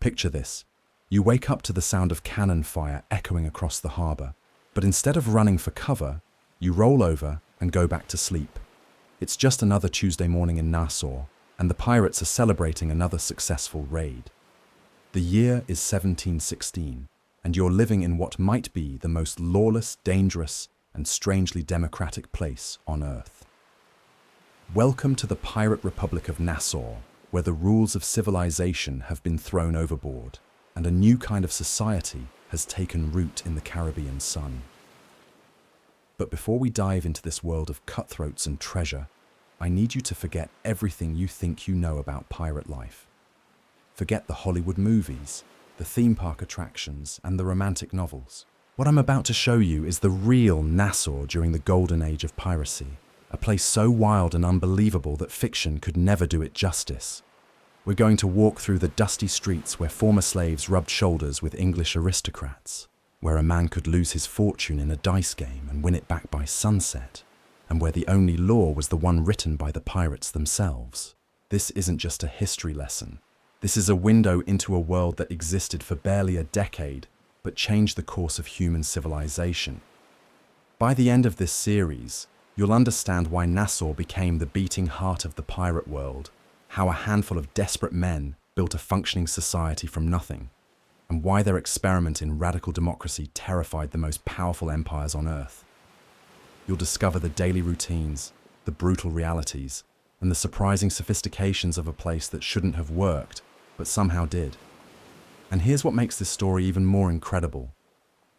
Picture this. You wake up to the sound of cannon fire echoing across the harbour, but instead of running for cover, you roll over and go back to sleep. It's just another Tuesday morning in Nassau, and the pirates are celebrating another successful raid. The year is 1716, and you're living in what might be the most lawless, dangerous, and strangely democratic place on Earth. Welcome to the Pirate Republic of Nassau, where the rules of civilization have been thrown overboard, and a new kind of society has taken root in the Caribbean sun. But before we dive into this world of cutthroats and treasure, I need you to forget everything you think you know about pirate life. Forget the Hollywood movies, the theme park attractions, and the romantic novels. What I'm about to show you is the real Nassau during the Golden Age of Piracy, a place so wild and unbelievable that fiction could never do it justice. We're going to walk through the dusty streets where former slaves rubbed shoulders with English aristocrats, where a man could lose his fortune in a dice game and win it back by sunset, and where the only law was the one written by the pirates themselves. This isn't just a history lesson. This is a window into a world that existed for barely a decade, but changed the course of human civilization. By the end of this series, you'll understand why Nassau became the beating heart of the pirate world, how a handful of desperate men built a functioning society from nothing, and why their experiment in radical democracy terrified the most powerful empires on Earth. You'll discover the daily routines, the brutal realities, and the surprising sophistications of a place that shouldn't have worked, but somehow did. And here's what makes this story even more incredible.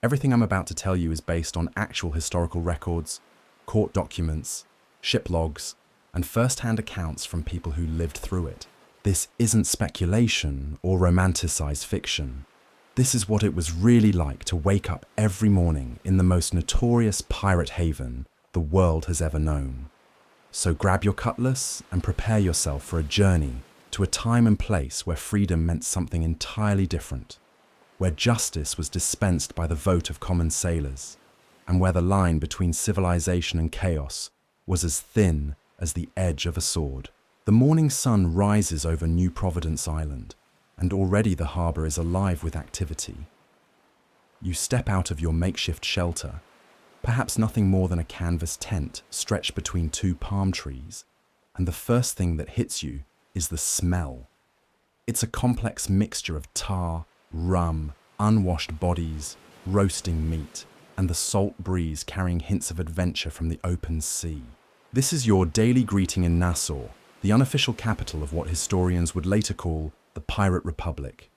Everything I'm about to tell you is based on actual historical records, court documents, ship logs, and first-hand accounts from people who lived through it. This isn't speculation or romanticized fiction. This is what it was really like to wake up every morning in the most notorious pirate haven the world has ever known. So grab your cutlass and prepare yourself for a journey to a time and place where freedom meant something entirely different, where justice was dispensed by the vote of common sailors, and where the line between civilization and chaos was as thin as the edge of a sword. The morning sun rises over New Providence Island, and already the harbour is alive with activity. You step out of your makeshift shelter, perhaps nothing more than a canvas tent stretched between two palm trees, and the first thing that hits you is the smell. It's a complex mixture of tar, rum, unwashed bodies, roasting meat, and the salt breeze carrying hints of adventure from the open sea. This is your daily greeting in Nassau, the unofficial capital of what historians would later call the Pirate Republic.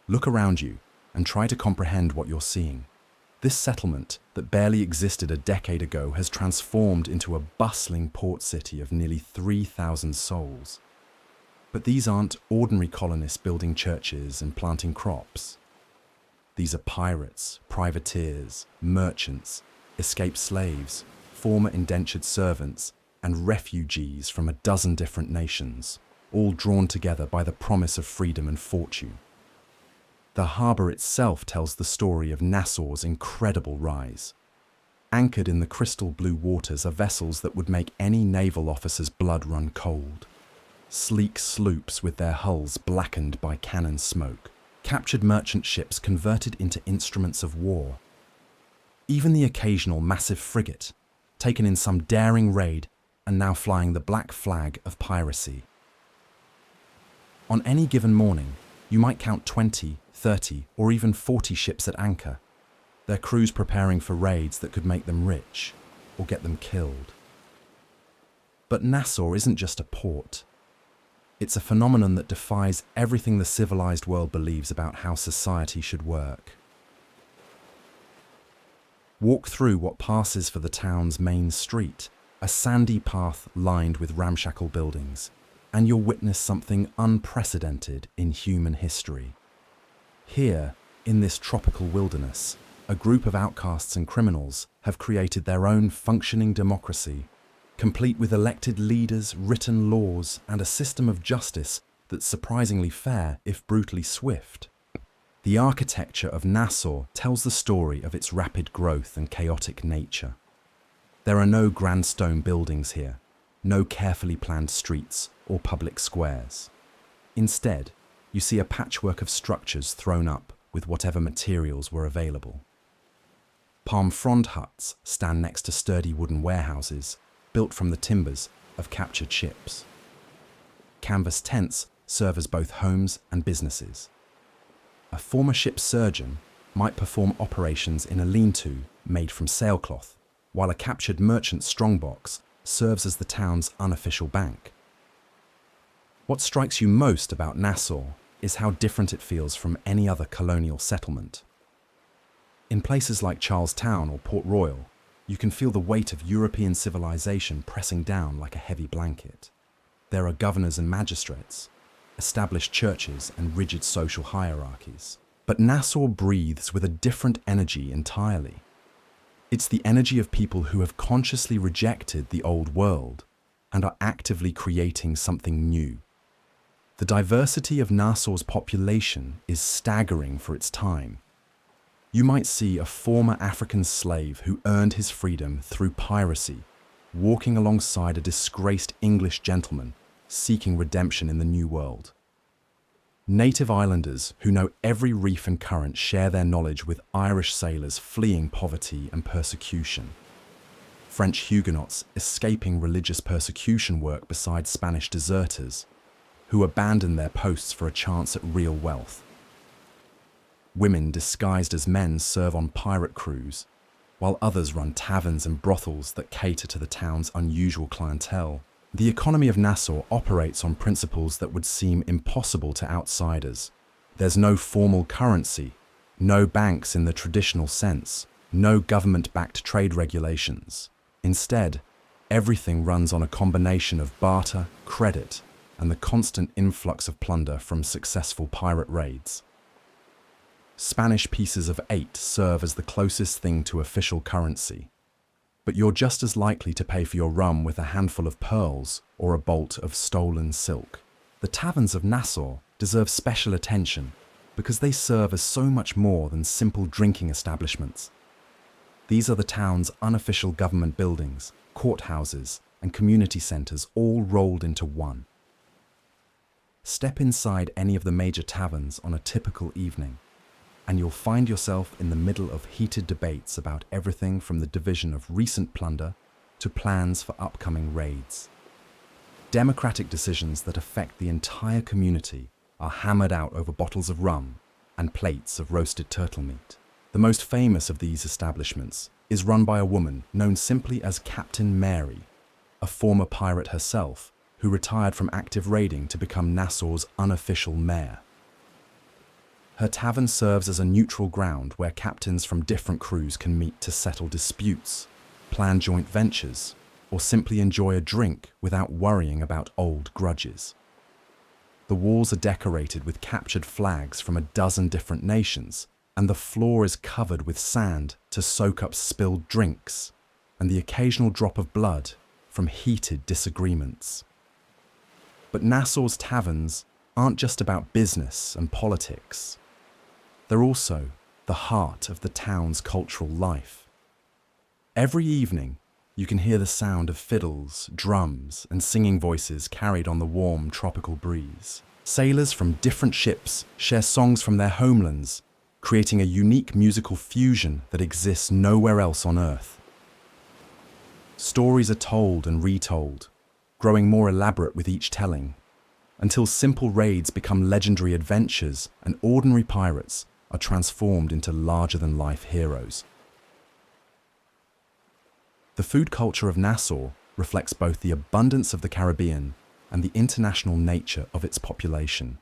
Look around you and try to comprehend what you're seeing. This settlement that barely existed a decade ago has transformed into a bustling port city of nearly 3,000 souls. But these aren't ordinary colonists building churches and planting crops. These are pirates, privateers, merchants, escaped slaves, former indentured servants, and refugees from a dozen different nations, all drawn together by the promise of freedom and fortune. The harbour itself tells the story of Nassau's incredible rise. Anchored in the crystal blue waters are vessels that would make any naval officer's blood run cold. Sleek sloops with their hulls blackened by cannon smoke, captured merchant ships converted into instruments of war. Even the occasional massive frigate, taken in some daring raid and now flying the black flag of piracy. On any given morning, you might count 20, 30, or even 40 ships at anchor, their crews preparing for raids that could make them rich or get them killed. But Nassau isn't just a port. It's a phenomenon that defies everything the civilized world believes about how society should work. Walk through what passes for the town's main street, a sandy path lined with ramshackle buildings, and you'll witness something unprecedented in human history. Here, in this tropical wilderness, a group of outcasts and criminals have created their own functioning democracy, complete with elected leaders, written laws, and a system of justice that's surprisingly fair if brutally swift. The architecture of Nassau tells the story of its rapid growth and chaotic nature. There are no grand stone buildings here, no carefully planned streets or public squares. Instead, you see a patchwork of structures thrown up with whatever materials were available. Palm frond huts stand next to sturdy wooden warehouses built from the timbers of captured ships. Canvas tents serve as both homes and businesses. A former ship's surgeon might perform operations in a lean-to made from sailcloth, while a captured merchant's strongbox serves as the town's unofficial bank. What strikes you most about Nassau is how different it feels from any other colonial settlement. In places like Charlestown or Port Royal, you can feel the weight of European civilization pressing down like a heavy blanket. There are governors and magistrates, established churches and rigid social hierarchies. But Nassau breathes with a different energy entirely. It's the energy of people who have consciously rejected the old world and are actively creating something new. The diversity of Nassau's population is staggering for its time. You might see a former African slave who earned his freedom through piracy, walking alongside a disgraced English gentleman seeking redemption in the New World. Native islanders who know every reef and current share their knowledge with Irish sailors fleeing poverty and persecution. French Huguenots escaping religious persecution work beside Spanish deserters who abandon their posts for a chance at real wealth. Women disguised as men serve on pirate crews, while others run taverns and brothels that cater to the town's unusual clientele. The economy of Nassau operates on principles that would seem impossible to outsiders. There's no formal currency, no banks in the traditional sense, no government-backed trade regulations. Instead, everything runs on a combination of barter, credit, and the constant influx of plunder from successful pirate raids. Spanish pieces of 8 serve as the closest thing to official currency, but you're just as likely to pay for your rum with a handful of pearls or a bolt of stolen silk. The taverns of Nassau deserve special attention because they serve as so much more than simple drinking establishments. These are the town's unofficial government buildings, courthouses, and community centres all rolled into one. Step inside any of the major taverns on a typical evening, and you'll find yourself in the middle of heated debates about everything from the division of recent plunder to plans for upcoming raids. Democratic decisions that affect the entire community are hammered out over bottles of rum and plates of roasted turtle meat. The most famous of these establishments is run by a woman known simply as Captain Mary, a former pirate herself who retired from active raiding to become Nassau's unofficial mayor. Her tavern serves as a neutral ground where captains from different crews can meet to settle disputes, plan joint ventures, or simply enjoy a drink without worrying about old grudges. The walls are decorated with captured flags from a dozen different nations, and the floor is covered with sand to soak up spilled drinks and the occasional drop of blood from heated disagreements. But Nassau's taverns aren't just about business and politics. They're also the heart of the town's cultural life. Every evening, you can hear the sound of fiddles, drums, and singing voices carried on the warm tropical breeze. Sailors from different ships share songs from their homelands, creating a unique musical fusion that exists nowhere else on Earth. Stories are told and retold, growing more elaborate with each telling, until simple raids become legendary adventures and ordinary pirates are transformed into larger-than-life heroes. The food culture of Nassau reflects both the abundance of the Caribbean and the international nature of its population.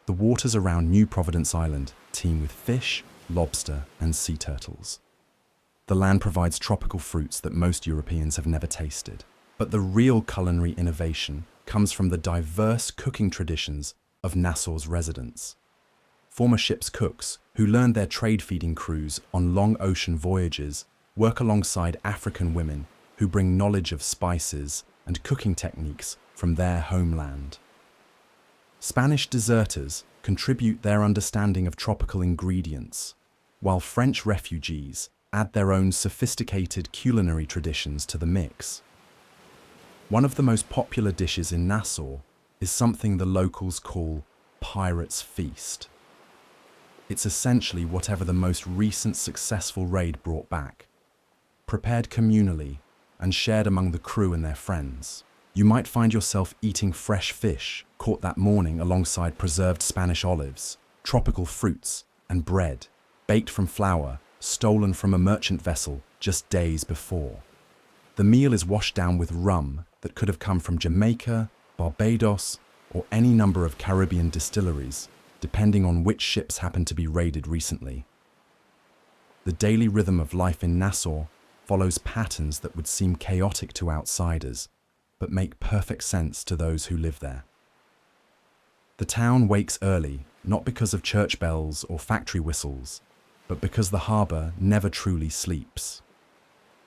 The waters around New Providence Island teem with fish, lobster, and sea turtles. The land provides tropical fruits that most Europeans have never tasted. But the real culinary innovation comes from the diverse cooking traditions of Nassau's residents. Former ship's cooks, who learned their trade-feeding crews on long ocean voyages, work alongside African women who bring knowledge of spices and cooking techniques from their homeland. Spanish deserters contribute their understanding of tropical ingredients, while French refugees add their own sophisticated culinary traditions to the mix. One of the most popular dishes in Nassau is something the locals call Pirate's Feast. It's essentially whatever the most recent successful raid brought back, prepared communally and shared among the crew and their friends. You might find yourself eating fresh fish caught that morning alongside preserved Spanish olives, tropical fruits, and bread, baked from flour, stolen from a merchant vessel just days before. The meal is washed down with rum that could have come from Jamaica, Barbados, or any number of Caribbean distilleries, depending on which ships happened to be raided recently. The daily rhythm of life in Nassau follows patterns that would seem chaotic to outsiders, but make perfect sense to those who live there. The town wakes early, not because of church bells or factory whistles, but because the harbour never truly sleeps.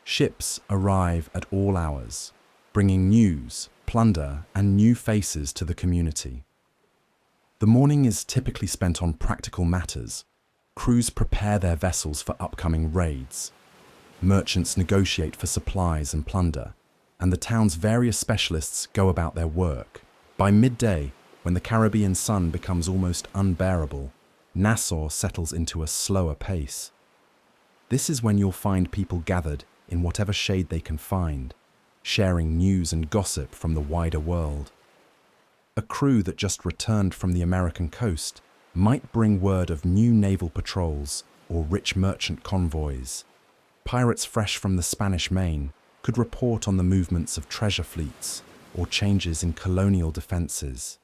Ships arrive at all hours, bringing news, plunder, and new faces to the community. The morning is typically spent on practical matters. Crews prepare their vessels for upcoming raids. Merchants negotiate for supplies and plunder, and the town's various specialists go about their work. By midday, when the Caribbean sun becomes almost unbearable, Nassau settles into a slower pace. This is when you'll find people gathered in whatever shade they can find, sharing news and gossip from the wider world. A crew that just returned from the American coast might bring word of new naval patrols or rich merchant convoys. Pirates fresh from the Spanish Main could report on the movements of treasure fleets or changes in colonial defences.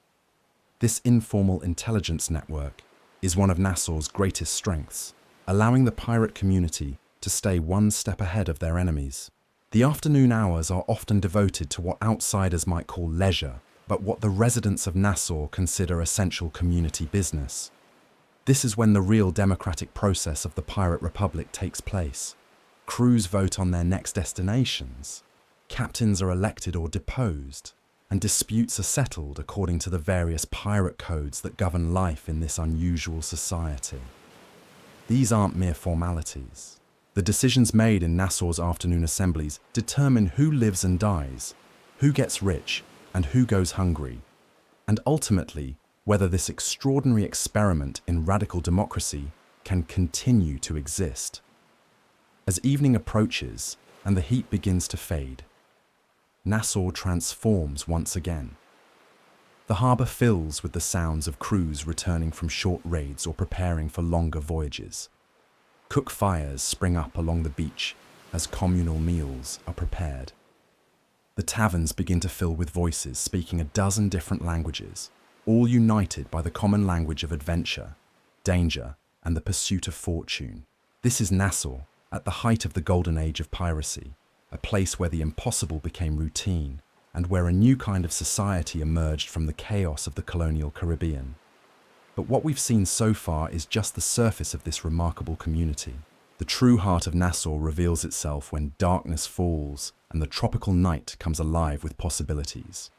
This informal intelligence network is one of Nassau's greatest strengths, allowing the pirate community to stay one step ahead of their enemies. The afternoon hours are often devoted to what outsiders might call leisure, but what the residents of Nassau consider essential community business. This is when the real democratic process of the Pirate Republic takes place. Crews vote on their next destinations, captains are elected or deposed, and disputes are settled according to the various pirate codes that govern life in this unusual society. These aren't mere formalities. The decisions made in Nassau's afternoon assemblies determine who lives and dies, who gets rich, and who goes hungry, and ultimately whether this extraordinary experiment in radical democracy can continue to exist. As evening approaches and the heat begins to fade, Nassau transforms once again. The harbour fills with the sounds of crews returning from short raids or preparing for longer voyages. Cook fires spring up along the beach as communal meals are prepared. The taverns begin to fill with voices speaking a dozen different languages, all united by the common language of adventure, danger, and the pursuit of fortune. This is Nassau, at the height of the Golden Age of Piracy, a place where the impossible became routine and where a new kind of society emerged from the chaos of the colonial Caribbean. But what we've seen so far is just the surface of this remarkable community. The true heart of Nassau reveals itself when darkness falls and the tropical night comes alive with possibilities.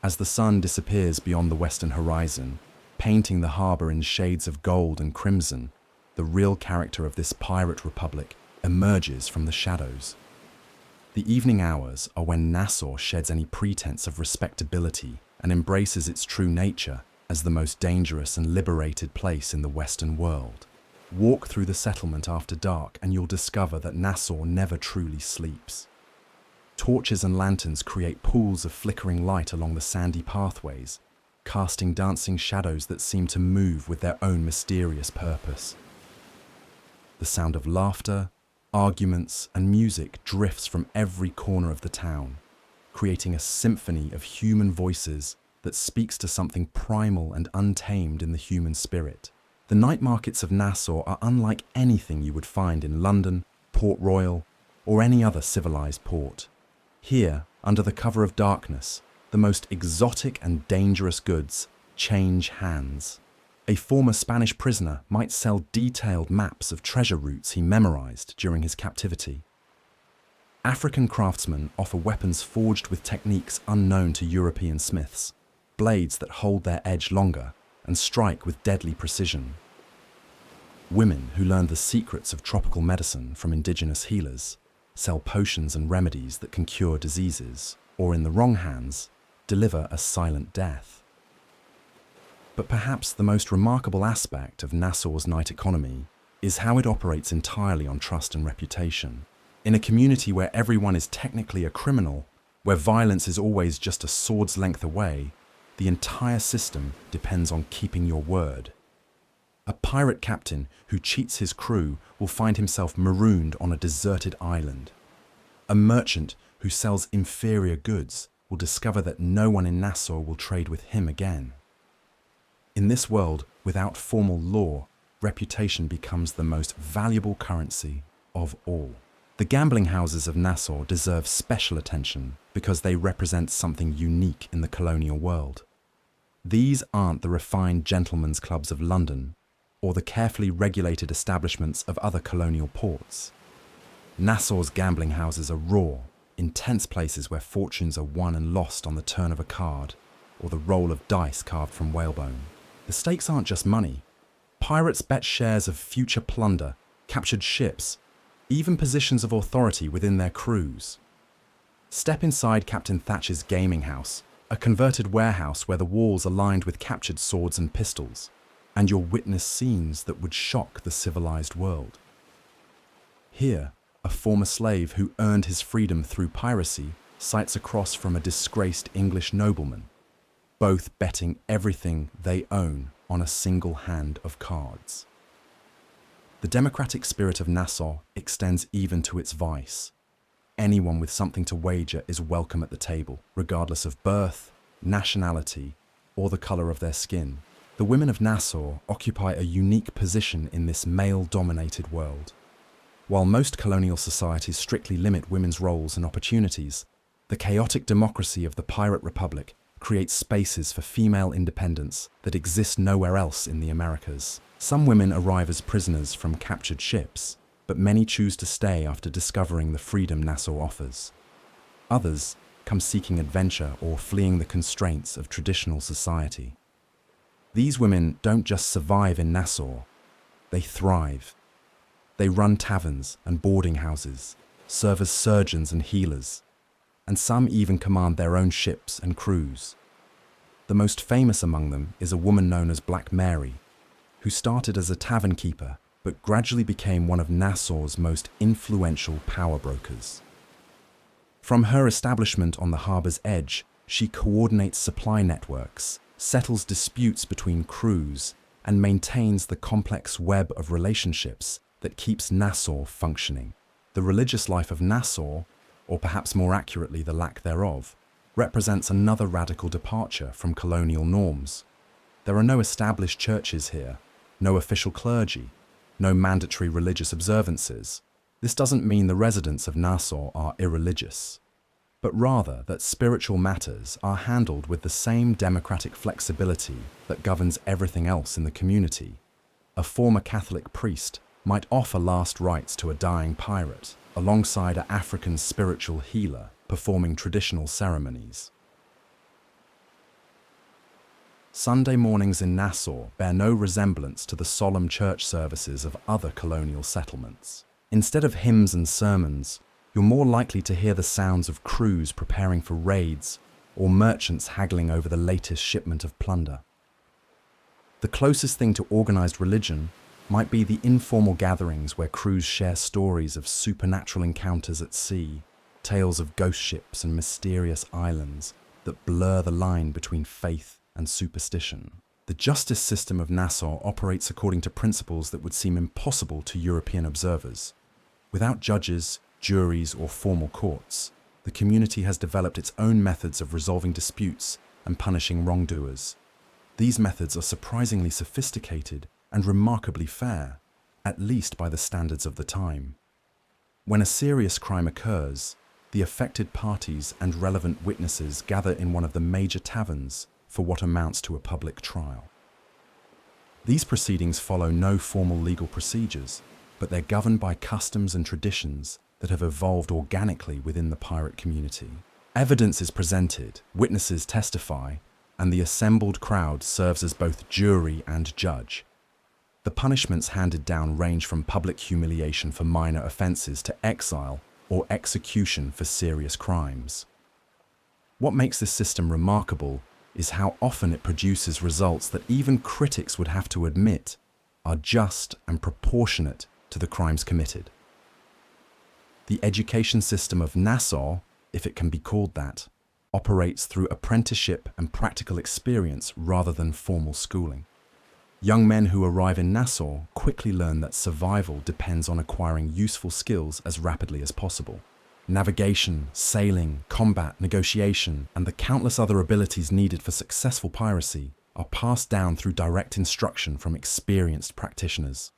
As the sun disappears beyond the western horizon, painting the harbour in shades of gold and crimson, the real character of this pirate republic emerges from the shadows. The evening hours are when Nassau sheds any pretense of respectability and embraces its true nature as the most dangerous and liberated place in the Western world. Walk through the settlement after dark and you'll discover that Nassau never truly sleeps. Torches and lanterns create pools of flickering light along the sandy pathways, casting dancing shadows that seem to move with their own mysterious purpose. The sound of laughter, arguments, and music drifts from every corner of the town, creating a symphony of human voices that speaks to something primal and untamed in the human spirit. The night markets of Nassau are unlike anything you would find in London, Port Royal, or any other civilized port. Here, under the cover of darkness, the most exotic and dangerous goods change hands. A former Spanish prisoner might sell detailed maps of treasure routes he memorized during his captivity. African craftsmen offer weapons forged with techniques unknown to European smiths, blades that hold their edge longer and strike with deadly precision. Women who learn the secrets of tropical medicine from indigenous healers sell potions and remedies that can cure diseases, or in the wrong hands, deliver a silent death. But perhaps the most remarkable aspect of Nassau's night economy is how it operates entirely on trust and reputation. In a community where everyone is technically a criminal, where violence is always just a sword's length away, the entire system depends on keeping your word. A pirate captain who cheats his crew will find himself marooned on a deserted island. A merchant who sells inferior goods will discover that no one in Nassau will trade with him again. In this world, without formal law, reputation becomes the most valuable currency of all. The gambling houses of Nassau deserve special attention because they represent something unique in the colonial world. These aren't the refined gentlemen's clubs of London or the carefully regulated establishments of other colonial ports. Nassau's gambling houses are raw, intense places where fortunes are won and lost on the turn of a card or the roll of dice carved from whalebone. The stakes aren't just money. Pirates bet shares of future plunder, captured ships, even positions of authority within their crews. Step inside Captain Thatcher's gaming house, a converted warehouse where the walls are lined with captured swords and pistols, and you'll witness scenes that would shock the civilized world. Here, a former slave who earned his freedom through piracy sights across from a disgraced English nobleman, both betting everything they own on a single hand of cards. The democratic spirit of Nassau extends even to its vice. Anyone with something to wager is welcome at the table, regardless of birth, nationality, or the color of their skin. The women of Nassau occupy a unique position in this male-dominated world. While most colonial societies strictly limit women's roles and opportunities, the chaotic democracy of the Pirate Republic creates spaces for female independence that exist nowhere else in the Americas. Some women arrive as prisoners from captured ships, but many choose to stay after discovering the freedom Nassau offers. Others come seeking adventure or fleeing the constraints of traditional society. These women don't just survive in Nassau, they thrive. They run taverns and boarding houses, serve as surgeons and healers, and some even command their own ships and crews. The most famous among them is a woman known as Black Mary, who started as a tavern keeper but gradually became one of Nassau's most influential power brokers. From her establishment on the harbor's edge, she coordinates supply networks, settles disputes between crews, and maintains the complex web of relationships that keeps Nassau functioning. The religious life of Nassau, or perhaps more accurately the lack thereof, represents another radical departure from colonial norms. There are no established churches here, no official clergy, no mandatory religious observances. This doesn't mean the residents of Nassau are irreligious, but rather that spiritual matters are handled with the same democratic flexibility that governs everything else in the community. A former Catholic priest might offer last rites to a dying pirate, alongside an African spiritual healer performing traditional ceremonies. Sunday mornings in Nassau bear no resemblance to the solemn church services of other colonial settlements. Instead of hymns and sermons, you're more likely to hear the sounds of crews preparing for raids or merchants haggling over the latest shipment of plunder. The closest thing to organized religion might be the informal gatherings where crews share stories of supernatural encounters at sea, tales of ghost ships and mysterious islands that blur the line between faith and superstition. The justice system of Nassau operates according to principles that would seem impossible to European observers. Without judges, juries, or formal courts, the community has developed its own methods of resolving disputes and punishing wrongdoers. These methods are surprisingly sophisticated and remarkably fair, at least by the standards of the time. When a serious crime occurs, the affected parties and relevant witnesses gather in one of the major taverns for what amounts to a public trial. These proceedings follow no formal legal procedures, but they're governed by customs and traditions that have evolved organically within the pirate community. Evidence is presented, witnesses testify, and the assembled crowd serves as both jury and judge. The punishments handed down range from public humiliation for minor offences to exile or execution for serious crimes. What makes this system remarkable is how often it produces results that even critics would have to admit are just and proportionate to the crimes committed. The education system of Nassau, if it can be called that, operates through apprenticeship and practical experience rather than formal schooling. Young men who arrive in Nassau quickly learn that survival depends on acquiring useful skills as rapidly as possible. Navigation, sailing, combat, negotiation, and the countless other abilities needed for successful piracy are passed down through direct instruction from experienced practitioners.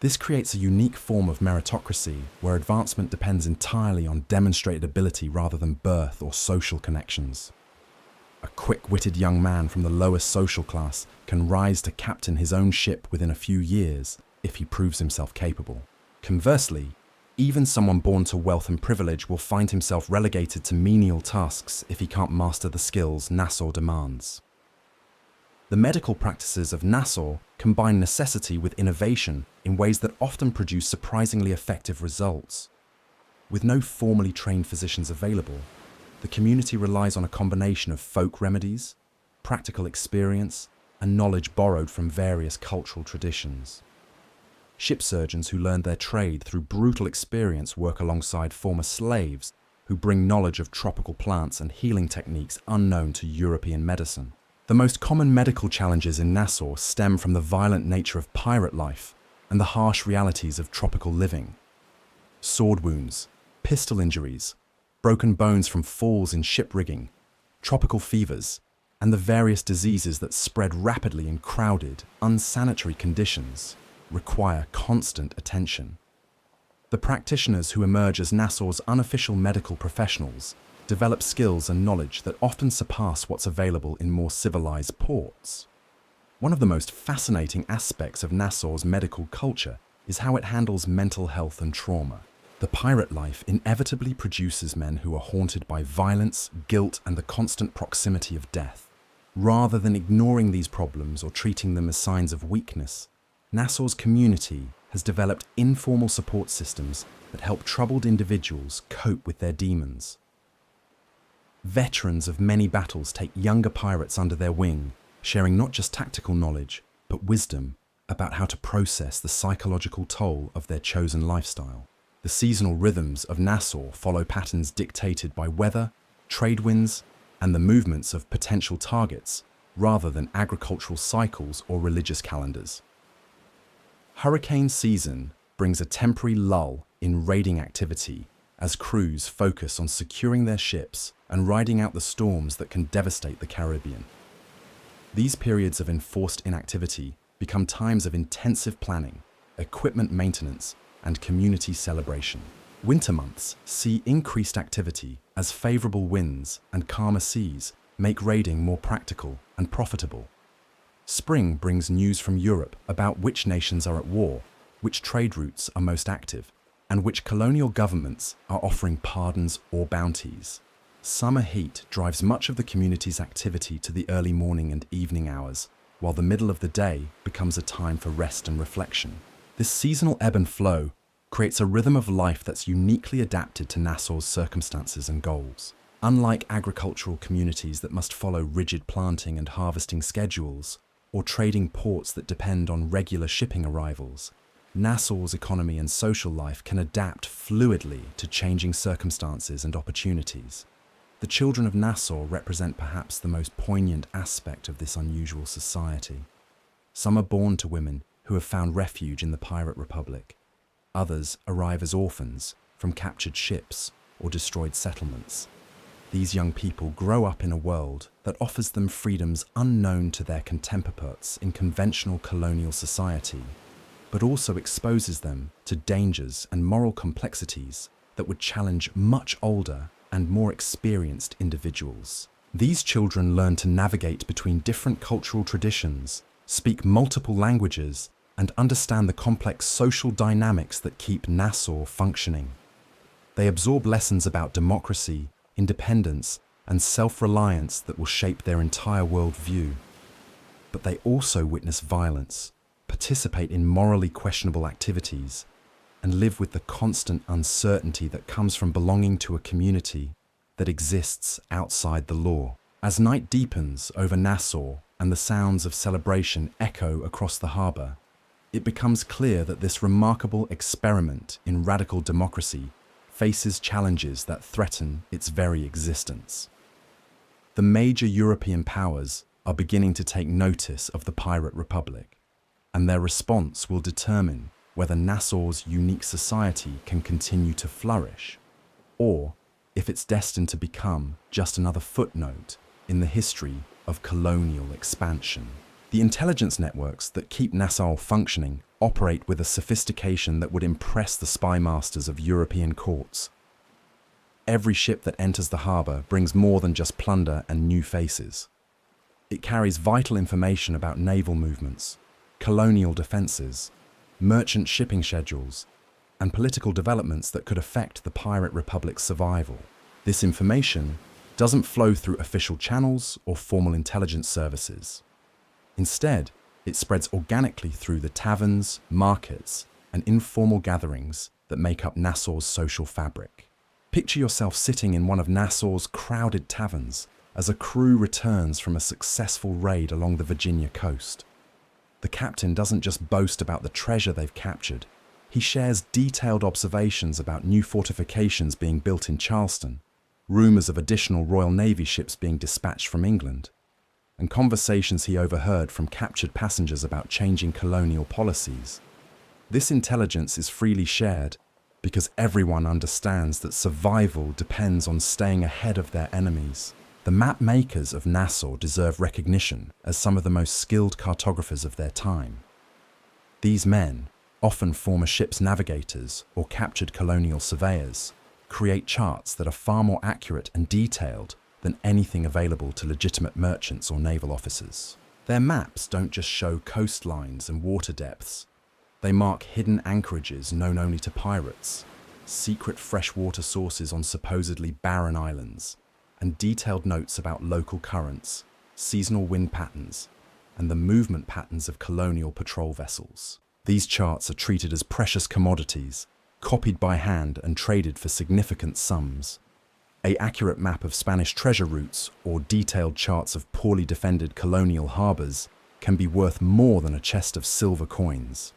This creates a unique form of meritocracy where advancement depends entirely on demonstrated ability rather than birth or social connections. A quick-witted young man from the lowest social class can rise to captain his own ship within a few years if he proves himself capable. Conversely, even someone born to wealth and privilege will find himself relegated to menial tasks if he can't master the skills Nassau demands. The medical practices of Nassau combine necessity with innovation in ways that often produce surprisingly effective results. With no formally trained physicians available, the community relies on a combination of folk remedies, practical experience, and knowledge borrowed from various cultural traditions. Ship surgeons who learned their trade through brutal experience work alongside former slaves who bring knowledge of tropical plants and healing techniques unknown to European medicine. The most common medical challenges in Nassau stem from the violent nature of pirate life and the harsh realities of tropical living. Sword wounds, pistol injuries, broken bones from falls in ship rigging, tropical fevers, and the various diseases that spread rapidly in crowded, unsanitary conditions require constant attention. The practitioners who emerge as Nassau's unofficial medical professionals develop skills and knowledge that often surpass what's available in more civilized ports. One of the most fascinating aspects of Nassau's medical culture is how it handles mental health and trauma. The pirate life inevitably produces men who are haunted by violence, guilt, and the constant proximity of death. Rather than ignoring these problems or treating them as signs of weakness, Nassau's community has developed informal support systems that help troubled individuals cope with their demons. Veterans of many battles take younger pirates under their wing, sharing not just tactical knowledge, but wisdom about how to process the psychological toll of their chosen lifestyle. The seasonal rhythms of Nassau follow patterns dictated by weather, trade winds, and the movements of potential targets, rather than agricultural cycles or religious calendars. Hurricane season brings a temporary lull in raiding activity as crews focus on securing their ships and riding out the storms that can devastate the Caribbean. These periods of enforced inactivity become times of intensive planning, equipment maintenance, and community celebration. Winter months see increased activity as favorable winds and calmer seas make raiding more practical and profitable. Spring brings news from Europe about which nations are at war, which trade routes are most active, and which colonial governments are offering pardons or bounties. Summer heat drives much of the community's activity to the early morning and evening hours, while the middle of the day becomes a time for rest and reflection. This seasonal ebb and flow creates a rhythm of life that's uniquely adapted to Nassau's circumstances and goals. Unlike agricultural communities that must follow rigid planting and harvesting schedules, or trading ports that depend on regular shipping arrivals, Nassau's economy and social life can adapt fluidly to changing circumstances and opportunities. The children of Nassau represent perhaps the most poignant aspect of this unusual society. Some are born to women who have found refuge in the pirate republic. Others arrive as orphans from captured ships or destroyed settlements. These young people grow up in a world that offers them freedoms unknown to their contemporaries in conventional colonial society, but also exposes them to dangers and moral complexities that would challenge much older and more experienced individuals. These children learn to navigate between different cultural traditions, speak multiple languages, and understand the complex social dynamics that keep Nassau functioning. They absorb lessons about democracy, independence, and self-reliance that will shape their entire worldview. But they also witness violence, participate in morally questionable activities, and live with the constant uncertainty that comes from belonging to a community that exists outside the law. As night deepens over Nassau and the sounds of celebration echo across the harbour, it becomes clear that this remarkable experiment in radical democracy faces challenges that threaten its very existence. The major European powers are beginning to take notice of the Pirate Republic, and their response will determine whether Nassau's unique society can continue to flourish, or if it's destined to become just another footnote in the history of colonial expansion. The intelligence networks that keep Nassau functioning operate with a sophistication that would impress the spy masters of European courts. Every ship that enters the harbour brings more than just plunder and new faces. It carries vital information about naval movements, colonial defences, merchant shipping schedules, and political developments that could affect the Pirate Republic's survival. This information doesn't flow through official channels or formal intelligence services. Instead, it spreads organically through the taverns, markets, and informal gatherings that make up Nassau's social fabric. Picture yourself sitting in one of Nassau's crowded taverns as a crew returns from a successful raid along the Virginia coast. The captain doesn't just boast about the treasure they've captured, he shares detailed observations about new fortifications being built in Charleston, rumours of additional Royal Navy ships being dispatched from England, and conversations he overheard from captured passengers about changing colonial policies. This intelligence is freely shared because everyone understands that survival depends on staying ahead of their enemies. The map makers of Nassau deserve recognition as some of the most skilled cartographers of their time. These men, often former ship's navigators or captured colonial surveyors, create charts that are far more accurate and detailed than anything available to legitimate merchants or naval officers. Their maps don't just show coastlines and water depths. They mark hidden anchorages known only to pirates, secret freshwater sources on supposedly barren islands, and detailed notes about local currents, seasonal wind patterns, and the movement patterns of colonial patrol vessels. These charts are treated as precious commodities, copied by hand and traded for significant sums. An accurate map of Spanish treasure routes or detailed charts of poorly defended colonial harbours can be worth more than a chest of silver coins.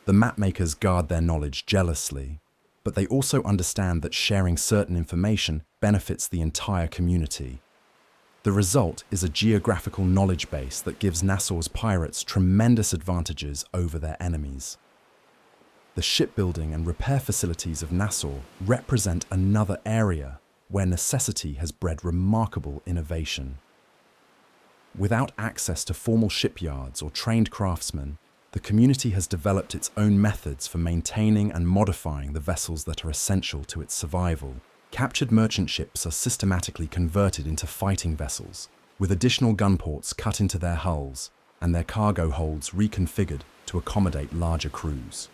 The mapmakers guard their knowledge jealously, but they also understand that sharing certain information benefits the entire community. The result is a geographical knowledge base that gives Nassau's pirates tremendous advantages over their enemies. The shipbuilding and repair facilities of Nassau represent another area where necessity has bred remarkable innovation. Without access to formal shipyards or trained craftsmen, the community has developed its own methods for maintaining and modifying the vessels that are essential to its survival. Captured merchant ships are systematically converted into fighting vessels, with additional gunports cut into their hulls and their cargo holds reconfigured to accommodate larger crews.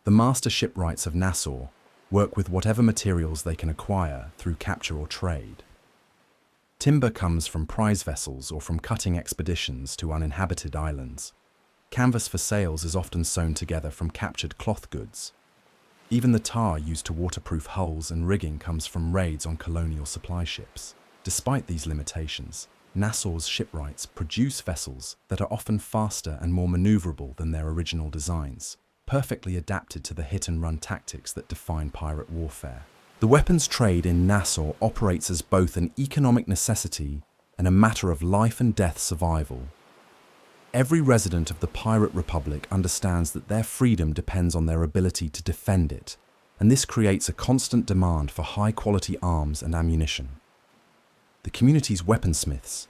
The master shipwrights of Nassau work with whatever materials they can acquire through capture or trade. Timber comes from prize vessels or from cutting expeditions to uninhabited islands. Canvas for sails is often sewn together from captured cloth goods. Even the tar used to waterproof hulls and rigging comes from raids on colonial supply ships. Despite these limitations, Nassau's shipwrights produce vessels that are often faster and more maneuverable than their original designs, perfectly adapted to the hit-and-run tactics that define pirate warfare. The weapons trade in Nassau operates as both an economic necessity and a matter of life and death survival. Every resident of the Pirate Republic understands that their freedom depends on their ability to defend it, and this creates a constant demand for high-quality arms and ammunition. The community's weaponsmiths,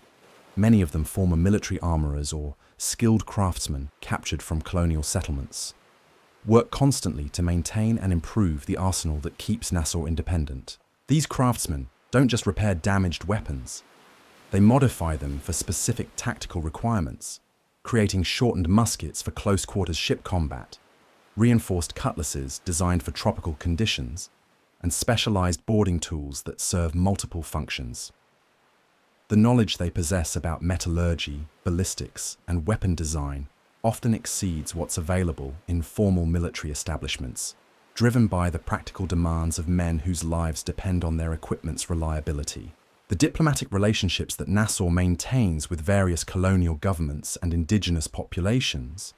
many of them former military armourers or skilled craftsmen captured from colonial settlements, work constantly to maintain and improve the arsenal that keeps Nassau independent. These craftsmen don't just repair damaged weapons, they modify them for specific tactical requirements, creating shortened muskets for close-quarters ship combat, reinforced cutlasses designed for tropical conditions, and specialized boarding tools that serve multiple functions. The knowledge they possess about metallurgy, ballistics, and weapon design often exceeds what's available in formal military establishments, driven by the practical demands of men whose lives depend on their equipment's reliability. The diplomatic relationships that Nassau maintains with various colonial governments and indigenous populations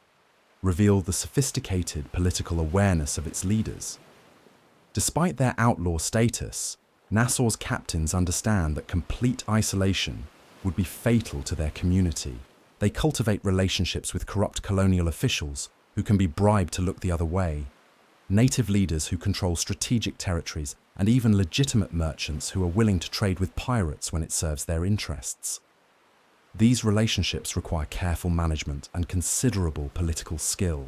reveal the sophisticated political awareness of its leaders. Despite their outlaw status, Nassau's captains understand that complete isolation would be fatal to their community. They cultivate relationships with corrupt colonial officials who can be bribed to look the other way, native leaders who control strategic territories, and even legitimate merchants who are willing to trade with pirates when it serves their interests. These relationships require careful management and considerable political skill.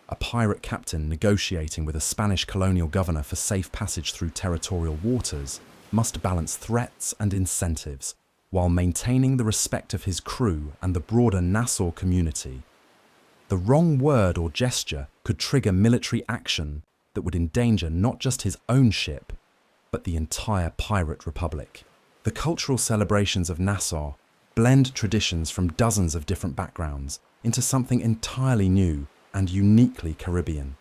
A pirate captain negotiating with a Spanish colonial governor for safe passage through territorial waters must balance threats and incentives while maintaining the respect of his crew and the broader Nassau community. The wrong word or gesture could trigger military action that would endanger not just his own ship, but the entire pirate republic. The cultural celebrations of Nassau blend traditions from dozens of different backgrounds into something entirely new and uniquely Caribbean.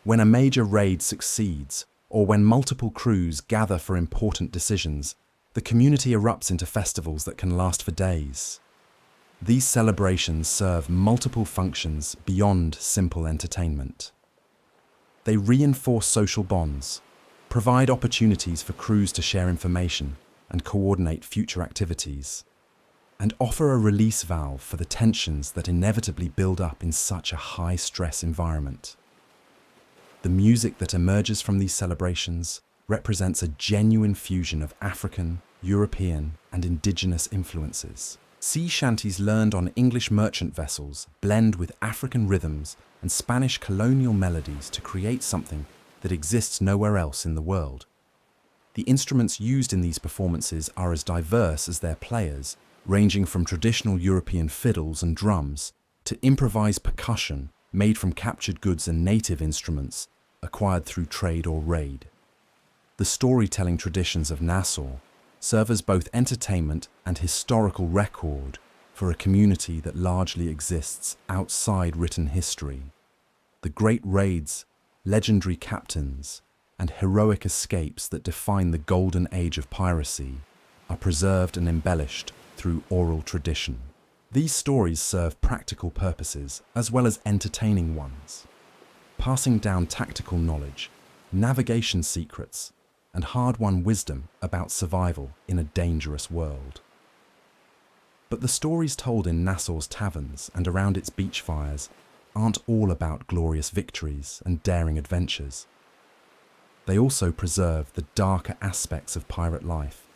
When a major raid succeeds, or when multiple crews gather for important decisions, the community erupts into festivals that can last for days. These celebrations serve multiple functions beyond simple entertainment. They reinforce social bonds, provide opportunities for crews to share information and coordinate future activities, and offer a release valve for the tensions that inevitably build up in such a high-stress environment. The music that emerges from these celebrations represents a genuine fusion of African, European, and indigenous influences. Sea shanties learned on English merchant vessels blend with African rhythms and Spanish colonial melodies to create something that exists nowhere else in the world. The instruments used in these performances are as diverse as their players, ranging from traditional European fiddles and drums to improvised percussion made from captured goods and native instruments acquired through trade or raid. The storytelling traditions of Nassau serve as both entertainment and historical record for a community that largely exists outside written history. The great raids, legendary captains, and heroic escapes that define the Golden Age of Piracy are preserved and embellished through oral tradition. These stories serve practical purposes as well as entertaining ones, passing down tactical knowledge, navigation secrets, and hard-won wisdom about survival in a dangerous world. But the stories told in Nassau's taverns and around its beach fires aren't all about glorious victories and daring adventures. They also preserve the darker aspects of pirate life,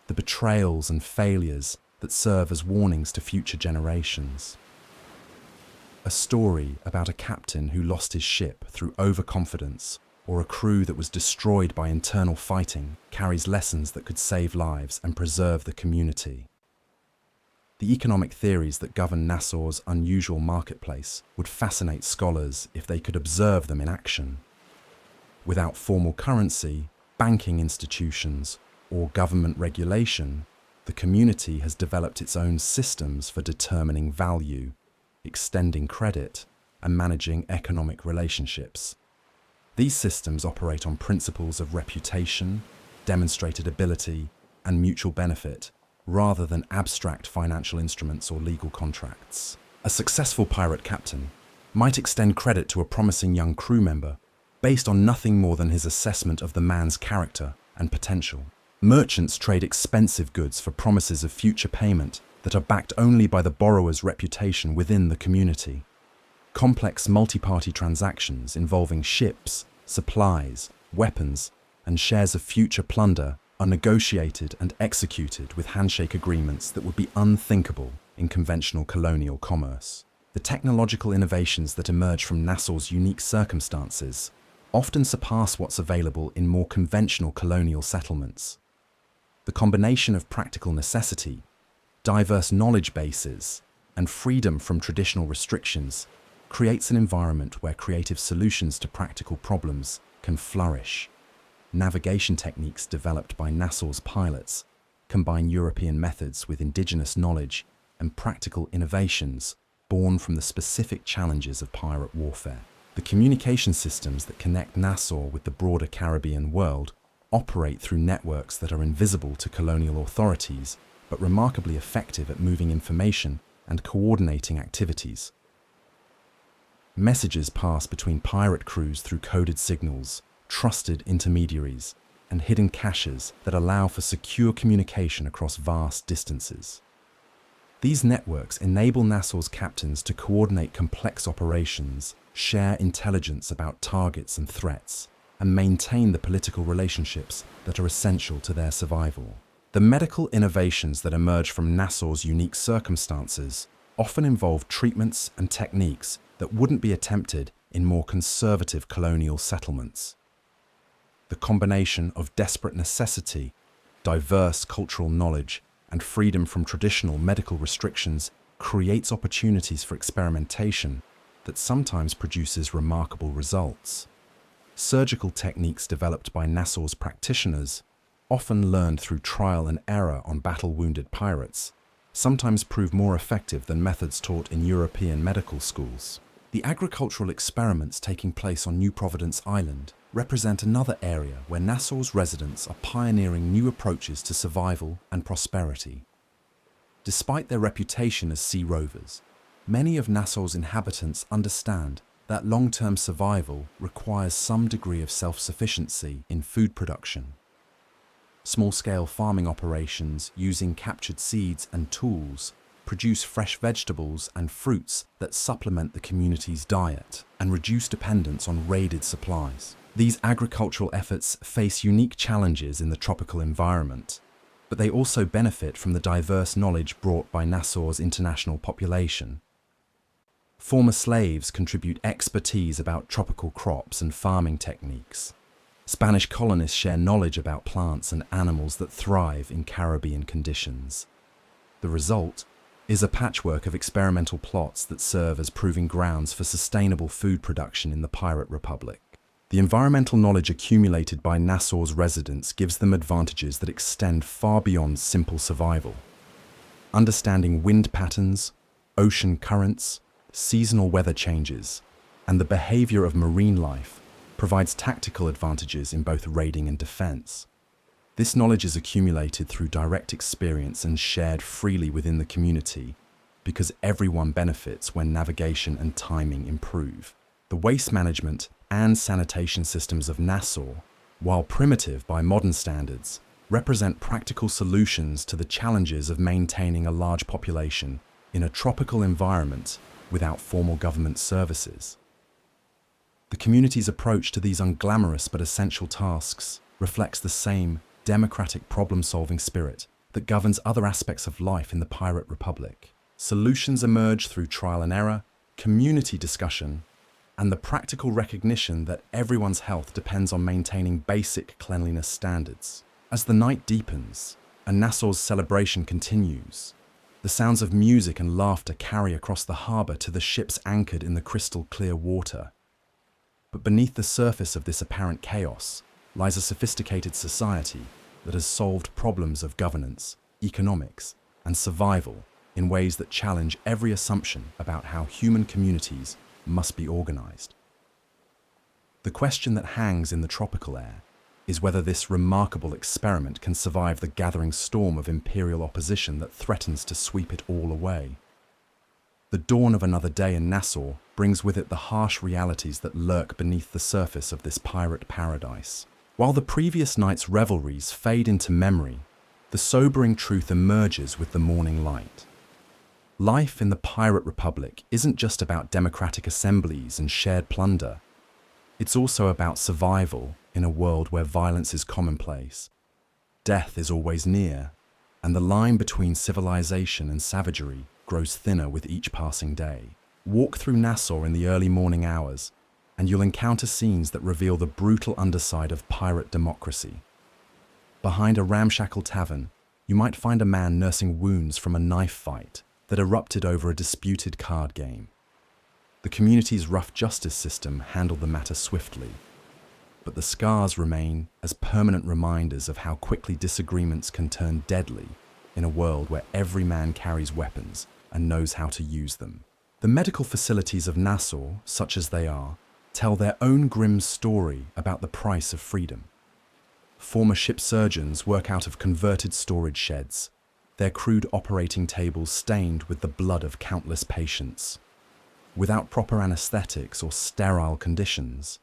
the betrayals and failures that serve as warnings to future generations. A story about a captain who lost his ship through overconfidence or a crew that was destroyed by internal fighting carries lessons that could save lives and preserve the community. The economic theories that govern Nassau's unusual marketplace would fascinate scholars if they could observe them in action. Without formal currency, banking institutions, or government regulation, the community has developed its own systems for determining value, extending credit, and managing economic relationships. These systems operate on principles of reputation, demonstrated ability, and mutual benefit, rather than abstract financial instruments or legal contracts. A successful pirate captain might extend credit to a promising young crew member based on nothing more than his assessment of the man's character and potential. Merchants trade expensive goods for promises of future payment that are backed only by the borrower's reputation within the community. Complex multi-party transactions involving ships, supplies, weapons, and shares of future plunder are negotiated and executed with handshake agreements that would be unthinkable in conventional colonial commerce. The technological innovations that emerge from Nassau's unique circumstances often surpass what's available in more conventional colonial settlements. The combination of practical necessity, diverse knowledge bases, and freedom from traditional restrictions creates an environment where creative solutions to practical problems can flourish. Navigation techniques developed by Nassau's pilots combine European methods with indigenous knowledge and practical innovations born from the specific challenges of pirate warfare. The communication systems that connect Nassau with the broader Caribbean world operate through networks that are invisible to colonial authorities, but remarkably effective at moving information and coordinating activities. Messages pass between pirate crews through coded signals, trusted intermediaries, and hidden caches that allow for secure communication across vast distances. These networks enable Nassau's captains to coordinate complex operations, share intelligence about targets and threats, and maintain the political relationships that are essential to their survival. The medical innovations that emerge from Nassau's unique circumstances often involve treatments and techniques that wouldn't be attempted in more conservative colonial settlements. The combination of desperate necessity, diverse cultural knowledge, and freedom from traditional medical restrictions creates opportunities for experimentation that sometimes produces remarkable results. Surgical techniques developed by Nassau's practitioners, often learned through trial and error on battle-wounded pirates, sometimes prove more effective than methods taught in European medical schools. The agricultural experiments taking place on New Providence Island represent another area where Nassau's residents are pioneering new approaches to survival and prosperity. Despite their reputation as sea rovers, many of Nassau's inhabitants understand that long-term survival requires some degree of self-sufficiency in food production. Small-scale farming operations using captured seeds and tools produce fresh vegetables and fruits that supplement the community's diet and reduce dependence on raided supplies. These agricultural efforts face unique challenges in the tropical environment, but they also benefit from the diverse knowledge brought by Nassau's international population. Former slaves contribute expertise about tropical crops and farming techniques. Spanish colonists share knowledge about plants and animals that thrive in Caribbean conditions. The result is a patchwork of experimental plots that serve as proving grounds for sustainable food production in the Pirate Republic. The environmental knowledge accumulated by Nassau's residents gives them advantages that extend far beyond simple survival. Understanding wind patterns, ocean currents, seasonal weather changes, and the behavior of marine life provides tactical advantages in both raiding and defense. This knowledge is accumulated through direct experience and shared freely within the community because everyone benefits when navigation and timing improve. The waste management and sanitation systems of Nassau, while primitive by modern standards, represent practical solutions to the challenges of maintaining a large population in a tropical environment without formal government services. The community's approach to these unglamorous but essential tasks reflects the same democratic problem-solving spirit that governs other aspects of life in the Pirate Republic. Solutions emerge through trial and error, community discussion, and the practical recognition that everyone's health depends on maintaining basic cleanliness standards. As the night deepens and Nassau's celebration continues, the sounds of music and laughter carry across the harbour to the ships anchored in the crystal-clear water. But beneath the surface of this apparent chaos lies a sophisticated society that has solved problems of governance, economics, and survival in ways that challenge every assumption about how human communities must be organized. The question that hangs in the tropical air is whether this remarkable experiment can survive the gathering storm of imperial opposition that threatens to sweep it all away. The dawn of another day in Nassau brings with it the harsh realities that lurk beneath the surface of this pirate paradise. While the previous night's revelries fade into memory, the sobering truth emerges with the morning light. Life in the Pirate Republic isn't just about democratic assemblies and shared plunder. It's also about survival in a world where violence is commonplace. Death is always near, and the line between civilization and savagery grows thinner with each passing day. Walk through Nassau in the early morning hours, and you'll encounter scenes that reveal the brutal underside of pirate democracy. Behind a ramshackle tavern, you might find a man nursing wounds from a knife fight that erupted over a disputed card game. The community's rough justice system handled the matter swiftly, but the scars remain as permanent reminders of how quickly disagreements can turn deadly in a world where every man carries weapons and knows how to use them. The medical facilities of Nassau, such as they are, tell their own grim story about the price of freedom. Former ship surgeons work out of converted storage sheds, their crude operating tables stained with the blood of countless patients. Without proper anesthetics or sterile conditions,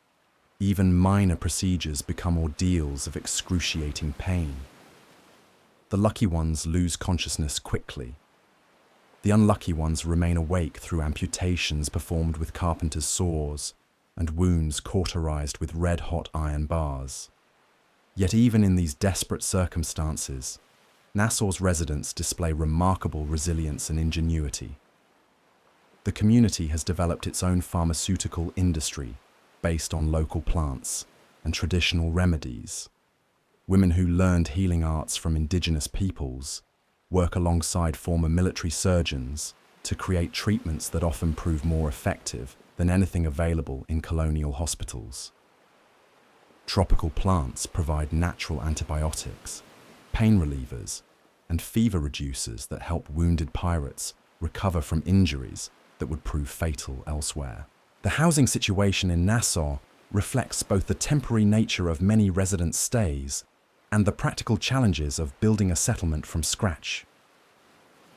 even minor procedures become ordeals of excruciating pain. The lucky ones lose consciousness quickly. The unlucky ones remain awake through amputations performed with carpenter's saws and wounds cauterized with red-hot iron bars. Yet even in these desperate circumstances, Nassau's residents display remarkable resilience and ingenuity. The community has developed its own pharmaceutical industry based on local plants and traditional remedies. Women who learned healing arts from indigenous peoples work alongside former military surgeons to create treatments that often prove more effective than anything available in colonial hospitals. Tropical plants provide natural antibiotics, pain relievers, and fever reducers that help wounded pirates recover from injuries that would prove fatal elsewhere. The housing situation in Nassau reflects both the temporary nature of many resident stays and the practical challenges of building a settlement from scratch.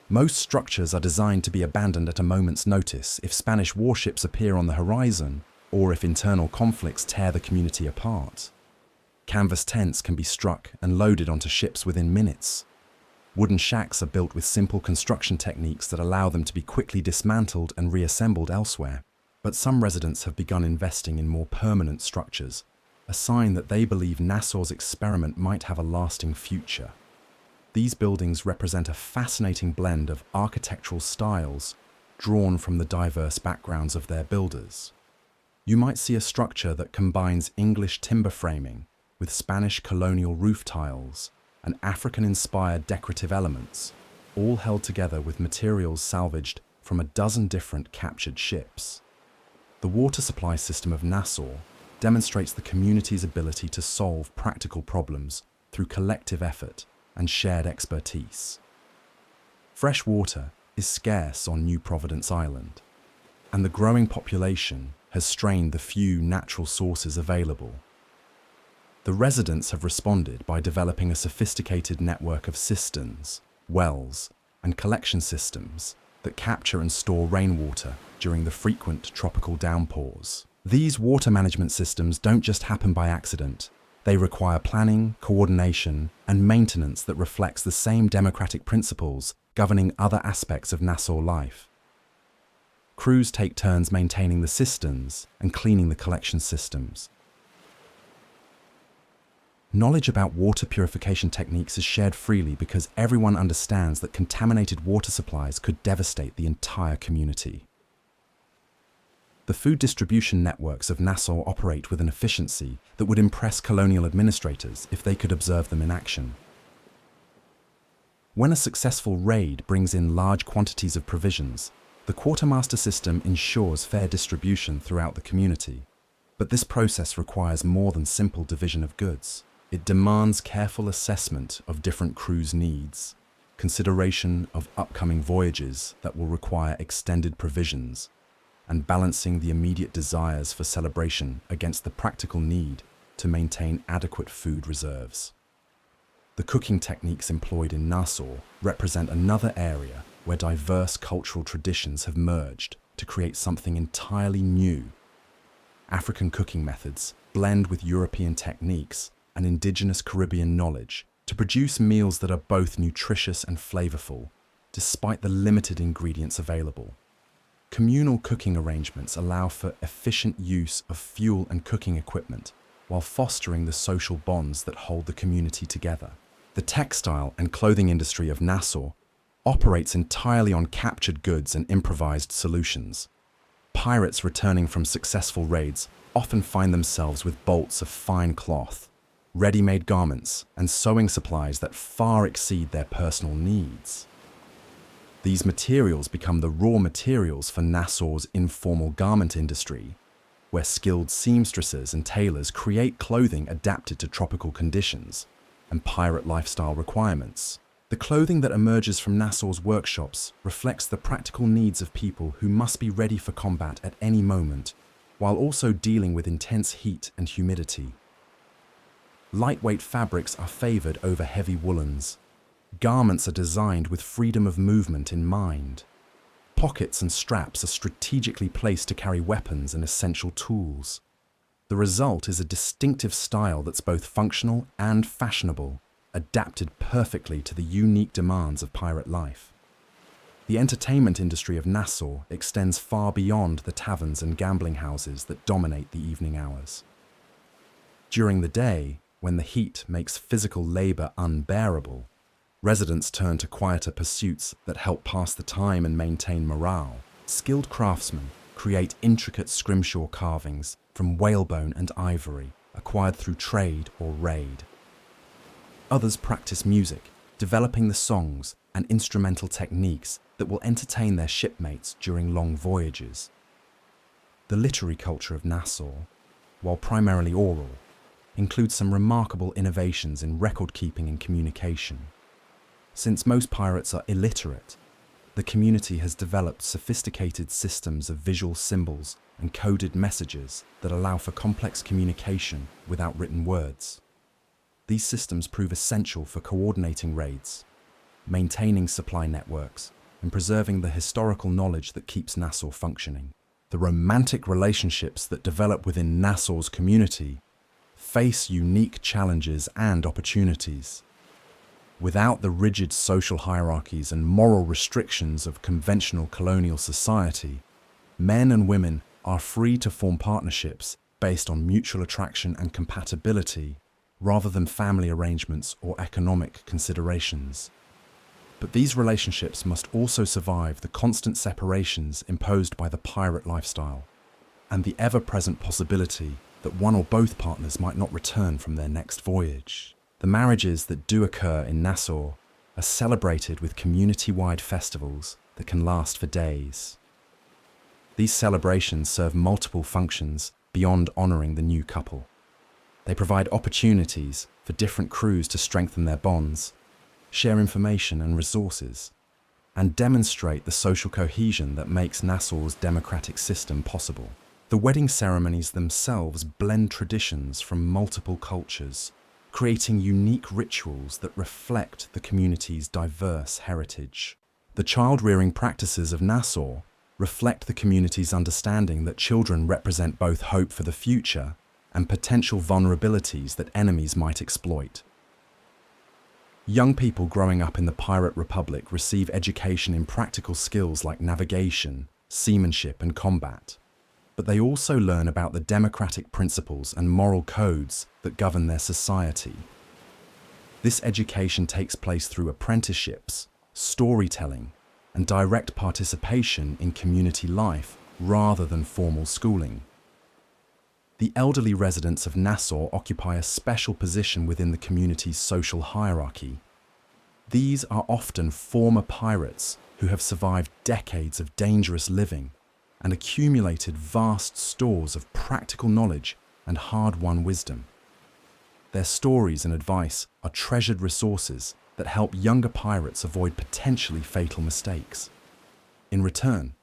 Most structures are designed to be abandoned at a moment's notice if Spanish warships appear on the horizon or if internal conflicts tear the community apart. Canvas tents can be struck and loaded onto ships within minutes. Wooden shacks are built with simple construction techniques that allow them to be quickly dismantled and reassembled elsewhere. But some residents have begun investing in more permanent structures, a sign that they believe Nassau's experiment might have a lasting future. These buildings represent a fascinating blend of architectural styles drawn from the diverse backgrounds of their builders. You might see a structure that combines English timber framing with Spanish colonial roof tiles and African-inspired decorative elements, all held together with materials salvaged from a dozen different captured ships. The water supply system of Nassau demonstrates the community's ability to solve practical problems through collective effort and shared expertise. Fresh water is scarce on New Providence Island, and the growing population has strained the few natural sources available. The residents have responded by developing a sophisticated network of cisterns, wells, and collection systems that capture and store rainwater during the frequent tropical downpours. These water management systems don't just happen by accident. They require planning, coordination, and maintenance that reflects the same democratic principles governing other aspects of Nassau life. Crews take turns maintaining the cisterns and cleaning the collection systems. Knowledge about water purification techniques is shared freely because everyone understands that contaminated water supplies could devastate the entire community. The food distribution networks of Nassau operate with an efficiency that would impress colonial administrators if they could observe them in action. When a successful raid brings in large quantities of provisions, the quartermaster system ensures fair distribution throughout the community. But this process requires more than simple division of goods. It demands careful assessment of different crews' needs, consideration of upcoming voyages that will require extended provisions, and balancing the immediate desires for celebration against the practical need to maintain adequate food reserves. The cooking techniques employed in Nassau represent another area where diverse cultural traditions have merged to create something entirely new. African cooking methods blend with European techniques and indigenous Caribbean knowledge to produce meals that are both nutritious and flavorful, despite the limited ingredients available. Communal cooking arrangements allow for efficient use of fuel and cooking equipment while fostering the social bonds that hold the community together. The textile and clothing industry of Nassau operates entirely on captured goods and improvised solutions. Pirates returning from successful raids often find themselves with bolts of fine cloth, ready-made garments, and sewing supplies that far exceed their personal needs. These materials become the raw materials for Nassau's informal garment industry, where skilled seamstresses and tailors create clothing adapted to tropical conditions and pirate lifestyle requirements. The clothing that emerges from Nassau's workshops reflects the practical needs of people who must be ready for combat at any moment, while also dealing with intense heat and humidity. Lightweight fabrics are favored over heavy woolens. Garments are designed with freedom of movement in mind. Pockets and straps are strategically placed to carry weapons and essential tools. The result is a distinctive style that's both functional and fashionable, adapted perfectly to the unique demands of pirate life. The entertainment industry of Nassau extends far beyond the taverns and gambling houses that dominate the evening hours. During the day, when the heat makes physical labor unbearable, residents turn to quieter pursuits that help pass the time and maintain morale. Skilled craftsmen create intricate scrimshaw carvings from whalebone and ivory, acquired through trade or raid. Others practice music, developing the songs and instrumental techniques that will entertain their shipmates during long voyages. The literary culture of Nassau, while primarily oral, includes some remarkable innovations in record-keeping and communication. Since most pirates are illiterate, the community has developed sophisticated systems of visual symbols and coded messages that allow for complex communication without written words. These systems prove essential for coordinating raids, maintaining supply networks, and preserving the historical knowledge that keeps Nassau functioning. The romantic relationships that develop within Nassau's community face unique challenges and opportunities. Without the rigid social hierarchies and moral restrictions of conventional colonial society, men and women are free to form partnerships based on mutual attraction and compatibility rather than family arrangements or economic considerations. But these relationships must also survive the constant separations imposed by the pirate lifestyle and the ever-present possibility that one or both partners might not return from their next voyage. The marriages that do occur in Nassau are celebrated with community-wide festivals that can last for days. These celebrations serve multiple functions beyond honouring the new couple. They provide opportunities for different crews to strengthen their bonds, share information and resources, and demonstrate the social cohesion that makes Nassau's democratic system possible. The wedding ceremonies themselves blend traditions from multiple cultures, creating unique rituals that reflect the community's diverse heritage. The child-rearing practices of Nassau reflect the community's understanding that children represent both hope for the future and potential vulnerabilities that enemies might exploit. Young people growing up in the Pirate Republic receive education in practical skills like navigation, seamanship, and combat. But they also learn about the democratic principles and moral codes that govern their society. This education takes place through apprenticeships, storytelling, and direct participation in community life rather than formal schooling. The elderly residents of Nassau occupy a special position within the community's social hierarchy. These are often former pirates who have survived decades of dangerous living and accumulated vast stores of practical knowledge and hard-won wisdom. Their stories and advice are treasured resources that help younger pirates avoid potentially fatal mistakes. In return,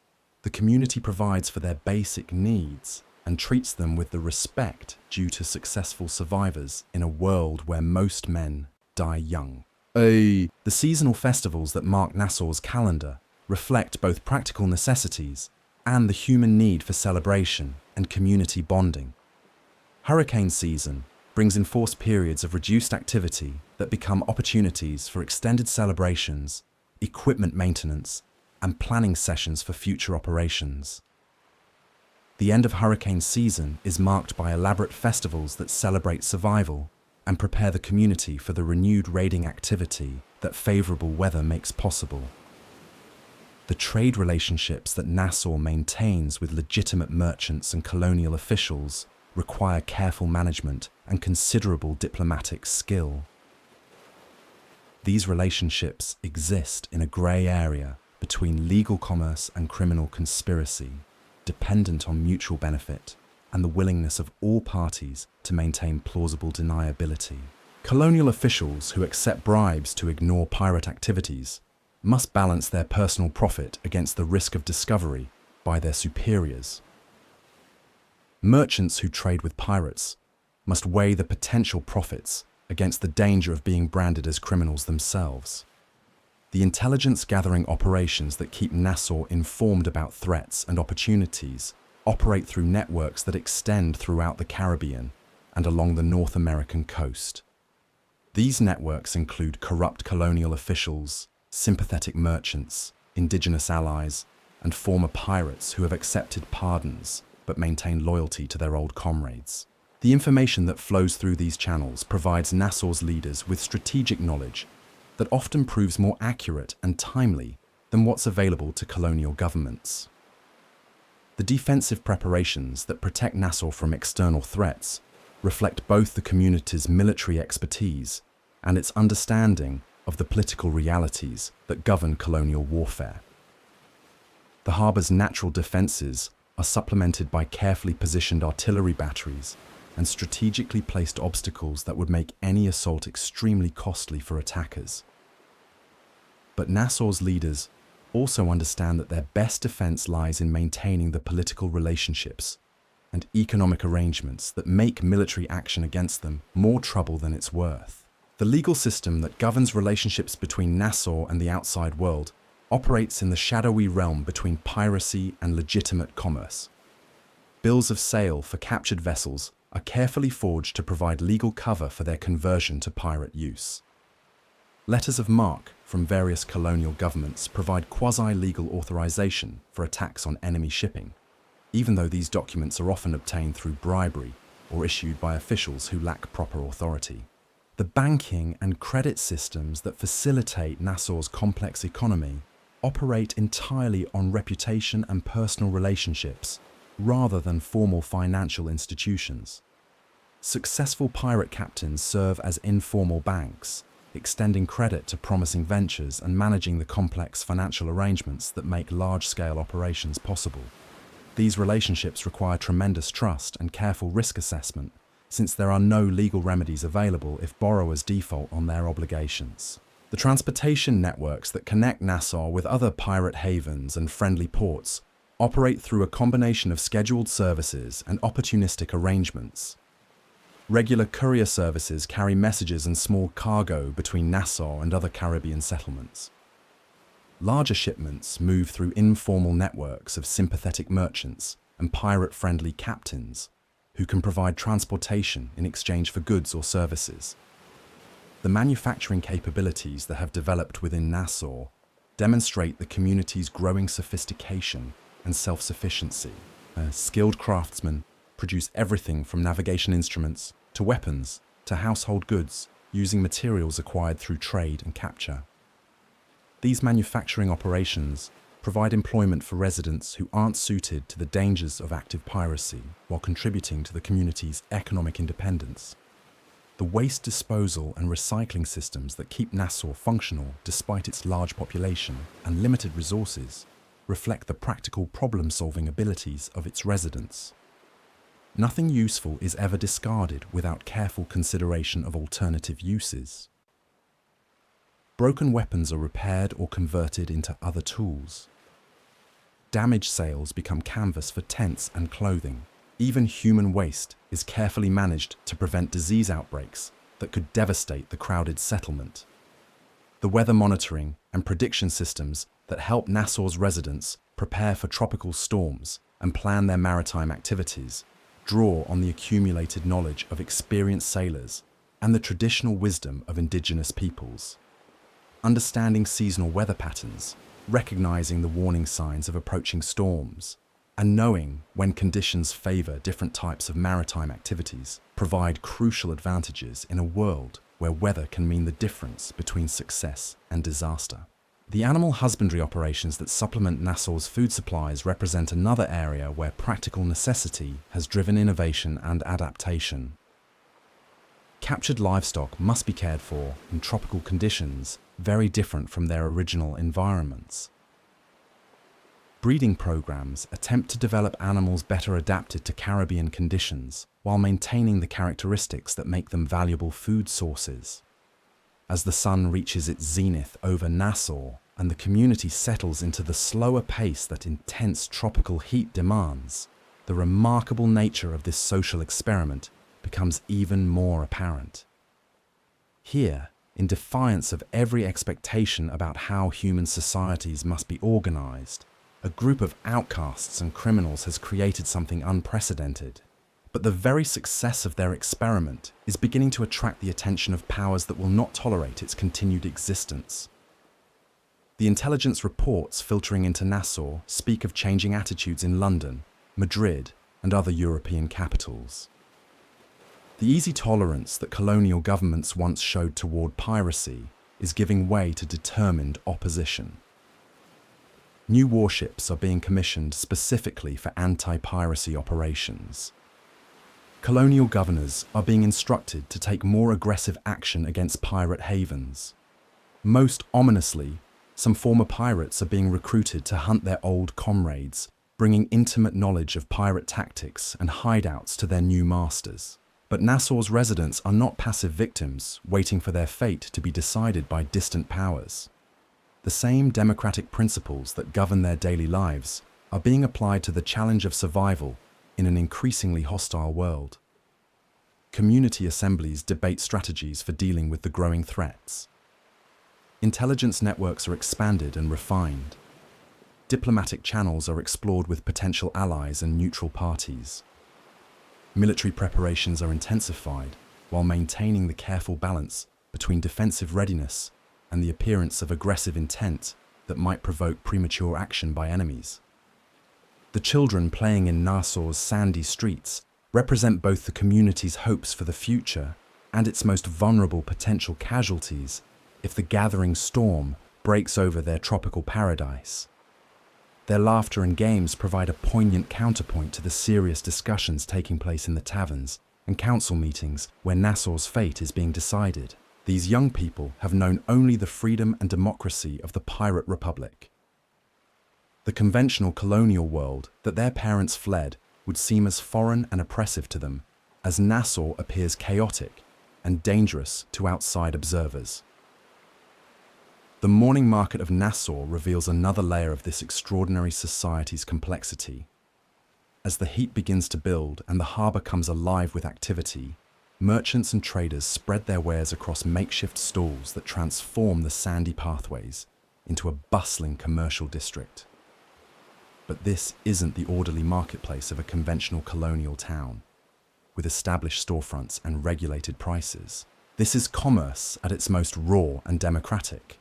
the community provides for their basic needs and treats them with the respect due to successful survivors in a world where most men die young. The seasonal festivals that mark Nassau's calendar reflect both practical necessities and the human need for celebration and community bonding. Hurricane season brings enforced periods of reduced activity that become opportunities for extended celebrations, equipment maintenance, and planning sessions for future operations. The end of hurricane season is marked by elaborate festivals that celebrate survival and prepare the community for the renewed raiding activity that favorable weather makes possible. The trade relationships that Nassau maintains with legitimate merchants and colonial officials require careful management and considerable diplomatic skill. These relationships exist in a grey area between legal commerce and criminal conspiracy, dependent on mutual benefit and the willingness of all parties to maintain plausible deniability. Colonial officials who accept bribes to ignore pirate activities must balance their personal profit against the risk of discovery by their superiors. Merchants who trade with pirates must weigh the potential profits against the danger of being branded as criminals themselves. The intelligence-gathering operations that keep Nassau informed about threats and opportunities operate through networks that extend throughout the Caribbean and along the North American coast. These networks include corrupt colonial officials, sympathetic merchants, indigenous allies, and former pirates who have accepted pardons but maintain loyalty to their old comrades. The information that flows through these channels provides Nassau's leaders with strategic knowledge that often proves more accurate and timely than what's available to colonial governments. The defensive preparations that protect Nassau from external threats reflect both the community's military expertise and its understanding of the political realities that govern colonial warfare. The harbour's natural defences are supplemented by carefully positioned artillery batteries and strategically placed obstacles that would make any assault extremely costly for attackers. But Nassau's leaders also understand that their best defense lies in maintaining the political relationships and economic arrangements that make military action against them more trouble than it's worth. The legal system that governs relationships between Nassau and the outside world operates in the shadowy realm between piracy and legitimate commerce. Bills of sale for captured vessels are carefully forged to provide legal cover for their conversion to pirate use. Letters of marque from various colonial governments provide quasi-legal authorization for attacks on enemy shipping, even though these documents are often obtained through bribery or issued by officials who lack proper authority. The banking and credit systems that facilitate Nassau's complex economy operate entirely on reputation and personal relationships rather than formal financial institutions. Successful pirate captains serve as informal banks, extending credit to promising ventures and managing the complex financial arrangements that make large-scale operations possible. These relationships require tremendous trust and careful risk assessment, since there are no legal remedies available if borrowers default on their obligations. The transportation networks that connect Nassau with other pirate havens and friendly ports operate through a combination of scheduled services and opportunistic arrangements. Regular courier services carry messages and small cargo between Nassau and other Caribbean settlements. Larger shipments move through informal networks of sympathetic merchants and pirate-friendly captains who can provide transportation in exchange for goods or services. The manufacturing capabilities that have developed within Nassau demonstrate the community's growing sophistication and self-sufficiency. Skilled craftsmen produce everything from navigation instruments to weapons to household goods using materials acquired through trade and capture. These manufacturing operations provide employment for residents who aren't suited to the dangers of active piracy while contributing to the community's economic independence. The waste disposal and recycling systems that keep Nassau functional despite its large population and limited resources reflect the practical problem-solving abilities of its residents. Nothing useful is ever discarded without careful consideration of alternative uses. Broken weapons are repaired or converted into other tools. Damaged sails become canvas for tents and clothing. Even human waste is carefully managed to prevent disease outbreaks that could devastate the crowded settlement. The weather monitoring and prediction systems that help Nassau's residents prepare for tropical storms and plan their maritime activities draw on the accumulated knowledge of experienced sailors and the traditional wisdom of indigenous peoples. Understanding seasonal weather patterns, recognizing the warning signs of approaching storms, and knowing when conditions favor different types of maritime activities provide crucial advantages in a world where weather can mean the difference between success and disaster. The animal husbandry operations that supplement Nassau's food supplies represent another area where practical necessity has driven innovation and adaptation. Captured livestock must be cared for in tropical conditions very different from their original environments. Breeding programs attempt to develop animals better adapted to Caribbean conditions while maintaining the characteristics that make them valuable food sources. As the sun reaches its zenith over Nassau and the community settles into the slower pace that intense tropical heat demands, the remarkable nature of this social experiment becomes even more apparent. Here, in defiance of every expectation about how human societies must be organized, a group of outcasts and criminals has created something unprecedented. But the very success of their experiment is beginning to attract the attention of powers that will not tolerate its continued existence. The intelligence reports filtering into Nassau speak of changing attitudes in London, Madrid, and other European capitals. The easy tolerance that colonial governments once showed toward piracy is giving way to determined opposition. New warships are being commissioned specifically for anti-piracy operations. Colonial governors are being instructed to take more aggressive action against pirate havens. Most ominously, some former pirates are being recruited to hunt their old comrades, bringing intimate knowledge of pirate tactics and hideouts to their new masters. But Nassau's residents are not passive victims waiting for their fate to be decided by distant powers. The same democratic principles that govern their daily lives are being applied to the challenge of survival in an increasingly hostile world. Community assemblies debate strategies for dealing with the growing threats. Intelligence networks are expanded and refined. Diplomatic channels are explored with potential allies and neutral parties. Military preparations are intensified while maintaining the careful balance between defensive readiness and the appearance of aggressive intent that might provoke premature action by enemies. The children playing in Nassau's sandy streets represent both the community's hopes for the future and its most vulnerable potential casualties if the gathering storm breaks over their tropical paradise. Their laughter and games provide a poignant counterpoint to the serious discussions taking place in the taverns and council meetings where Nassau's fate is being decided. These young people have known only the freedom and democracy of the pirate republic. The conventional colonial world that their parents fled would seem as foreign and oppressive to them as Nassau appears chaotic and dangerous to outside observers. The morning market of Nassau reveals another layer of this extraordinary society's complexity. As the heat begins to build and the harbour comes alive with activity, merchants and traders spread their wares across makeshift stalls that transform the sandy pathways into a bustling commercial district. But this isn't the orderly marketplace of a conventional colonial town, with established storefronts and regulated prices. This is commerce at its most raw and democratic,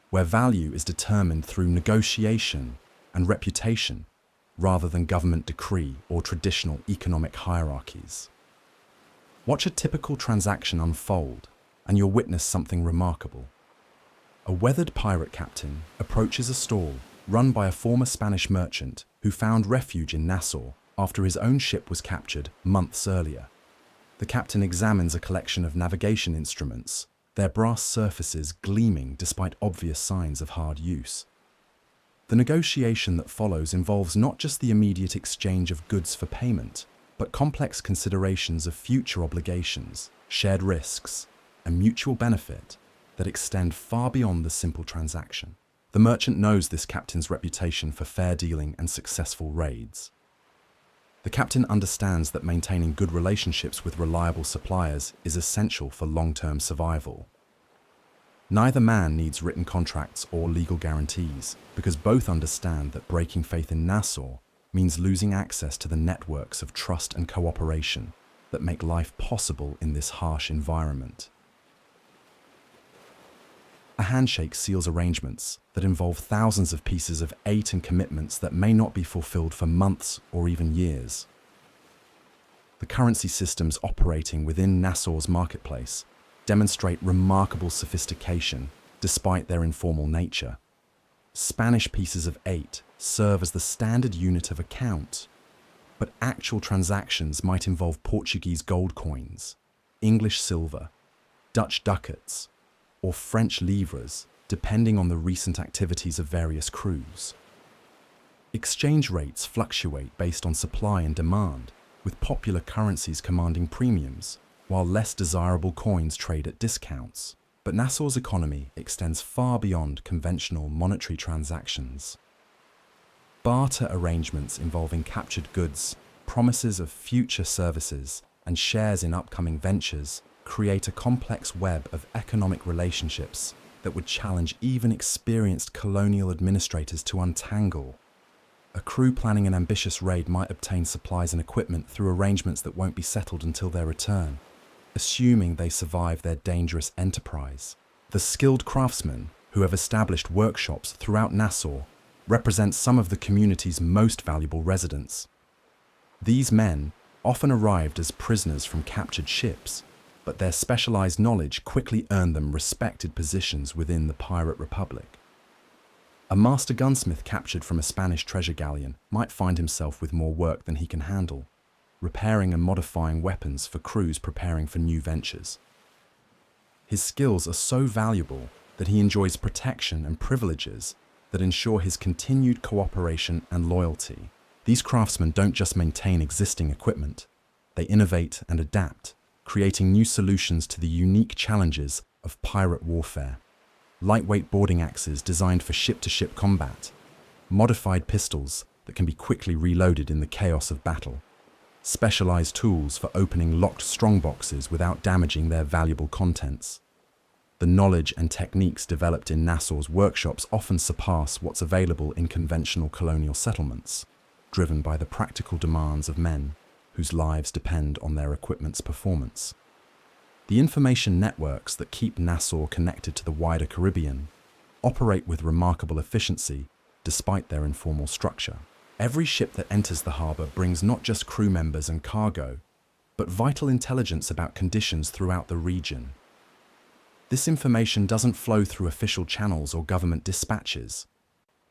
where value is determined through negotiation and reputation rather than government decree or traditional economic hierarchies. Watch a typical transaction unfold and you'll witness something remarkable. A weathered pirate captain approaches a stall run by a former Spanish merchant who found refuge in Nassau after his own ship was captured months earlier. The captain examines a collection of navigation instruments, their brass surfaces gleaming despite obvious signs of hard use. The negotiation that follows involves not just the immediate exchange of goods for payment, but complex considerations of future obligations, shared risks, and mutual benefit that extend far beyond the simple transaction. The merchant knows this captain's reputation for fair dealing and successful raids. The captain understands that maintaining good relationships with reliable suppliers is essential for long-term survival. Neither man needs written contracts or legal guarantees, because both understand that breaking faith in Nassau means losing access to the networks of trust and cooperation that make life possible in this harsh environment. A handshake seals arrangements that involve thousands of pieces of eight and commitments that may not be fulfilled for months or even years. The currency systems operating within Nassau's marketplace demonstrate remarkable sophistication despite their informal nature. Spanish pieces of eight serve as the standard unit of account, but actual transactions might involve Portuguese gold coins, English silver, Dutch ducats, or French livres, depending on the recent activities of various crews. Exchange rates fluctuate based on supply and demand, with popular currencies commanding premiums, while less desirable coins trade at discounts. But Nassau's economy extends far beyond conventional monetary transactions. Barter arrangements involving captured goods, promises of future services and shares in upcoming ventures create a complex web of economic relationships that would challenge even experienced colonial administrators to untangle. A crew planning an ambitious raid might obtain supplies and equipment through arrangements that won't be settled until their return, assuming they survive their dangerous enterprise. The skilled craftsmen who have established workshops throughout Nassau represent some of the community's most valuable residents. These men often arrived as prisoners from captured ships, but their specialized knowledge quickly earned them respected positions within the pirate republic. A master gunsmith captured from a Spanish treasure galleon might find himself with more work than he can handle, repairing and modifying weapons for crews preparing for new ventures. His skills are so valuable that he enjoys protection and privileges that ensure his continued cooperation and loyalty. These craftsmen don't just maintain existing equipment, they innovate and adapt, creating new solutions to the unique challenges of pirate warfare. Lightweight boarding axes designed for ship-to-ship combat, modified pistols that can be quickly reloaded in the chaos of battle, specialized tools for opening locked strongboxes without damaging their valuable contents. The knowledge and techniques developed in Nassau's workshops often surpass what's available in conventional colonial settlements, driven by the practical demands of men whose lives depend on their equipment's performance. The information networks that keep Nassau connected to the wider Caribbean operate with remarkable efficiency despite their informal structure. Every ship that enters the harbour brings not just crew members and cargo, but vital intelligence about conditions throughout the region. This information doesn't flow through official channels or government dispatches.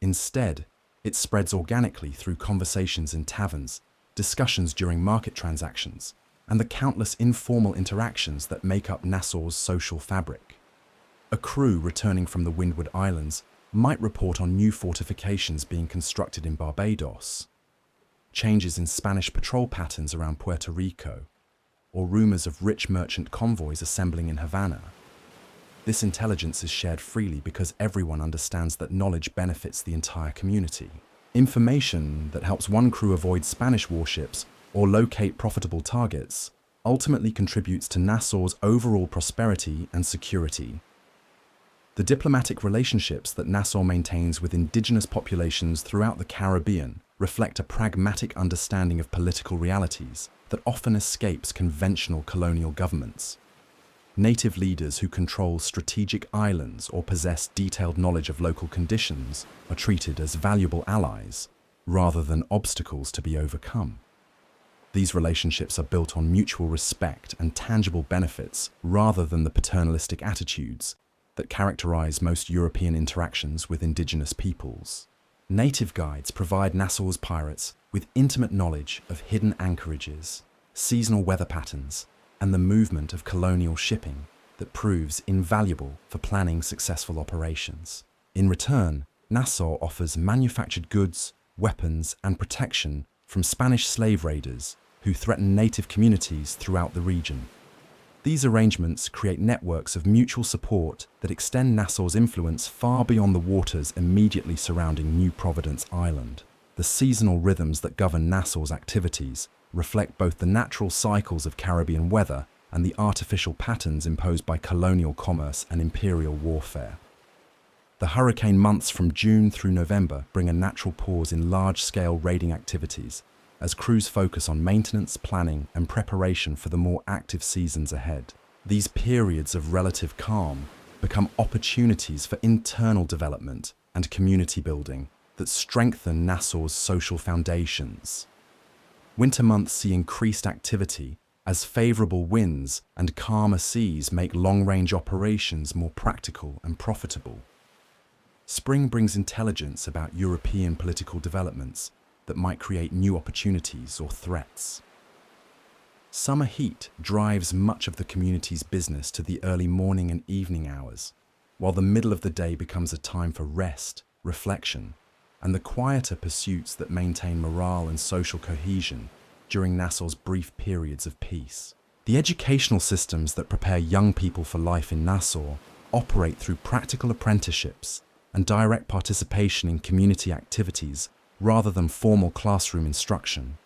Instead, it spreads organically through conversations in taverns, discussions during market transactions, and the countless informal interactions that make up Nassau's social fabric. A crew returning from the Windward Islands might report on new fortifications being constructed in Barbados, changes in Spanish patrol patterns around Puerto Rico, or rumors of rich merchant convoys assembling in Havana. This intelligence is shared freely because everyone understands that knowledge benefits the entire community. Information that helps one crew avoid Spanish warships or locate profitable targets ultimately contributes to Nassau's overall prosperity and security. The diplomatic relationships that Nassau maintains with indigenous populations throughout the Caribbean reflect a pragmatic understanding of political realities that often escapes conventional colonial governments. Native leaders who control strategic islands or possess detailed knowledge of local conditions are treated as valuable allies rather than obstacles to be overcome. These relationships are built on mutual respect and tangible benefits rather than the paternalistic attitudes that characterize most European interactions with indigenous peoples. Native guides provide Nassau's pirates with intimate knowledge of hidden anchorages, seasonal weather patterns, and the movement of colonial shipping that proves invaluable for planning successful operations. In return, Nassau offers manufactured goods, weapons, and protection from Spanish slave raiders who threaten native communities throughout the region. These arrangements create networks of mutual support that extend Nassau's influence far beyond the waters immediately surrounding New Providence Island. The seasonal rhythms that govern Nassau's activities reflect both the natural cycles of Caribbean weather and the artificial patterns imposed by colonial commerce and imperial warfare. The hurricane months from June through November bring a natural pause in large-scale raiding activities as crews focus on maintenance, planning, and preparation for the more active seasons ahead. These periods of relative calm become opportunities for internal development and community building that strengthen Nassau's social foundations. Winter months see increased activity as favorable winds and calmer seas make long-range operations more practical and profitable. Spring brings intelligence about European political developments that might create new opportunities or threats. Summer heat drives much of the community's business to the early morning and evening hours, while the middle of the day becomes a time for rest, reflection, and the quieter pursuits that maintain morale and social cohesion during Nassau's brief periods of peace. The educational systems that prepare young people for life in Nassau operate through practical apprenticeships and direct participation in community activities rather than formal classroom instruction.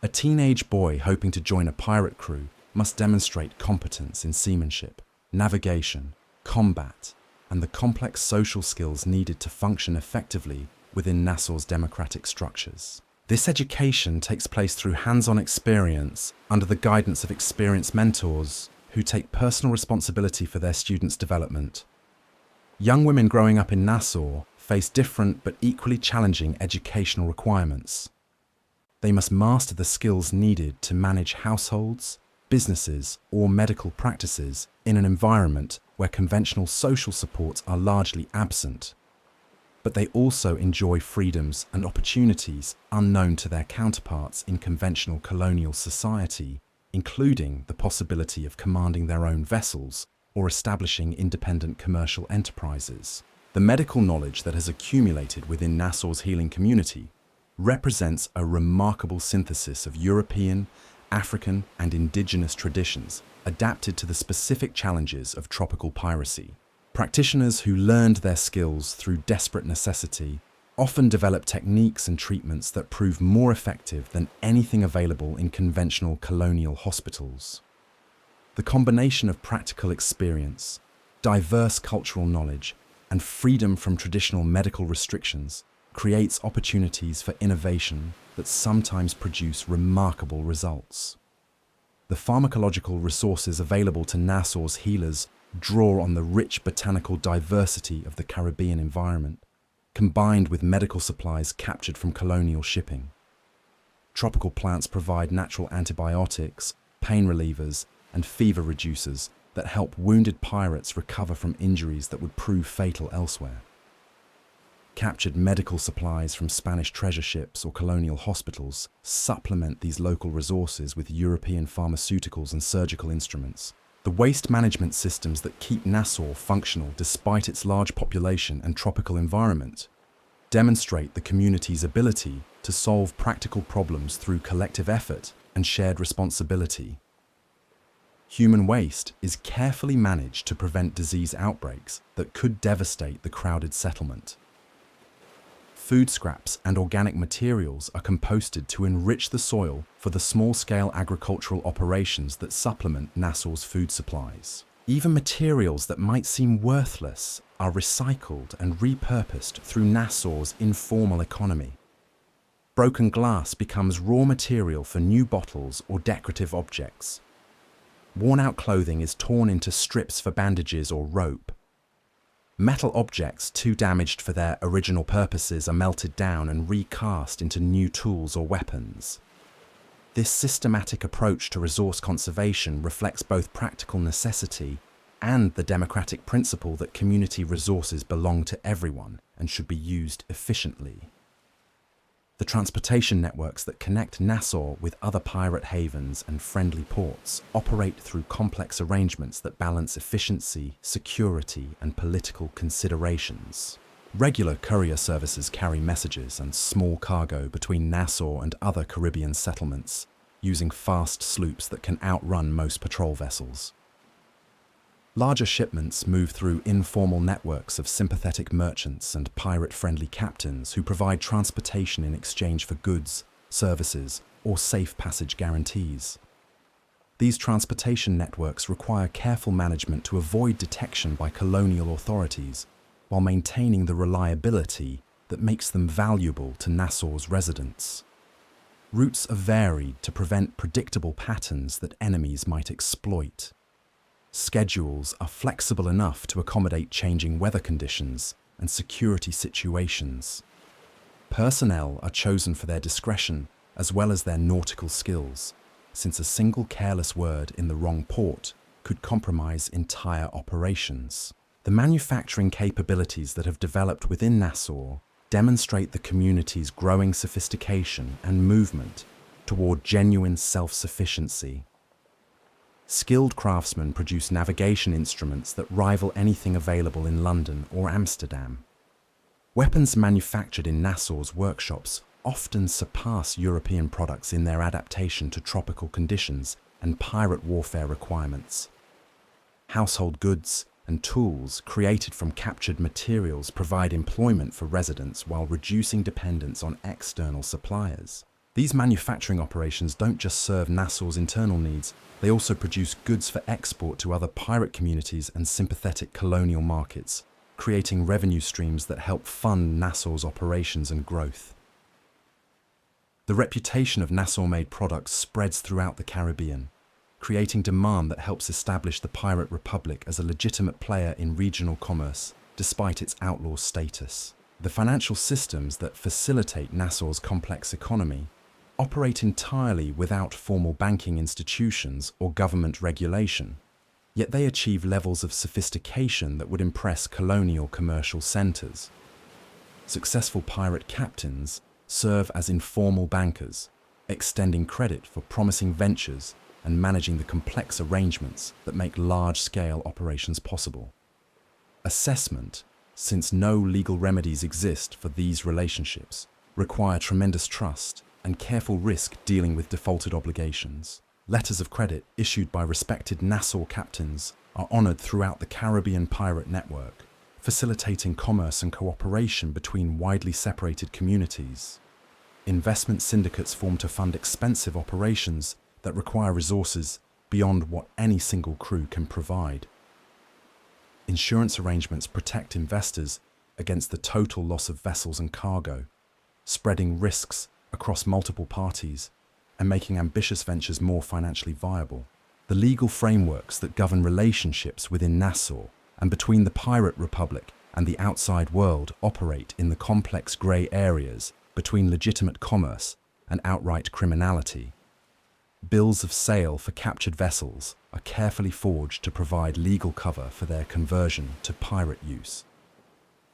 A teenage boy hoping to join a pirate crew must demonstrate competence in seamanship, navigation, combat, and the complex social skills needed to function effectively within Nassau's democratic structures. This education takes place through hands-on experience under the guidance of experienced mentors who take personal responsibility for their students' development. Young women growing up in Nassau face different but equally challenging educational requirements. They must master the skills needed to manage households, businesses, or medical practices in an environment where conventional social supports are largely absent. But they also enjoy freedoms and opportunities unknown to their counterparts in conventional colonial society, including the possibility of commanding their own vessels or establishing independent commercial enterprises. The medical knowledge that has accumulated within Nassau's healing community represents a remarkable synthesis of European, African, and indigenous traditions adapted to the specific challenges of tropical piracy. Practitioners who learned their skills through desperate necessity often develop techniques and treatments that prove more effective than anything available in conventional colonial hospitals. The combination of practical experience, diverse cultural knowledge, and freedom from traditional medical restrictions creates opportunities for innovation that sometimes produce remarkable results. The pharmacological resources available to Nassau's healers draw on the rich botanical diversity of the Caribbean environment, combined with medical supplies captured from colonial shipping. Tropical plants provide natural antibiotics, pain relievers, and fever reducers that help wounded pirates recover from injuries that would prove fatal elsewhere. Captured medical supplies from Spanish treasure ships or colonial hospitals supplement these local resources with European pharmaceuticals and surgical instruments. The waste management systems that keep Nassau functional despite its large population and tropical environment demonstrate the community's ability to solve practical problems through collective effort and shared responsibility. Human waste is carefully managed to prevent disease outbreaks that could devastate the crowded settlement. Food scraps and organic materials are composted to enrich the soil for the small-scale agricultural operations that supplement Nassau's food supplies. Even materials that might seem worthless are recycled and repurposed through Nassau's informal economy. Broken glass becomes raw material for new bottles or decorative objects. Worn-out clothing is torn into strips for bandages or rope. Metal objects too damaged for their original purposes are melted down and recast into new tools or weapons. This systematic approach to resource conservation reflects both practical necessity and the democratic principle that community resources belong to everyone and should be used efficiently. The transportation networks that connect Nassau with other pirate havens and friendly ports operate through complex arrangements that balance efficiency, security, and political considerations. Regular courier services carry messages and small cargo between Nassau and other Caribbean settlements, using fast sloops that can outrun most patrol vessels. Larger shipments move through informal networks of sympathetic merchants and pirate-friendly captains who provide transportation in exchange for goods, services, or safe passage guarantees. These transportation networks require careful management to avoid detection by colonial authorities, while maintaining the reliability that makes them valuable to Nassau's residents. Routes are varied to prevent predictable patterns that enemies might exploit. Schedules are flexible enough to accommodate changing weather conditions and security situations. Personnel are chosen for their discretion as well as their nautical skills, since a single careless word in the wrong port could compromise entire operations. The manufacturing capabilities that have developed within Nassau demonstrate the community's growing sophistication and movement toward genuine self-sufficiency. Skilled craftsmen produce navigation instruments that rival anything available in London or Amsterdam. Weapons manufactured in Nassau's workshops often surpass European products in their adaptation to tropical conditions and pirate warfare requirements. Household goods and tools created from captured materials provide employment for residents while reducing dependence on external suppliers. These manufacturing operations don't just serve Nassau's internal needs, they also produce goods for export to other pirate communities and sympathetic colonial markets, creating revenue streams that help fund Nassau's operations and growth. The reputation of Nassau-made products spreads throughout the Caribbean, creating demand that helps establish the Pirate Republic as a legitimate player in regional commerce, despite its outlaw status. The financial systems that facilitate Nassau's complex economy operate entirely without formal banking institutions or government regulation, yet they achieve levels of sophistication that would impress colonial commercial centers. Successful pirate captains serve as informal bankers, extending credit for promising ventures and managing the complex arrangements that make large-scale operations possible. Assessment, since no legal remedies exist for these relationships, require tremendous trust and careful risk dealing with defaulted obligations. Letters of credit issued by respected Nassau captains are honored throughout the Caribbean pirate network, facilitating commerce and cooperation between widely separated communities. Investment syndicates form to fund expensive operations that require resources beyond what any single crew can provide. Insurance arrangements protect investors against the total loss of vessels and cargo, spreading risks across multiple parties and making ambitious ventures more financially viable. The legal frameworks that govern relationships within Nassau and between the Pirate Republic and the outside world operate in the complex grey areas between legitimate commerce and outright criminality. Bills of sale for captured vessels are carefully forged to provide legal cover for their conversion to pirate use.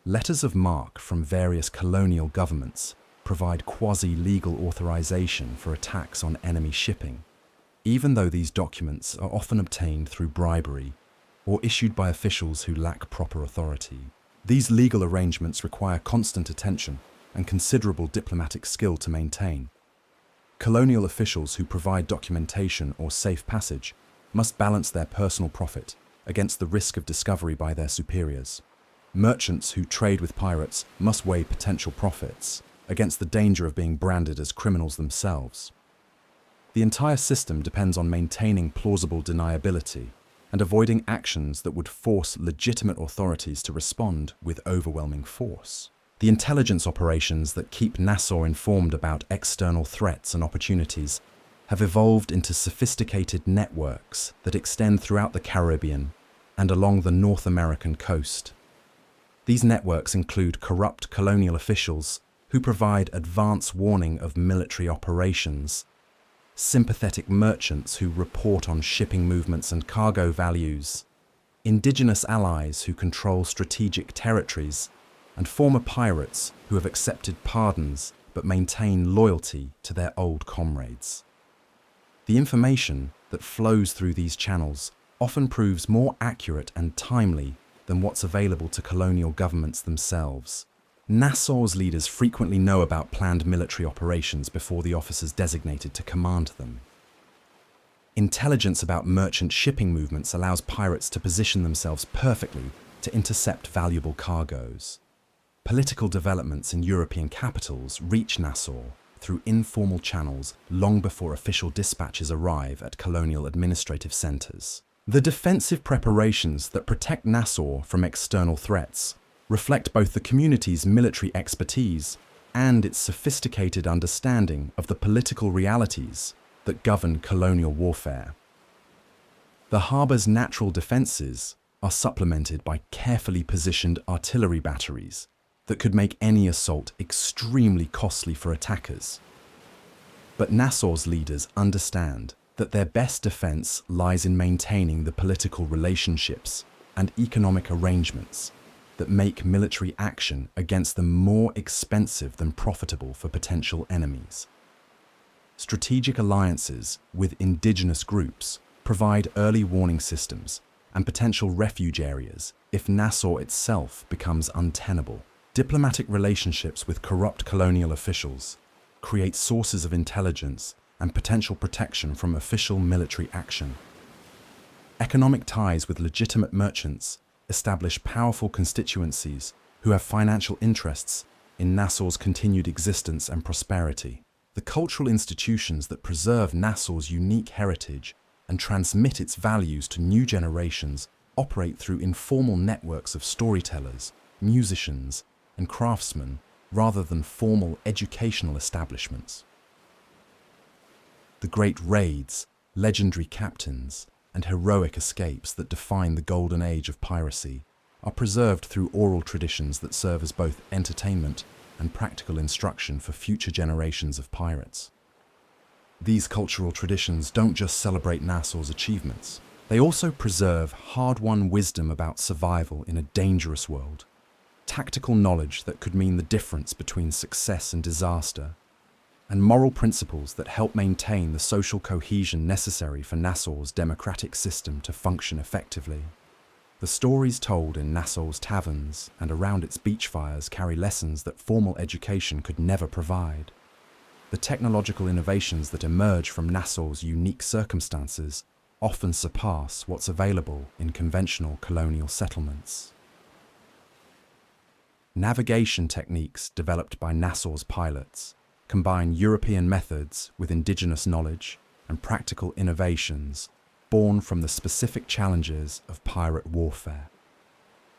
Letters of marque from various colonial governments provide quasi-legal authorization for attacks on enemy shipping, even though these documents are often obtained through bribery or issued by officials who lack proper authority. These legal arrangements require constant attention and considerable diplomatic skill to maintain. Colonial officials who provide documentation or safe passage must balance their personal profit against the risk of discovery by their superiors. Merchants who trade with pirates must weigh potential profits against the danger of being branded as criminals themselves. The entire system depends on maintaining plausible deniability and avoiding actions that would force legitimate authorities to respond with overwhelming force. The intelligence operations that keep Nassau informed about external threats and opportunities have evolved into sophisticated networks that extend throughout the Caribbean and along the North American coast. These networks include corrupt colonial officials who provide advance warning of military operations, sympathetic merchants who report on shipping movements and cargo values, indigenous allies who control strategic territories, and former pirates who have accepted pardons but maintain loyalty to their old comrades. The information that flows through these channels often proves more accurate and timely than what's available to colonial governments themselves. Nassau's leaders frequently know about planned military operations before the officers designated to command them. Intelligence about merchant shipping movements allows pirates to position themselves perfectly to intercept valuable cargoes. Political developments in European capitals reach Nassau through informal channels long before official dispatches arrive at colonial administrative centers. The defensive preparations that protect Nassau from external threats reflect both the community's military expertise and its sophisticated understanding of the political realities that govern colonial warfare. The harbor's natural defenses are supplemented by carefully positioned artillery batteries that could make any assault extremely costly for attackers. But Nassau's leaders understand that their best defense lies in maintaining the political relationships and economic arrangements that make military action against them more expensive than profitable for potential enemies. Strategic alliances with indigenous groups provide early warning systems and potential refuge areas if Nassau itself becomes untenable. Diplomatic relationships with corrupt colonial officials create sources of intelligence and potential protection from official military action. Economic ties with legitimate merchants establish powerful constituencies who have financial interests in Nassau's continued existence and prosperity. The cultural institutions that preserve Nassau's unique heritage and transmit its values to new generations operate through informal networks of storytellers, musicians, and craftsmen rather than formal educational establishments. The great raids, legendary captains, and heroic escapes that define the Golden Age of Piracy are preserved through oral traditions that serve as both entertainment and practical instruction for future generations of pirates. These cultural traditions don't just celebrate Nassau's achievements, they also preserve hard-won wisdom about survival in a dangerous world, tactical knowledge that could mean the difference between success and disaster, and moral principles that help maintain the social cohesion necessary for Nassau's democratic system to function effectively. The stories told in Nassau's taverns and around its beach fires carry lessons that formal education could never provide. The technological innovations that emerge from Nassau's unique circumstances often surpass what's available in conventional colonial settlements. Navigation techniques developed by Nassau's pilots combine European methods with indigenous knowledge and practical innovations born from the specific challenges of pirate warfare.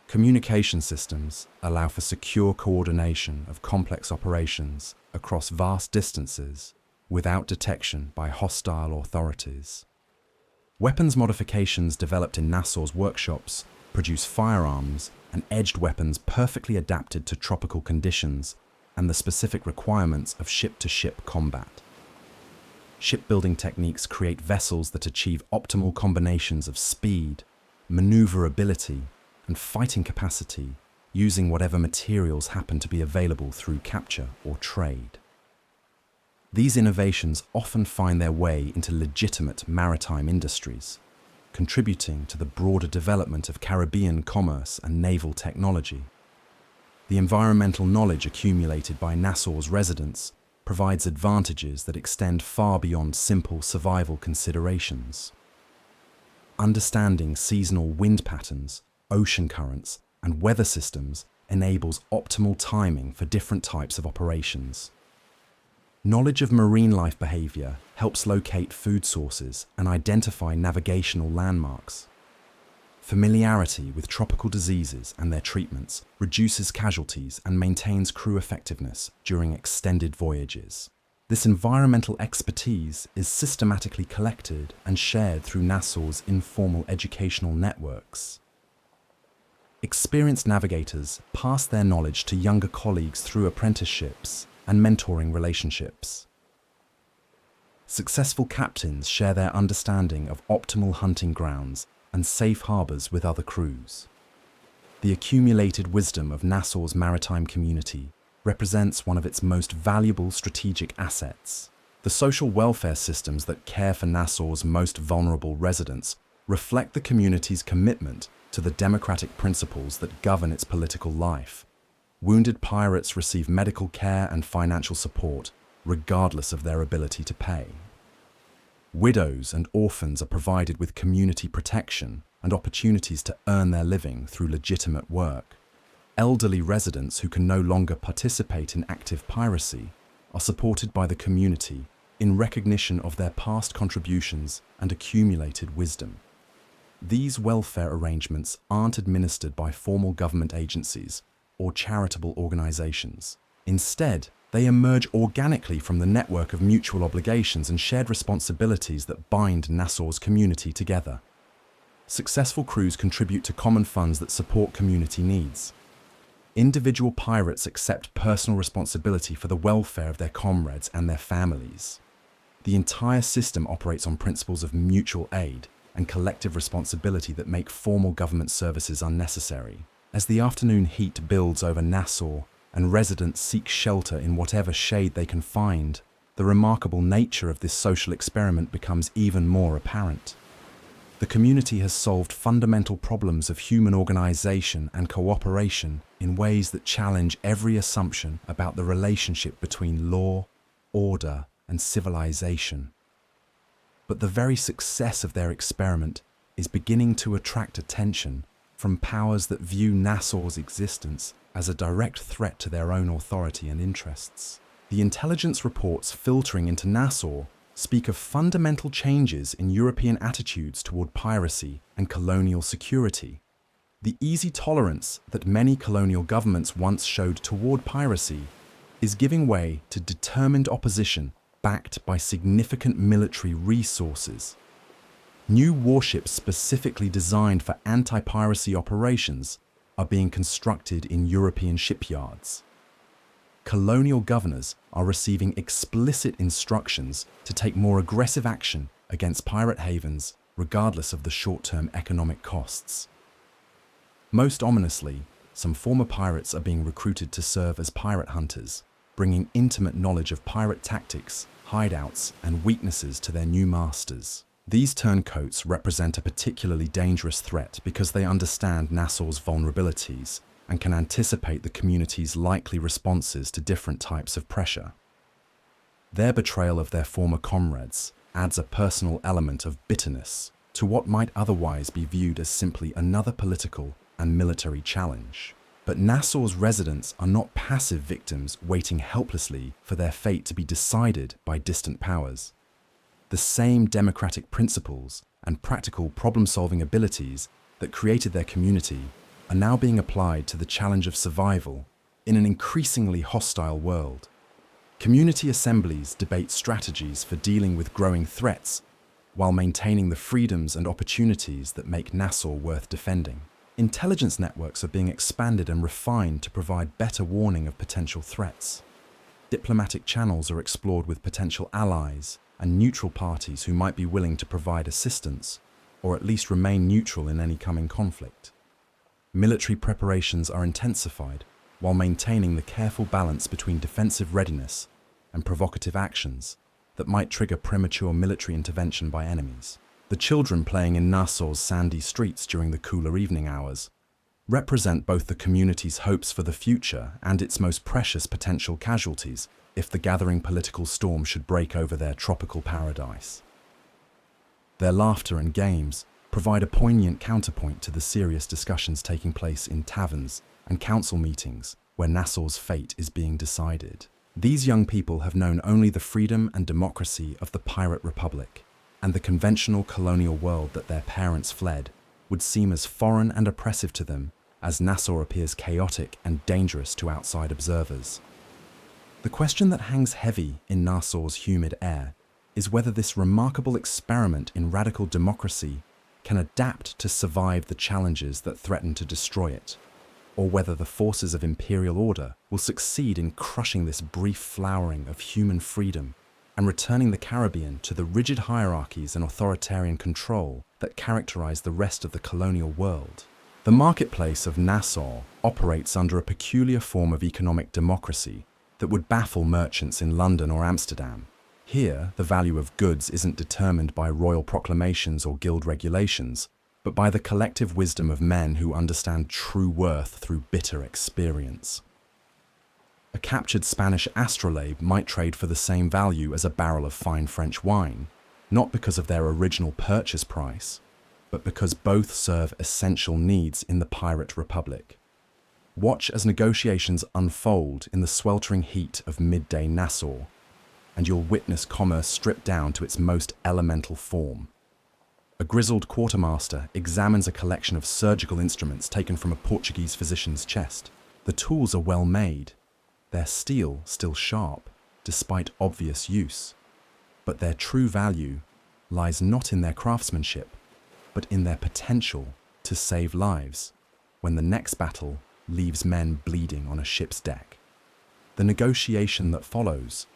Communication systems allow for secure coordination of complex operations across vast distances without detection by hostile authorities. Weapons modifications developed in Nassau's workshops produce firearms and edged weapons perfectly adapted to tropical conditions and the specific requirements of ship-to-ship combat. Shipbuilding techniques create vessels that achieve optimal combinations of speed, maneuverability, and fighting capacity using whatever materials happen to be available through capture or trade. These innovations often find their way into legitimate maritime industries, contributing to the broader development of Caribbean commerce and naval technology. The environmental knowledge accumulated by Nassau's residents provides advantages that extend far beyond simple survival considerations. Understanding seasonal wind patterns, ocean currents, and weather systems enables optimal timing for different types of operations. Knowledge of marine life behavior helps locate food sources and identify navigational landmarks. Familiarity with tropical diseases and their treatments reduces casualties and maintains crew effectiveness during extended voyages. This environmental expertise is systematically collected and shared through Nassau's informal educational networks. Experienced navigators pass their knowledge to younger colleagues through apprenticeships and mentoring relationships. Successful captains share their understanding of optimal hunting grounds and safe harbours with other crews. The accumulated wisdom of Nassau's maritime community represents one of its most valuable strategic assets. The social welfare systems that care for Nassau's most vulnerable residents reflect the community's commitment to the democratic principles that govern its political life. Wounded pirates receive medical care and financial support, regardless of their ability to pay. Widows and orphans are provided with community protection and opportunities to earn their living through legitimate work. Elderly residents who can no longer participate in active piracy are supported by the community in recognition of their past contributions and accumulated wisdom. These welfare arrangements aren't administered by formal government agencies or charitable organizations. Instead, they emerge organically from the network of mutual obligations and shared responsibilities that bind Nassau's community together. Successful crews contribute to common funds that support community needs. Individual pirates accept personal responsibility for the welfare of their comrades and their families. The entire system operates on principles of mutual aid and collective responsibility that make formal government services unnecessary. As the afternoon heat builds over Nassau and residents seek shelter in whatever shade they can find, the remarkable nature of this social experiment becomes even more apparent. The community has solved fundamental problems of human organization and cooperation in ways that challenge every assumption about the relationship between law, order, and civilization. But the very success of their experiment is beginning to attract attention from powers that view Nassau's existence as a direct threat to their own authority and interests. The intelligence reports filtering into Nassau speak of fundamental changes in European attitudes toward piracy and colonial security. The easy tolerance that many colonial governments once showed toward piracy is giving way to determined opposition backed by significant military resources. New warships specifically designed for anti-piracy operations are being constructed in European shipyards. Colonial governors are receiving explicit instructions to take more aggressive action against pirate havens, regardless of the short-term economic costs. Most ominously, some former pirates are being recruited to serve as pirate hunters, bringing intimate knowledge of pirate tactics, hideouts, and weaknesses to their new masters. These turncoats represent a particularly dangerous threat because they understand Nassau's vulnerabilities and can anticipate the community's likely responses to different types of pressure. Their betrayal of their former comrades adds a personal element of bitterness to what might otherwise be viewed as simply another political and military challenge. But Nassau's residents are not passive victims waiting helplessly for their fate to be decided by distant powers. The same democratic principles and practical problem-solving abilities that created their community are now being applied to the challenge of survival in an increasingly hostile world. Community assemblies debate strategies for dealing with growing threats while maintaining the freedoms and opportunities that make Nassau worth defending. Intelligence networks are being expanded and refined to provide better warning of potential threats. Diplomatic channels are explored with potential allies and neutral parties who might be willing to provide assistance or at least remain neutral in any coming conflict. Military preparations are intensified while maintaining the careful balance between defensive readiness and provocative actions that might trigger premature military intervention by enemies. The children playing in Nassau's sandy streets during the cooler evening hours represent both the community's hopes for the future and its most precious potential casualties if the gathering political storm should break over their tropical paradise. Their laughter and games provide a poignant counterpoint to the serious discussions taking place in taverns and council meetings where Nassau's fate is being decided. These young people have known only the freedom and democracy of the pirate republic, and the conventional colonial world that their parents fled would seem as foreign and oppressive to them as Nassau appears chaotic and dangerous to outside observers. The question that hangs heavy in Nassau's humid air is whether this remarkable experiment in radical democracy can adapt to survive the challenges that threaten to destroy it, or whether the forces of imperial order will succeed in crushing this brief flowering of human freedom and returning the Caribbean to the rigid hierarchies and authoritarian control that characterize the rest of the colonial world. The marketplace of Nassau operates under a peculiar form of economic democracy that would baffle merchants in London or Amsterdam. Here, the value of goods isn't determined by royal proclamations or guild regulations, but by the collective wisdom of men who understand true worth through bitter experience. A captured Spanish astrolabe might trade for the same value as a barrel of fine French wine, not because of their original purchase price, but because both serve essential needs in the pirate republic. Watch as negotiations unfold in the sweltering heat of midday Nassau, and you'll witness commerce stripped down to its most elemental form. A grizzled quartermaster examines a collection of surgical instruments taken from a Portuguese physician's chest. The tools are well made, their steel still sharp, despite obvious use. But their true value lies not in their craftsmanship, but in their potential to save lives when the next battle leaves men bleeding on a ship's deck. The negotiation that follows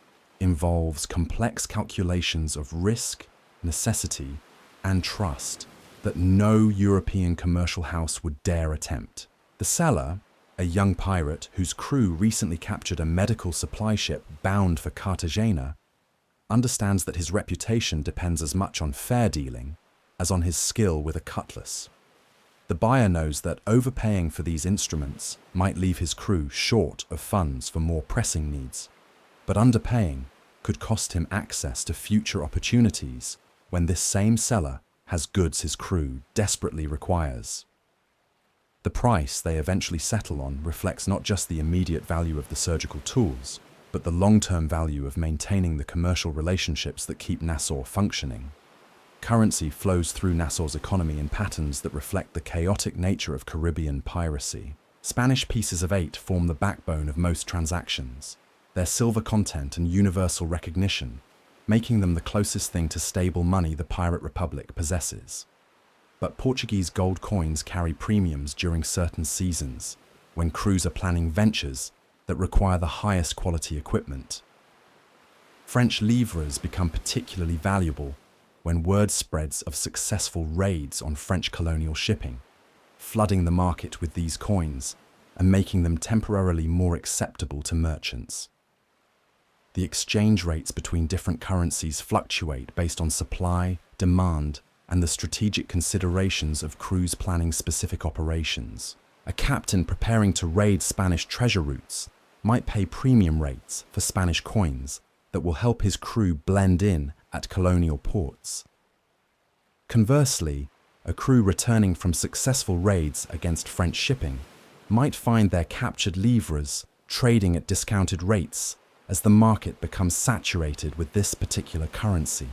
involves complex calculations of risk, necessity, and trust that no European commercial house would dare attempt. The seller, a young pirate whose crew recently captured a medical supply ship bound for Cartagena, understands that his reputation depends as much on fair dealing as on his skill with a cutlass. The buyer knows that overpaying for these instruments might leave his crew short of funds for more pressing needs, but underpaying could cost him access to future opportunities when this same seller has goods his crew desperately requires. The price they eventually settle on reflects not just the immediate value of the surgical tools, but but the long-term value of maintaining the commercial relationships that keep Nassau functioning. Currency flows through Nassau's economy in patterns that reflect the chaotic nature of Caribbean piracy. Spanish pieces of 8 form the backbone of most transactions, their silver content and universal recognition, making them the closest thing to stable money the Pirate Republic possesses. But Portuguese gold coins carry premiums during certain seasons, when crews are planning ventures that require the highest quality equipment. French livres become particularly valuable when word spreads of successful raids on French colonial shipping, flooding the market with these coins and making them temporarily more acceptable to merchants. The exchange rates between different currencies fluctuate based on supply, demand, and the strategic considerations of crews planning specific operations. A captain preparing to raid Spanish treasure routes might pay premium rates for Spanish coins that will help his crew blend in at colonial ports. Conversely, a crew returning from successful raids against French shipping might find their captured livres trading at discounted rates as the market becomes saturated with this particular currency.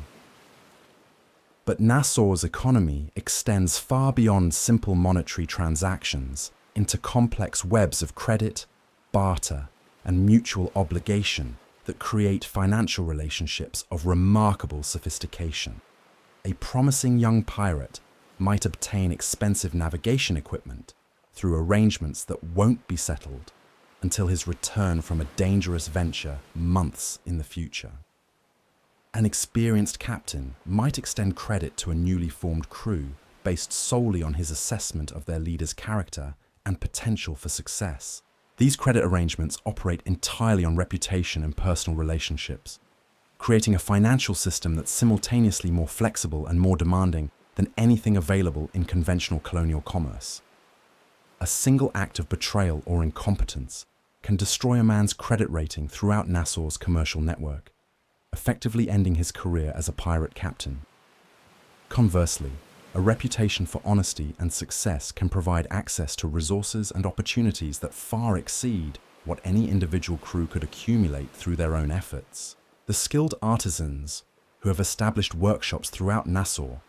But Nassau's economy extends far beyond simple monetary transactions into complex webs of credit, barter, and mutual obligation that create financial relationships of remarkable sophistication. A promising young pirate might obtain expensive navigation equipment through arrangements that won't be settled until his return from a dangerous venture months in the future. An experienced captain might extend credit to a newly formed crew based solely on his assessment of their leader's character and potential for success. These credit arrangements operate entirely on reputation and personal relationships, creating a financial system that's simultaneously more flexible and more demanding than anything available in conventional colonial commerce. A single act of betrayal or incompetence can destroy a man's credit rating throughout Nassau's commercial network, effectively ending his career as a pirate captain. Conversely, a reputation for honesty and success can provide access to resources and opportunities that far exceed what any individual crew could accumulate through their own efforts. The skilled artisans who have established workshops throughout Nassau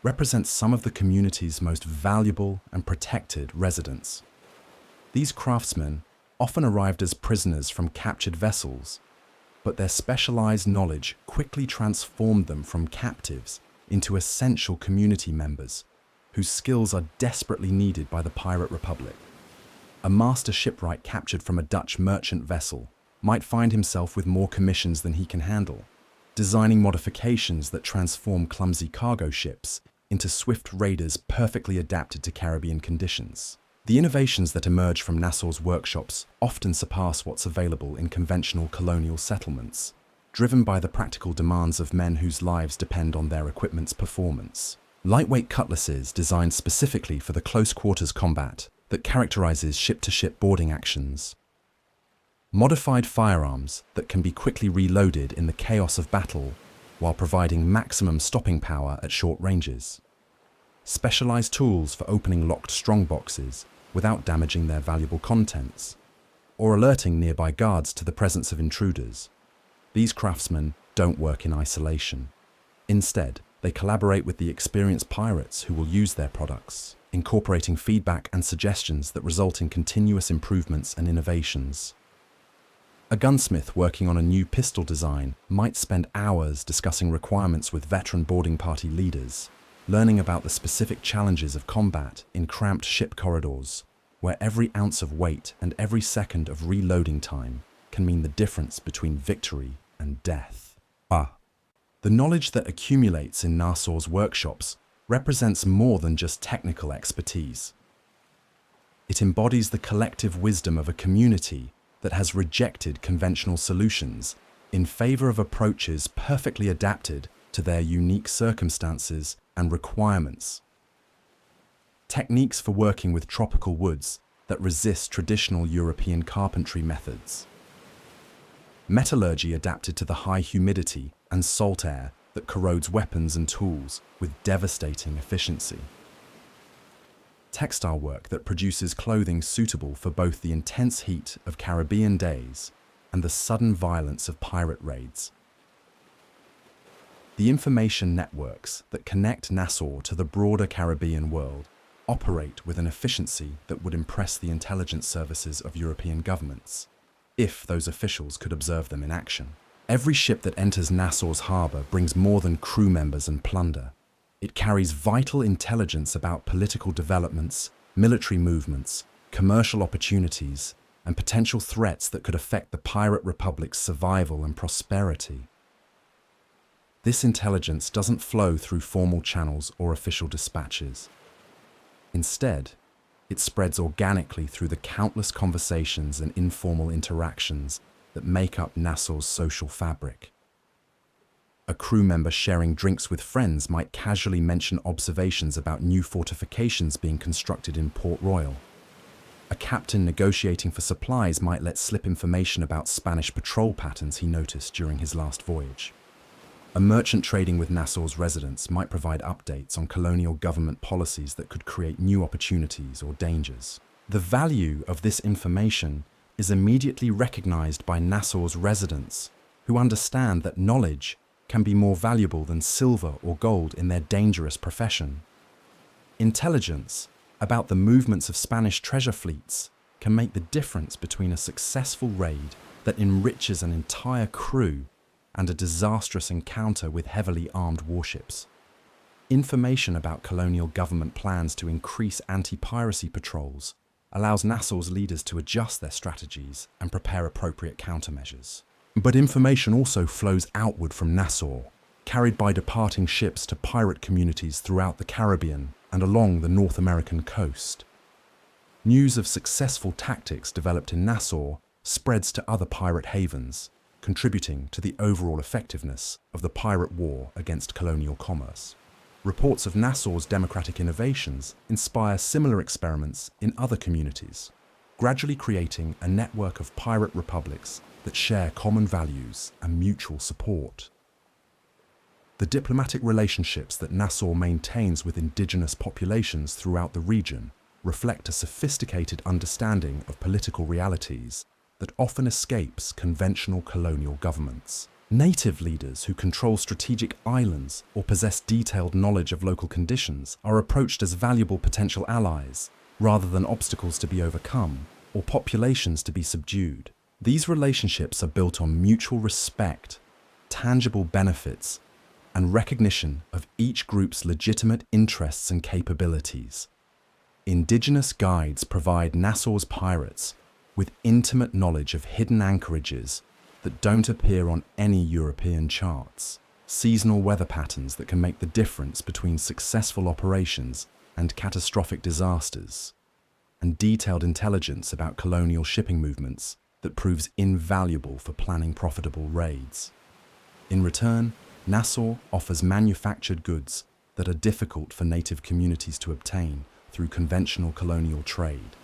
represent some of the community's most valuable and protected residents. These craftsmen often arrived as prisoners from captured vessels, but their specialized knowledge quickly transformed them from captives into essential community members whose skills are desperately needed by the Pirate Republic. A master shipwright captured from a Dutch merchant vessel might find himself with more commissions than he can handle, designing modifications that transform clumsy cargo ships into swift raiders perfectly adapted to Caribbean conditions. The innovations that emerge from Nassau's workshops often surpass what's available in conventional colonial settlements, driven by the practical demands of men whose lives depend on their equipment's performance. Lightweight cutlasses designed specifically for the close quarters combat that characterizes ship-to-ship boarding actions. Modified firearms that can be quickly reloaded in the chaos of battle while providing maximum stopping power at short ranges. Specialized tools for opening locked strongboxes without damaging their valuable contents, or alerting nearby guards to the presence of intruders. These craftsmen don't work in isolation. Instead, they collaborate with the experienced pirates who will use their products, incorporating feedback and suggestions that result in continuous improvements and innovations. A gunsmith working on a new pistol design might spend hours discussing requirements with veteran boarding party leaders, learning about the specific challenges of combat in cramped ship corridors, where every ounce of weight and every second of reloading time can mean the difference between victory and death. The knowledge that accumulates in Nassau's workshops represents more than just technical expertise. It embodies the collective wisdom of a community that has rejected conventional solutions in favor of approaches perfectly adapted to their unique circumstances and requirements. Techniques for working with tropical woods that resist traditional European carpentry methods. Metallurgy adapted to the high humidity and salt air that corrodes weapons and tools with devastating efficiency. Textile work that produces clothing suitable for both the intense heat of Caribbean days and the sudden violence of pirate raids. The information networks that connect Nassau to the broader Caribbean world operate with an efficiency that would impress the intelligence services of European governments, if those officials could observe them in action. Every ship that enters Nassau's harbour brings more than crew members and plunder. It carries vital intelligence about political developments, military movements, commercial opportunities, and potential threats that could affect the pirate republic's survival and prosperity. This intelligence doesn't flow through formal channels or official dispatches. Instead, it spreads organically through the countless conversations and informal interactions that make up Nassau's social fabric. A crew member sharing drinks with friends might casually mention observations about new fortifications being constructed in Port Royal. A captain negotiating for supplies might let slip information about Spanish patrol patterns he noticed during his last voyage. A merchant trading with Nassau's residents might provide updates on colonial government policies that could create new opportunities or dangers. The value of this information is immediately recognized by Nassau's residents, who understand that knowledge can be more valuable than silver or gold in their dangerous profession. Intelligence about the movements of Spanish treasure fleets can make the difference between a successful raid that enriches an entire crew and a disastrous encounter with heavily armed warships. Information about colonial government plans to increase anti-piracy patrols allows Nassau's leaders to adjust their strategies and prepare appropriate countermeasures. But information also flows outward from Nassau, carried by departing ships to pirate communities throughout the Caribbean and along the North American coast. News of successful tactics developed in Nassau spreads to other pirate havens, contributing to the overall effectiveness of the pirate war against colonial commerce. Reports of Nassau's democratic innovations inspire similar experiments in other communities, gradually creating a network of pirate republics that share common values and mutual support. The diplomatic relationships that Nassau maintains with indigenous populations throughout the region reflect a sophisticated understanding of political realities that often escapes conventional colonial governments. Native leaders who control strategic islands or possess detailed knowledge of local conditions are approached as valuable potential allies, rather than obstacles to be overcome or populations to be subdued. These relationships are built on mutual respect, tangible benefits, and recognition of each group's legitimate interests and capabilities. Indigenous guides provide Nassau's pirates with intimate knowledge of hidden anchorages that don't appear on any European charts, seasonal weather patterns that can make the difference between successful operations and catastrophic disasters, and detailed intelligence about colonial shipping movements that proves invaluable for planning profitable raids. In return, Nassau offers manufactured goods that are difficult for native communities to obtain through conventional colonial trade,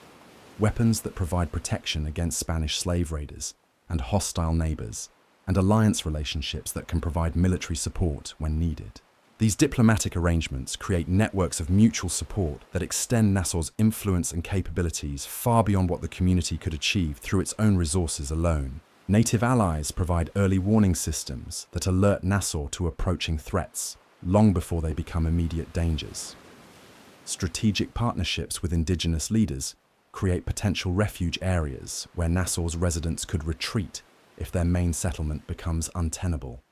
weapons that provide protection against Spanish slave raiders and hostile neighbors, and alliance relationships that can provide military support when needed. These diplomatic arrangements create networks of mutual support that extend Nassau's influence and capabilities far beyond what the community could achieve through its own resources alone. Native allies provide early warning systems that alert Nassau to approaching threats long before they become immediate dangers. Strategic partnerships with indigenous leaders create potential refuge areas where Nassau's residents could retreat if their main settlement becomes untenable.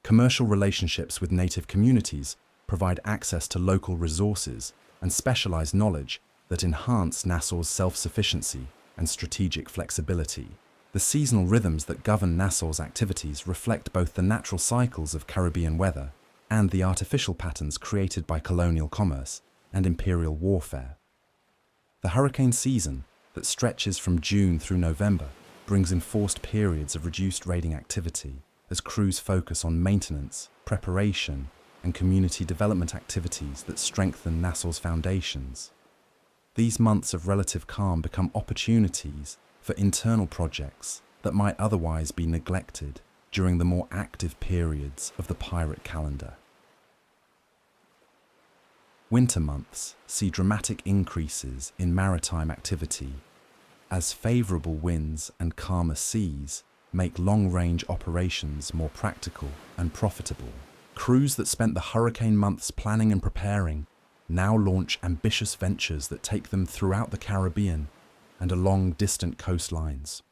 Commercial relationships with native communities provide access to local resources and specialized knowledge that enhance Nassau's self-sufficiency and strategic flexibility. The seasonal rhythms that govern Nassau's activities reflect both the natural cycles of Caribbean weather and the artificial patterns created by colonial commerce and imperial warfare. The hurricane season, that stretches from June through November, brings enforced periods of reduced raiding activity as crews focus on maintenance, preparation, and community development activities that strengthen Nassau's foundations. These months of relative calm become opportunities for internal projects that might otherwise be neglected during the more active periods of the pirate calendar. Winter months see dramatic increases in maritime activity as favorable winds and calmer seas make long-range operations more practical and profitable. Crews that spent the hurricane months planning and preparing now launch ambitious ventures that take them throughout the Caribbean and along distant coastlines.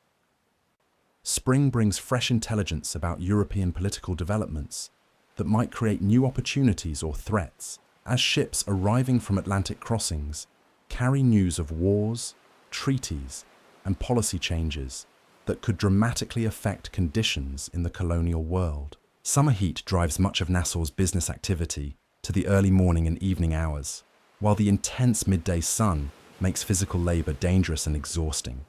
Spring brings fresh intelligence about European political developments that might create new opportunities or threats, as ships arriving from Atlantic crossings carry news of wars, treaties, and policy changes that could dramatically affect conditions in the colonial world. Summer heat drives much of Nassau's business activity to the early morning and evening hours, while the intense midday sun makes physical labor dangerous and exhausting.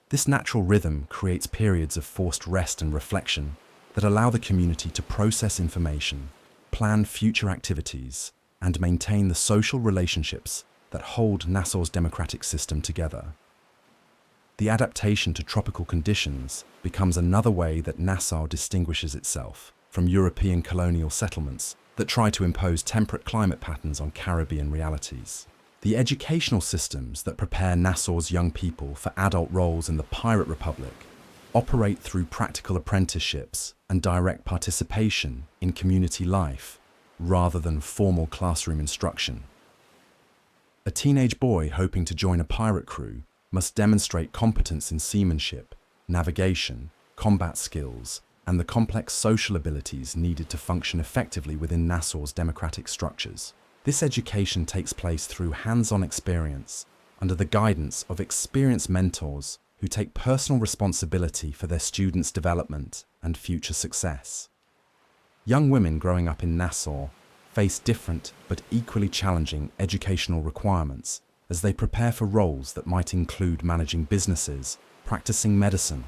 This natural rhythm creates periods of forced rest and reflection that allow the community to process information, plan future activities, and maintain the social relationships that hold Nassau's democratic system together. The adaptation to tropical conditions becomes another way that Nassau distinguishes itself from European colonial settlements that try to impose temperate climate patterns on Caribbean realities. The educational systems that prepare Nassau's young people for adult roles in the Pirate Republic operate through practical apprenticeships and direct participation in community life rather than formal classroom instruction. A teenage boy hoping to join a pirate crew must demonstrate competence in seamanship, navigation, combat skills, and the complex social abilities needed to function effectively within Nassau's democratic structures. This education takes place through hands-on experience under the guidance of experienced mentors who take personal responsibility for their students' development and future success. Young women growing up in Nassau face different but equally challenging educational requirements as they prepare for roles that might include managing businesses, practicing medicine,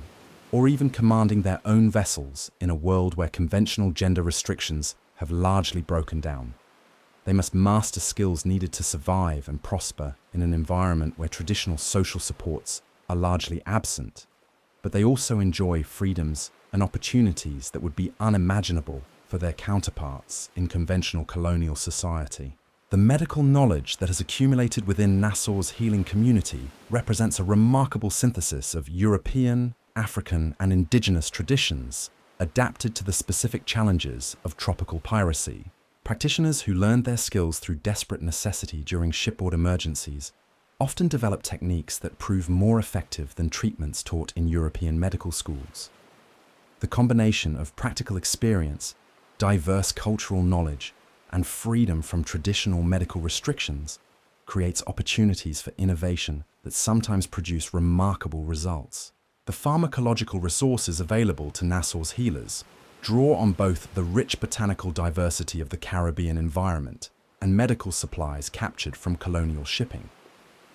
or even commanding their own vessels in a world where conventional gender restrictions have largely broken down. They must master skills needed to survive and prosper in an environment where traditional social supports are largely absent, but they also enjoy freedoms and opportunities that would be unimaginable for their counterparts in conventional colonial society. The medical knowledge that has accumulated within Nassau's healing community represents a remarkable synthesis of European, African, and indigenous traditions adapted to the specific challenges of tropical piracy. Practitioners who learned their skills through desperate necessity during shipboard emergencies often develop techniques that prove more effective than treatments taught in European medical schools. The combination of practical experience, diverse cultural knowledge, and freedom from traditional medical restrictions creates opportunities for innovation that sometimes produce remarkable results. The pharmacological resources available to Nassau's healers draw on both the rich botanical diversity of the Caribbean environment and medical supplies captured from colonial shipping.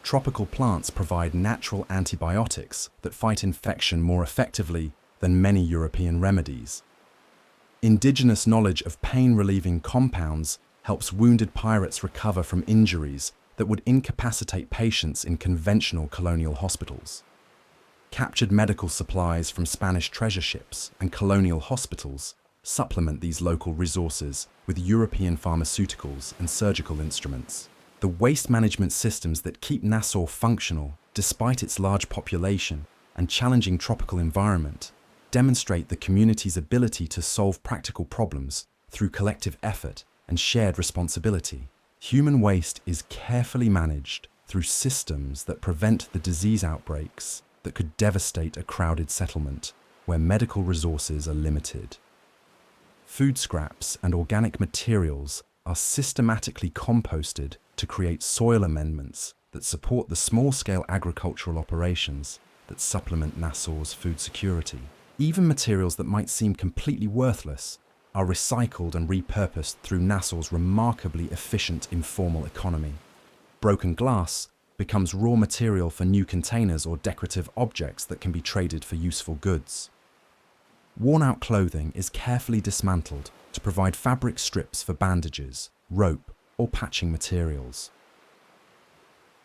Tropical plants provide natural antibiotics that fight infection more effectively than many European remedies. Indigenous knowledge of pain-relieving compounds helps wounded pirates recover from injuries that would incapacitate patients in conventional colonial hospitals. Captured medical supplies from Spanish treasure ships and colonial hospitals supplement these local resources with European pharmaceuticals and surgical instruments. The waste management systems that keep Nassau functional despite its large population and challenging tropical environment demonstrate the community's ability to solve practical problems through collective effort and shared responsibility. Human waste is carefully managed through systems that prevent the disease outbreaks that could devastate a crowded settlement where medical resources are limited. Food scraps and organic materials are systematically composted to create soil amendments that support the small-scale agricultural operations that supplement Nassau's food security. Even materials that might seem completely worthless are recycled and repurposed through Nassau's remarkably efficient informal economy. Broken glass becomes raw material for new containers or decorative objects that can be traded for useful goods. Worn-out clothing is carefully dismantled to provide fabric strips for bandages, rope, or patching materials.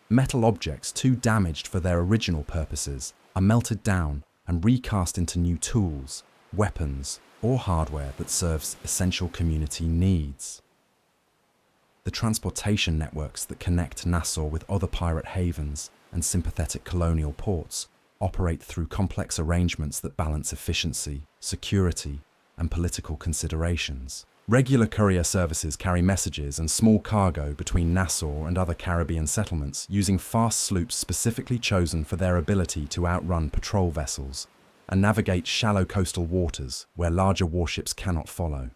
Metal objects too damaged for their original purposes are melted down and recast into new tools, weapons, or hardware that serves essential community needs. The transportation networks that connect Nassau with other pirate havens and sympathetic colonial ports operate through complex arrangements that balance efficiency, security, and political considerations. Regular courier services carry messages and small cargo between Nassau and other Caribbean settlements using fast sloops specifically chosen for their ability to outrun patrol vessels and navigate shallow coastal waters where larger warships cannot follow.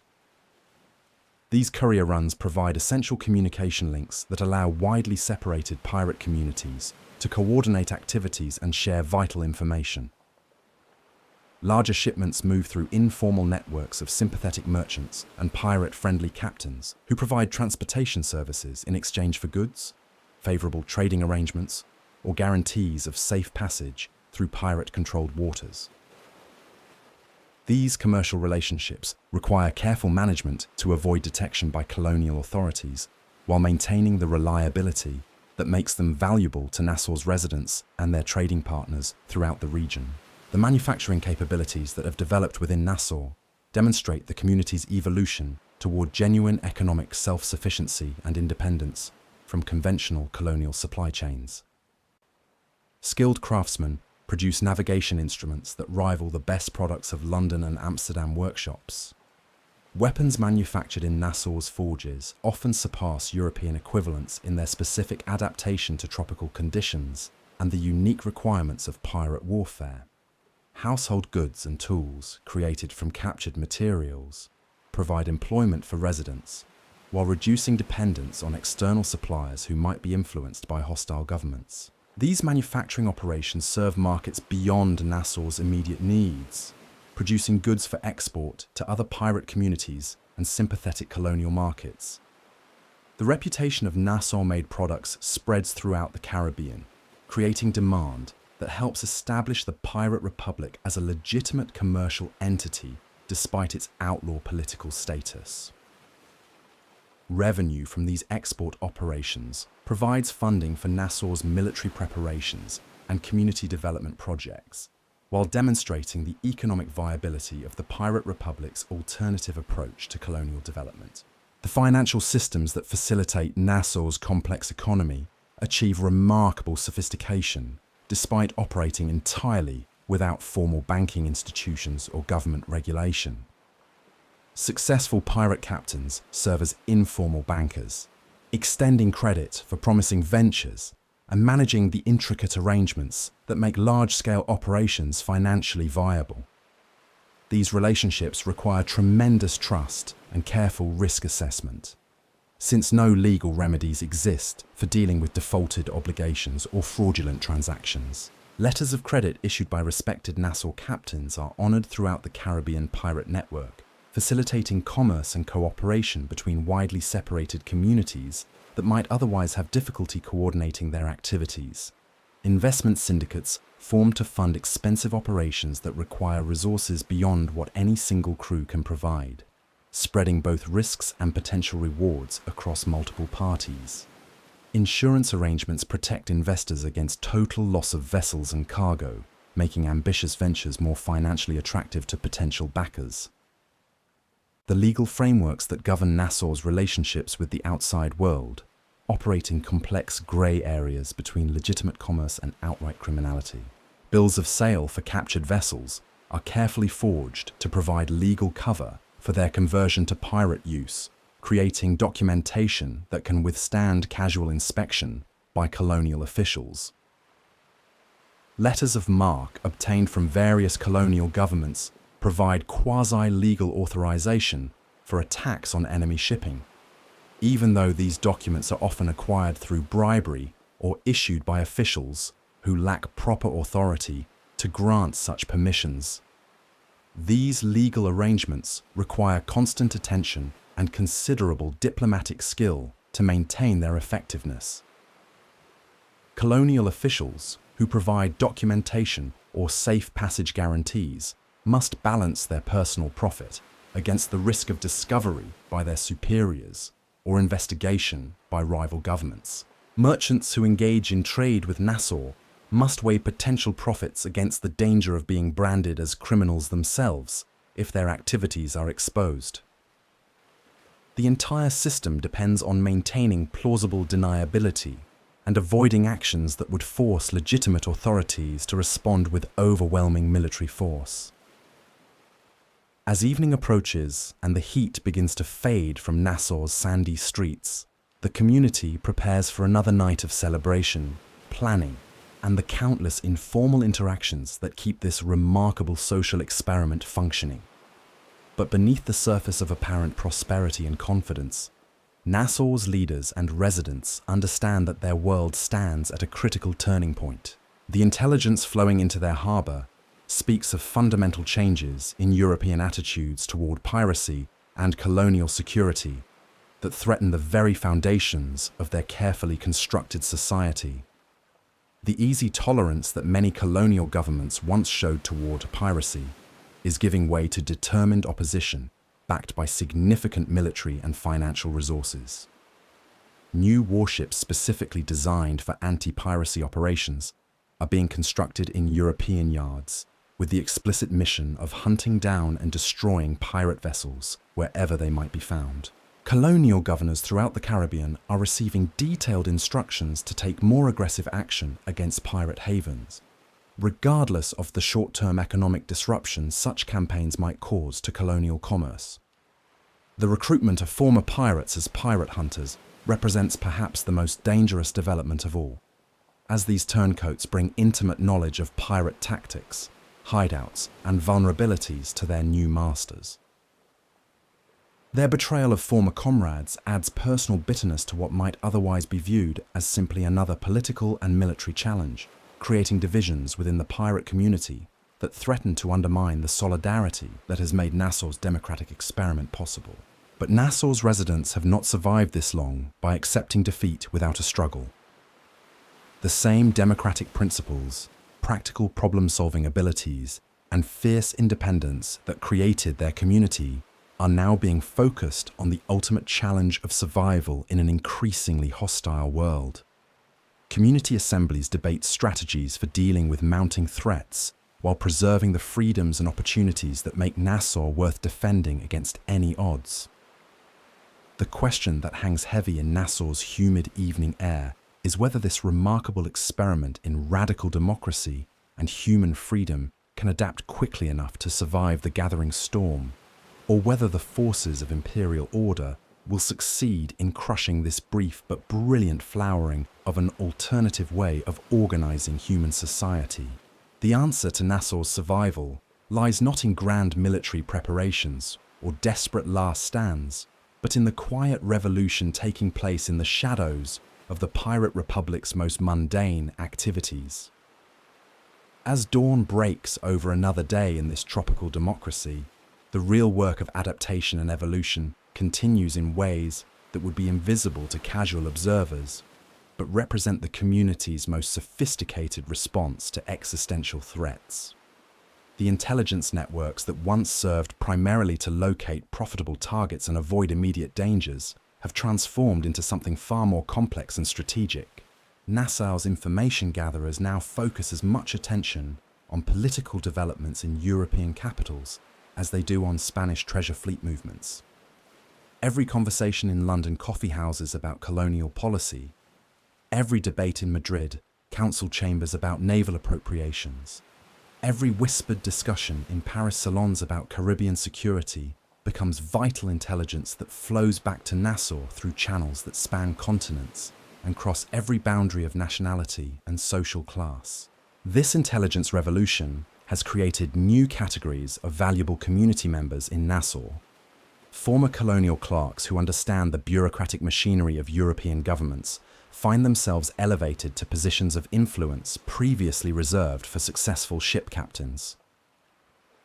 These courier runs provide essential communication links that allow widely separated pirate communities to coordinate activities and share vital information. Larger shipments move through informal networks of sympathetic merchants and pirate-friendly captains who provide transportation services in exchange for goods, favorable trading arrangements, or guarantees of safe passage through pirate-controlled waters. These commercial relationships require careful management to avoid detection by colonial authorities while maintaining the reliability that makes them valuable to Nassau's residents and their trading partners throughout the region. The manufacturing capabilities that have developed within Nassau demonstrate the community's evolution toward genuine economic self-sufficiency and independence from conventional colonial supply chains. Skilled craftsmen produce navigation instruments that rival the best products of London and Amsterdam workshops. Weapons manufactured in Nassau's forges often surpass European equivalents in their specific adaptation to tropical conditions and the unique requirements of pirate warfare. Household goods and tools created from captured materials provide employment for residents while reducing dependence on external suppliers who might be influenced by hostile governments. These manufacturing operations serve markets beyond Nassau's immediate needs, producing goods for export to other pirate communities and sympathetic colonial markets. The reputation of Nassau-made products spreads throughout the Caribbean, creating demand that helps establish the Pirate Republic as a legitimate commercial entity despite its outlaw political status. Revenue from these export operations provides funding for Nassau's military preparations and community development projects, while demonstrating the economic viability of the Pirate Republic's alternative approach to colonial development. The financial systems that facilitate Nassau's complex economy achieve remarkable sophistication despite operating entirely without formal banking institutions or government regulation. Successful pirate captains serve as informal bankers, extending credit for promising ventures and managing the intricate arrangements that make large-scale operations financially viable. These relationships require tremendous trust and careful risk assessment. Since no legal remedies exist for dealing with defaulted obligations or fraudulent transactions, letters of credit issued by respected Nassau captains are honoured throughout the Caribbean pirate network, facilitating commerce and cooperation between widely separated communities that might otherwise have difficulty coordinating their activities. Investment syndicates form to fund expensive operations that require resources beyond what any single crew can provide, spreading both risks and potential rewards across multiple parties. Insurance arrangements protect investors against total loss of vessels and cargo, making ambitious ventures more financially attractive to potential backers. The legal frameworks that govern Nassau's relationships with the outside world operate in complex grey areas between legitimate commerce and outright criminality. Bills of sale for captured vessels are carefully forged to provide legal cover for their conversion to pirate use, creating documentation that can withstand casual inspection by colonial officials. Letters of marque obtained from various colonial governments provide quasi-legal authorization for attacks on enemy shipping, even though these documents are often acquired through bribery or issued by officials who lack proper authority to grant such permissions. These legal arrangements require constant attention and considerable diplomatic skill to maintain their effectiveness. Colonial officials who provide documentation or safe passage guarantees must balance their personal profit against the risk of discovery by their superiors or investigation by rival governments. Merchants who engage in trade with Nassau must weigh potential profits against the danger of being branded as criminals themselves if their activities are exposed. The entire system depends on maintaining plausible deniability and avoiding actions that would force legitimate authorities to respond with overwhelming military force. As evening approaches and the heat begins to fade from Nassau's sandy streets, the community prepares for another night of celebration, planning, and the countless informal interactions that keep this remarkable social experiment functioning. But beneath the surface of apparent prosperity and confidence, Nassau's leaders and residents understand that their world stands at a critical turning point. The intelligence flowing into their harbour speaks of fundamental changes in European attitudes toward piracy and colonial security that threaten the very foundations of their carefully constructed society. The easy tolerance that many colonial governments once showed toward piracy is giving way to determined opposition backed by significant military and financial resources. New warships specifically designed for anti-piracy operations are being constructed in European yards, with the explicit mission of hunting down and destroying pirate vessels wherever they might be found. Colonial governors throughout the Caribbean are receiving detailed instructions to take more aggressive action against pirate havens, regardless of the short-term economic disruption such campaigns might cause to colonial commerce. The recruitment of former pirates as pirate hunters represents perhaps the most dangerous development of all, as these turncoats bring intimate knowledge of pirate tactics, hideouts, and vulnerabilities to their new masters. Their betrayal of former comrades adds personal bitterness to what might otherwise be viewed as simply another political and military challenge, creating divisions within the pirate community that threaten to undermine the solidarity that has made Nassau's democratic experiment possible. But Nassau's residents have not survived this long by accepting defeat without a struggle. The same democratic principles, practical problem-solving abilities, and fierce independence that created their community are now being focused on the ultimate challenge of survival in an increasingly hostile world. Community assemblies debate strategies for dealing with mounting threats while preserving the freedoms and opportunities that make Nassau worth defending against any odds. The question that hangs heavy in Nassau's humid evening air is whether this remarkable experiment in radical democracy and human freedom can adapt quickly enough to survive the gathering storm, or whether the forces of imperial order will succeed in crushing this brief but brilliant flowering of an alternative way of organizing human society. The answer to Nassau's survival lies not in grand military preparations or desperate last stands, but in the quiet revolution taking place in the shadows of the pirate republic's most mundane activities. As dawn breaks over another day in this tropical democracy, the real work of adaptation and evolution continues in ways that would be invisible to casual observers, but represent the community's most sophisticated response to existential threats. The intelligence networks that once served primarily to locate profitable targets and avoid immediate dangers have transformed into something far more complex and strategic. Nassau's information gatherers now focus as much attention on political developments in European capitals as they do on Spanish treasure fleet movements. Every conversation in London coffee houses about colonial policy, every debate in Madrid council chambers about naval appropriations, every whispered discussion in Paris salons about Caribbean security becomes vital intelligence that flows back to Nassau through channels that span continents and cross every boundary of nationality and social class. This intelligence revolution has created new categories of valuable community members in Nassau. Former colonial clerks who understand the bureaucratic machinery of European governments find themselves elevated to positions of influence previously reserved for successful ship captains.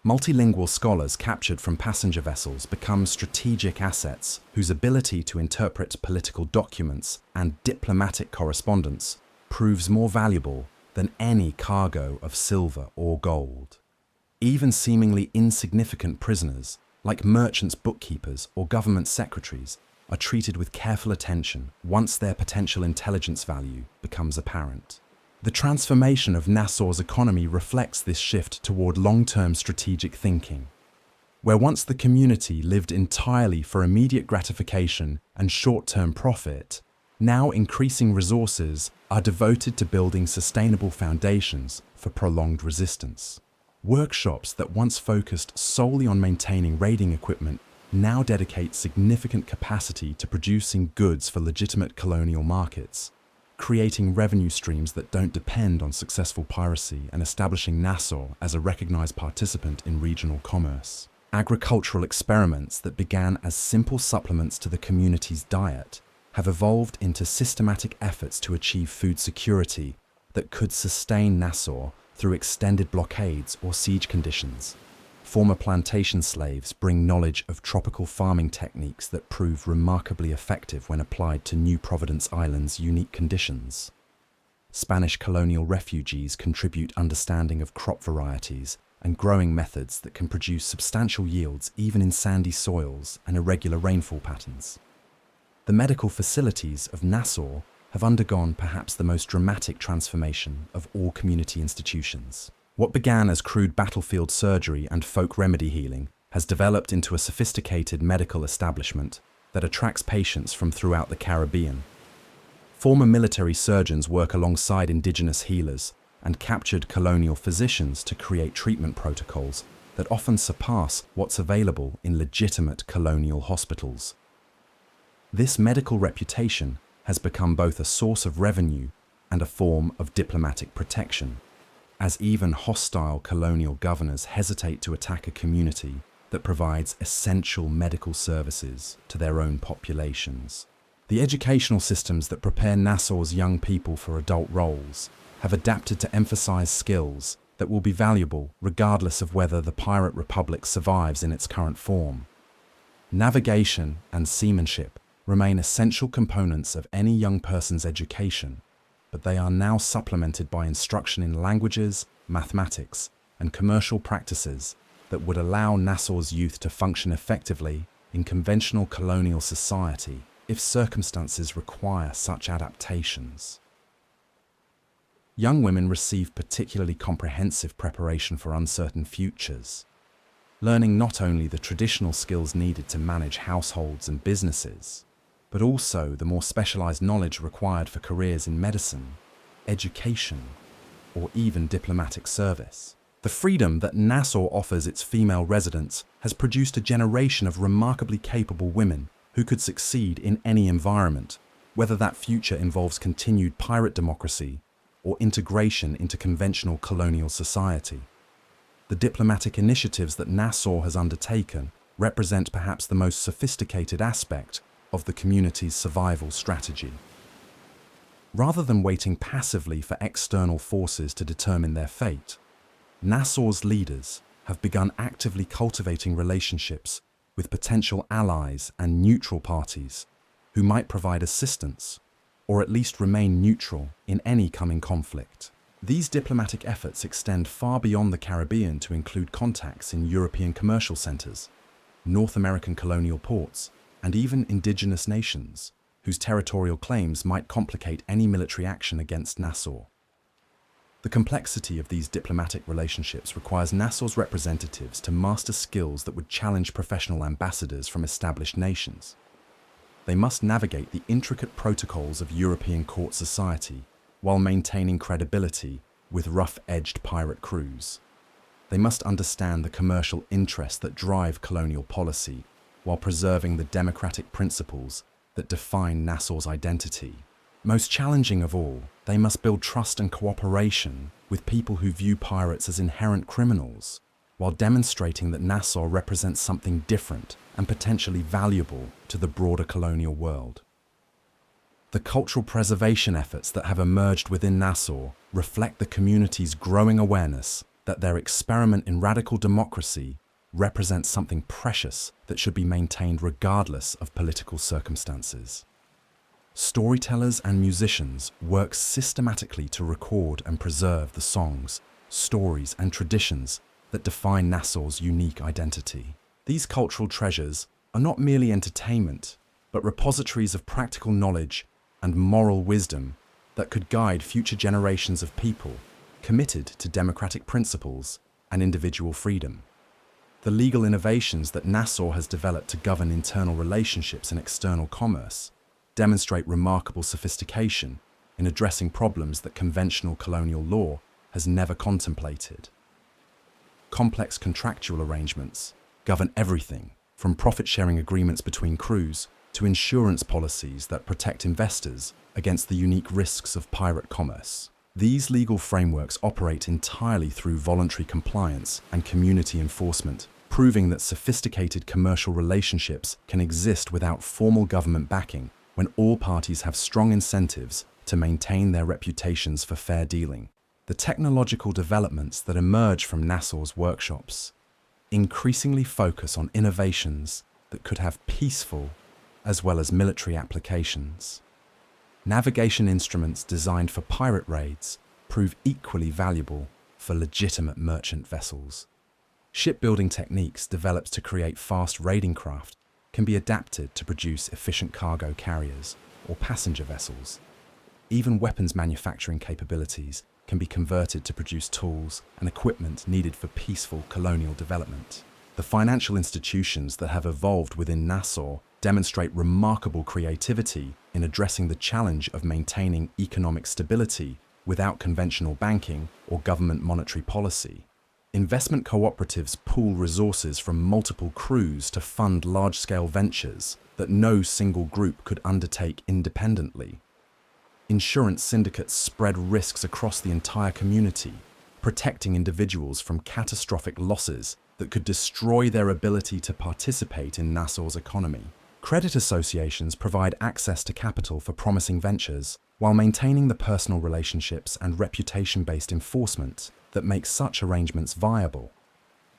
Multilingual scholars captured from passenger vessels become strategic assets whose ability to interpret political documents and diplomatic correspondence proves more valuable than any cargo of silver or gold. Even seemingly insignificant prisoners, like merchants' bookkeepers or government secretaries, are treated with careful attention once their potential intelligence value becomes apparent. The transformation of Nassau's economy reflects this shift toward long-term strategic thinking. Where once the community lived entirely for immediate gratification and short-term profit, Now increasing resources are devoted to building sustainable foundations for prolonged resistance. Workshops that once focused solely on maintaining raiding equipment now dedicate significant capacity to producing goods for legitimate colonial markets, creating revenue streams that don't depend on successful piracy and establishing Nassau as a recognized participant in regional commerce. Agricultural experiments that began as simple supplements to the community's diet have evolved into systematic efforts to achieve food security that could sustain Nassau through extended blockades or siege conditions. Former plantation slaves bring knowledge of tropical farming techniques that prove remarkably effective when applied to New Providence Island's unique conditions. Spanish colonial refugees contribute understanding of crop varieties and growing methods that can produce substantial yields even in sandy soils and irregular rainfall patterns. The medical facilities of Nassau have undergone perhaps the most dramatic transformation of all community institutions. What began as crude battlefield surgery and folk remedy healing has developed into a sophisticated medical establishment that attracts patients from throughout the Caribbean. Former military surgeons work alongside indigenous healers and captured colonial physicians to create treatment protocols that often surpass what's available in legitimate colonial hospitals. This medical reputation has become both a source of revenue and a form of diplomatic protection, as even hostile colonial governors hesitate to attack a community that provides essential medical services to their own populations. The educational systems that prepare Nassau's young people for adult roles have adapted to emphasize skills that will be valuable regardless of whether the pirate republic survives in its current form. Navigation and seamanship remain essential components of any young person's education, but they are now supplemented by instruction in languages, mathematics, and commercial practices that would allow Nassau's youth to function effectively in conventional colonial society if circumstances require such adaptations. Young women receive particularly comprehensive preparation for uncertain futures, learning not only the traditional skills needed to manage households and businesses, but also the more specialized knowledge required for careers in medicine, education, or even diplomatic service. The freedom that Nassau offers its female residents has produced a generation of remarkably capable women who could succeed in any environment, whether that future involves continued pirate democracy or integration into conventional colonial society. The diplomatic initiatives that Nassau has undertaken represent perhaps the most sophisticated aspect of the community's survival strategy. Rather than waiting passively for external forces to determine their fate, Nassau's leaders have begun actively cultivating relationships with potential allies and neutral parties who might provide assistance or at least remain neutral in any coming conflict. These diplomatic efforts extend far beyond the Caribbean to include contacts in European commercial centers, North American colonial ports, and even indigenous nations, whose territorial claims might complicate any military action against Nassau. The complexity of these diplomatic relationships requires Nassau's representatives to master skills that would challenge professional ambassadors from established nations. They must navigate the intricate protocols of European court society while maintaining credibility with rough-edged pirate crews. They must understand the commercial interests that drive colonial policy while preserving the democratic principles that define Nassau's identity. Most challenging of all, they must build trust and cooperation with people who view pirates as inherent criminals, while demonstrating that Nassau represents something different and potentially valuable to the broader colonial world. The cultural preservation efforts that have emerged within Nassau reflect the community's growing awareness that their experiment in radical democracy represents something precious that should be maintained regardless of political circumstances. Storytellers and musicians work systematically to record and preserve the songs, stories, and traditions that define Nassau's unique identity. These cultural treasures are not merely entertainment, but repositories of practical knowledge and moral wisdom that could guide future generations of people committed to democratic principles and individual freedom. The legal innovations that Nassau has developed to govern internal relationships and external commerce demonstrate remarkable sophistication in addressing problems that conventional colonial law has never contemplated. Complex contractual arrangements govern everything from profit-sharing agreements between crews to insurance policies that protect investors against the unique risks of pirate commerce. These legal frameworks operate entirely through voluntary compliance and community enforcement, proving that sophisticated commercial relationships can exist without formal government backing when all parties have strong incentives to maintain their reputations for fair dealing. The technological developments that emerge from Nassau's workshops increasingly focus on innovations that could have peaceful as well as military applications. Navigation instruments designed for pirate raids prove equally valuable for legitimate merchant vessels. Shipbuilding techniques developed to create fast raiding craft can be adapted to produce efficient cargo carriers or passenger vessels. Even weapons manufacturing capabilities can be converted to produce tools and equipment needed for peaceful colonial development. The financial institutions that have evolved within Nassau demonstrate remarkable creativity in addressing the challenge of maintaining economic stability without conventional banking or government monetary policy. Investment cooperatives pool resources from multiple crews to fund large-scale ventures that no single group could undertake independently. Insurance syndicates spread risks across the entire community, protecting individuals from catastrophic losses that could destroy their ability to participate in Nassau's economy. Credit associations provide access to capital for promising ventures, while maintaining the personal relationships and reputation-based enforcement that make such arrangements viable.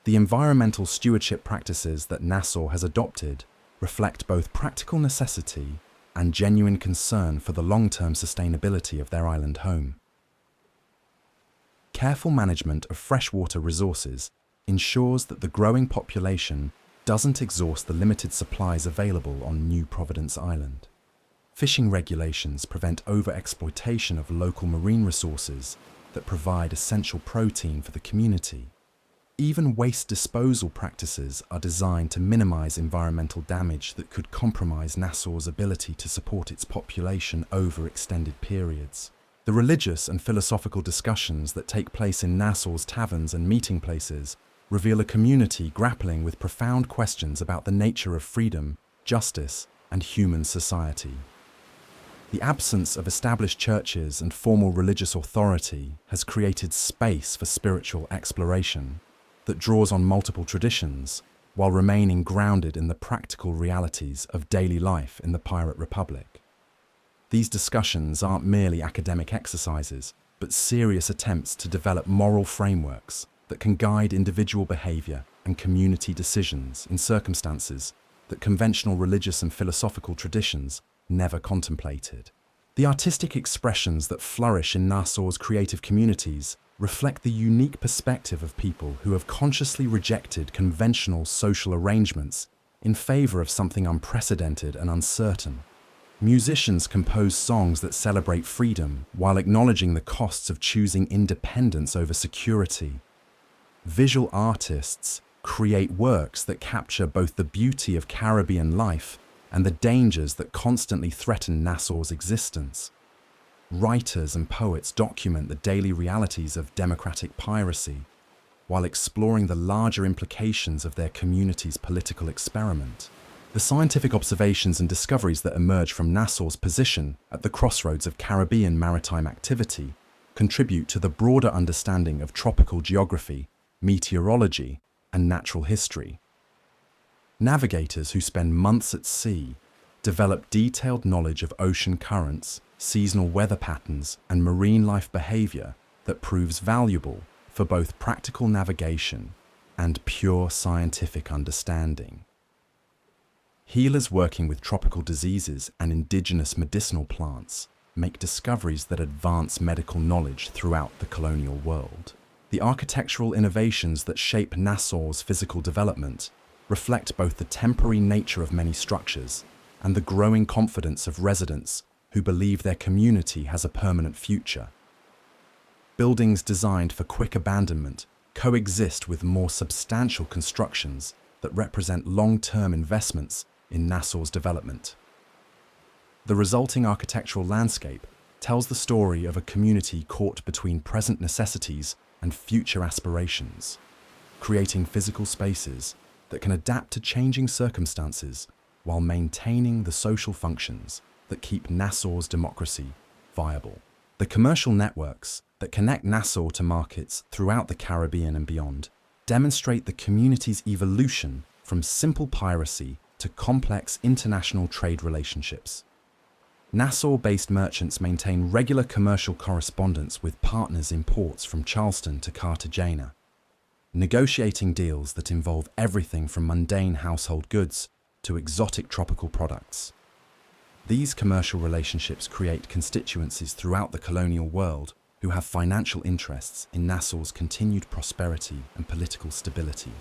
The environmental stewardship practices that Nassau has adopted reflect both practical necessity and genuine concern for the long-term sustainability of their island home. Careful management of freshwater resources ensures that the growing population doesn't exhaust the limited supplies available on New Providence Island. Fishing regulations prevent over-exploitation of local marine resources that provide essential protein for the community. Even waste disposal practices are designed to minimize environmental damage that could compromise Nassau's ability to support its population over extended periods. The religious and philosophical discussions that take place in Nassau's taverns and meeting places reveal a community grappling with profound questions about the nature of freedom, justice, and human society. The absence of established churches and formal religious authority has created space for spiritual exploration that draws on multiple traditions while remaining grounded in the practical realities of daily life in the Pirate Republic. These discussions aren't merely academic exercises, but serious attempts to develop moral frameworks that can guide individual behavior and community decisions in circumstances that conventional religious and philosophical traditions never contemplated. The artistic expressions that flourish in Nassau's creative communities reflect the unique perspective of people who have consciously rejected conventional social arrangements in favor of something unprecedented and uncertain. Musicians compose songs that celebrate freedom while acknowledging the costs of choosing independence over security. Visual artists create works that capture both the beauty of Caribbean life and the dangers that constantly threaten Nassau's existence. Writers and poets document the daily realities of democratic piracy, while exploring the larger implications of their community's political experiment. The scientific observations and discoveries that emerge from Nassau's position at the crossroads of Caribbean maritime activity contribute to the broader understanding of tropical geography, meteorology, and natural history. Navigators who spend months at sea develop detailed knowledge of ocean currents, seasonal weather patterns, and marine life behavior that proves valuable for both practical navigation and pure scientific understanding. Healers working with tropical diseases and indigenous medicinal plants make discoveries that advance medical knowledge throughout the colonial world. The architectural innovations that shape Nassau's physical development reflect both the temporary nature of many structures and the growing confidence of residents who believe their community has a permanent future. Buildings designed for quick abandonment coexist with more substantial constructions that represent long-term investments in Nassau's development. The resulting architectural landscape tells the story of a community caught between present necessities and future aspirations, creating physical spaces that can adapt to changing circumstances while maintaining the social functions that keep Nassau's democracy viable. The commercial networks that connect Nassau to markets throughout the Caribbean and beyond demonstrate the community's evolution from simple piracy to complex international trade relationships. Nassau-based merchants maintain regular commercial correspondence with partners in ports from Charleston to Cartagena, negotiating deals that involve everything from mundane household goods to exotic tropical products. These commercial relationships create constituencies throughout the colonial world who have financial interests in Nassau's continued prosperity and political stability.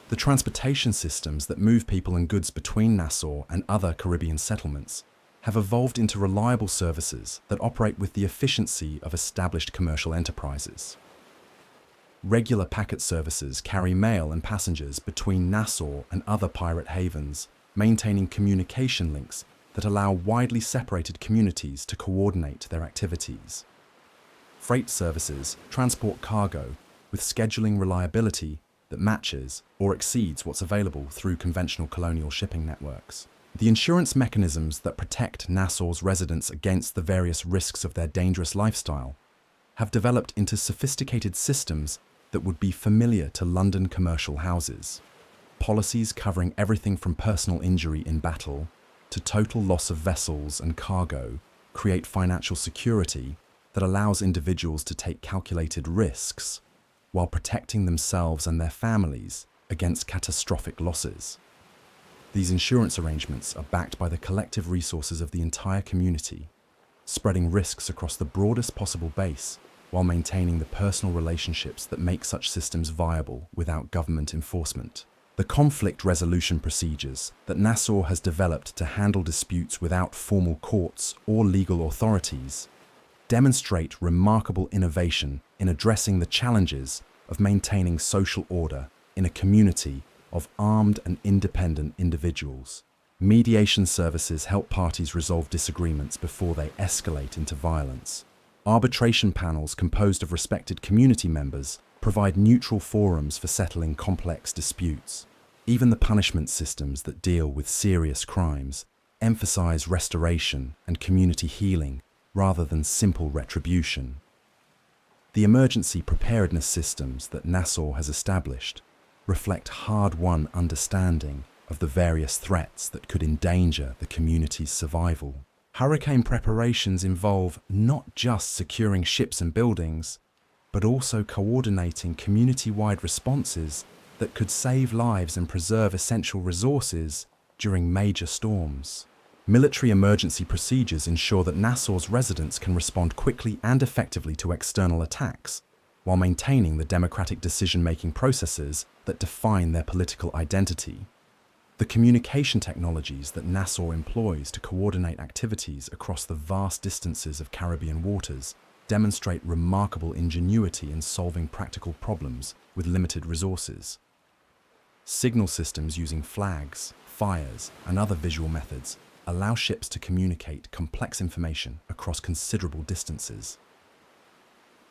The transportation systems that move people and goods between Nassau and other Caribbean settlements have evolved into reliable services that operate with the efficiency of established commercial enterprises. Regular packet services carry mail and passengers between Nassau and other pirate havens, maintaining communication links that allow widely separated communities to coordinate their activities. Freight services transport cargo with scheduling reliability that matches or exceeds what's available through conventional colonial shipping networks. The insurance mechanisms that protect Nassau's residents against the various risks of their dangerous lifestyle have developed into sophisticated systems that would be familiar to London commercial houses. Policies covering everything from personal injury in battle to total loss of vessels and cargo create financial security that allows individuals to take calculated risks while protecting themselves and their families against catastrophic losses. These insurance arrangements are backed by the collective resources of the entire community, spreading risks across the broadest possible base while maintaining the personal relationships that make such systems viable without government enforcement. The conflict resolution procedures that Nassau has developed to handle disputes without formal courts or legal authorities demonstrate remarkable innovation in addressing the challenges of maintaining social order in a community of armed and independent individuals. Mediation services help parties resolve disagreements before they escalate into violence. Arbitration panels composed of respected community members provide neutral forums for settling complex disputes. Even the punishment systems that deal with serious crimes emphasize restoration and community healing rather than simple retribution. The emergency preparedness systems that Nassau has established reflect hard-won understanding of the various threats that could endanger the community's survival. Hurricane preparations involve not just securing ships and buildings, but also coordinating community-wide responses that could save lives and preserve essential resources during major storms. Military emergency procedures ensure that Nassau's residents can respond quickly and effectively to external attacks, while maintaining the democratic decision-making processes that define their political identity. The communication technologies that Nassau employs to coordinate activities across the vast distances of Caribbean waters demonstrate remarkable ingenuity in solving practical problems with limited resources. Signal systems using flags, fires, and other visual methods allow ships to communicate complex information across considerable distances.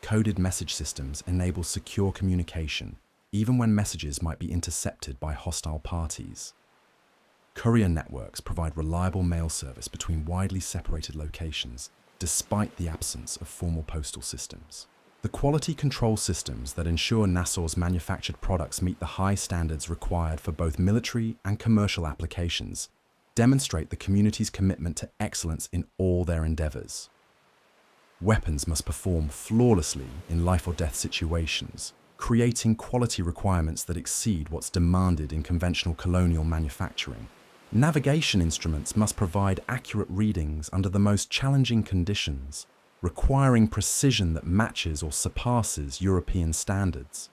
Coded message systems enable secure communication, even when messages might be intercepted by hostile parties. Courier networks provide reliable mail service between widely separated locations, despite the absence of formal postal systems. The quality control systems that ensure Nassau's manufactured products meet the high standards required for both military and commercial applications demonstrate the community's commitment to excellence in all their endeavors. Weapons must perform flawlessly in life or death situations, creating quality requirements that exceed what's demanded in conventional colonial manufacturing. Navigation instruments must provide accurate readings under the most challenging conditions, requiring precision that matches or surpasses European standards.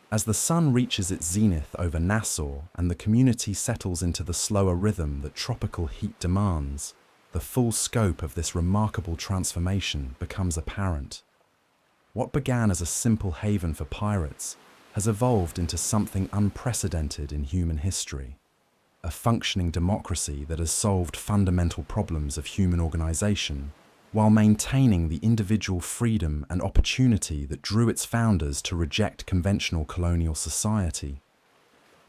As the sun reaches its zenith over Nassau and the community settles into the slower rhythm that tropical heat demands, the full scope of this remarkable transformation becomes apparent. What began as a simple haven for pirates has evolved into something unprecedented in human history. a functioning democracy that has solved fundamental problems of human organization, while maintaining the individual freedom and opportunity that drew its founders to reject conventional colonial society.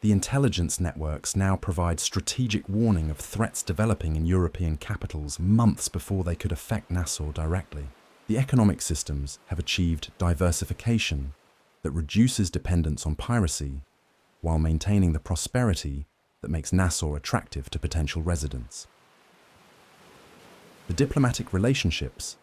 The intelligence networks now provide strategic warning of threats developing in European capitals months before they could affect Nassau directly. The economic systems have achieved diversification that reduces dependence on piracy, while maintaining the prosperity that makes Nassau attractive to potential residents. The diplomatic relationships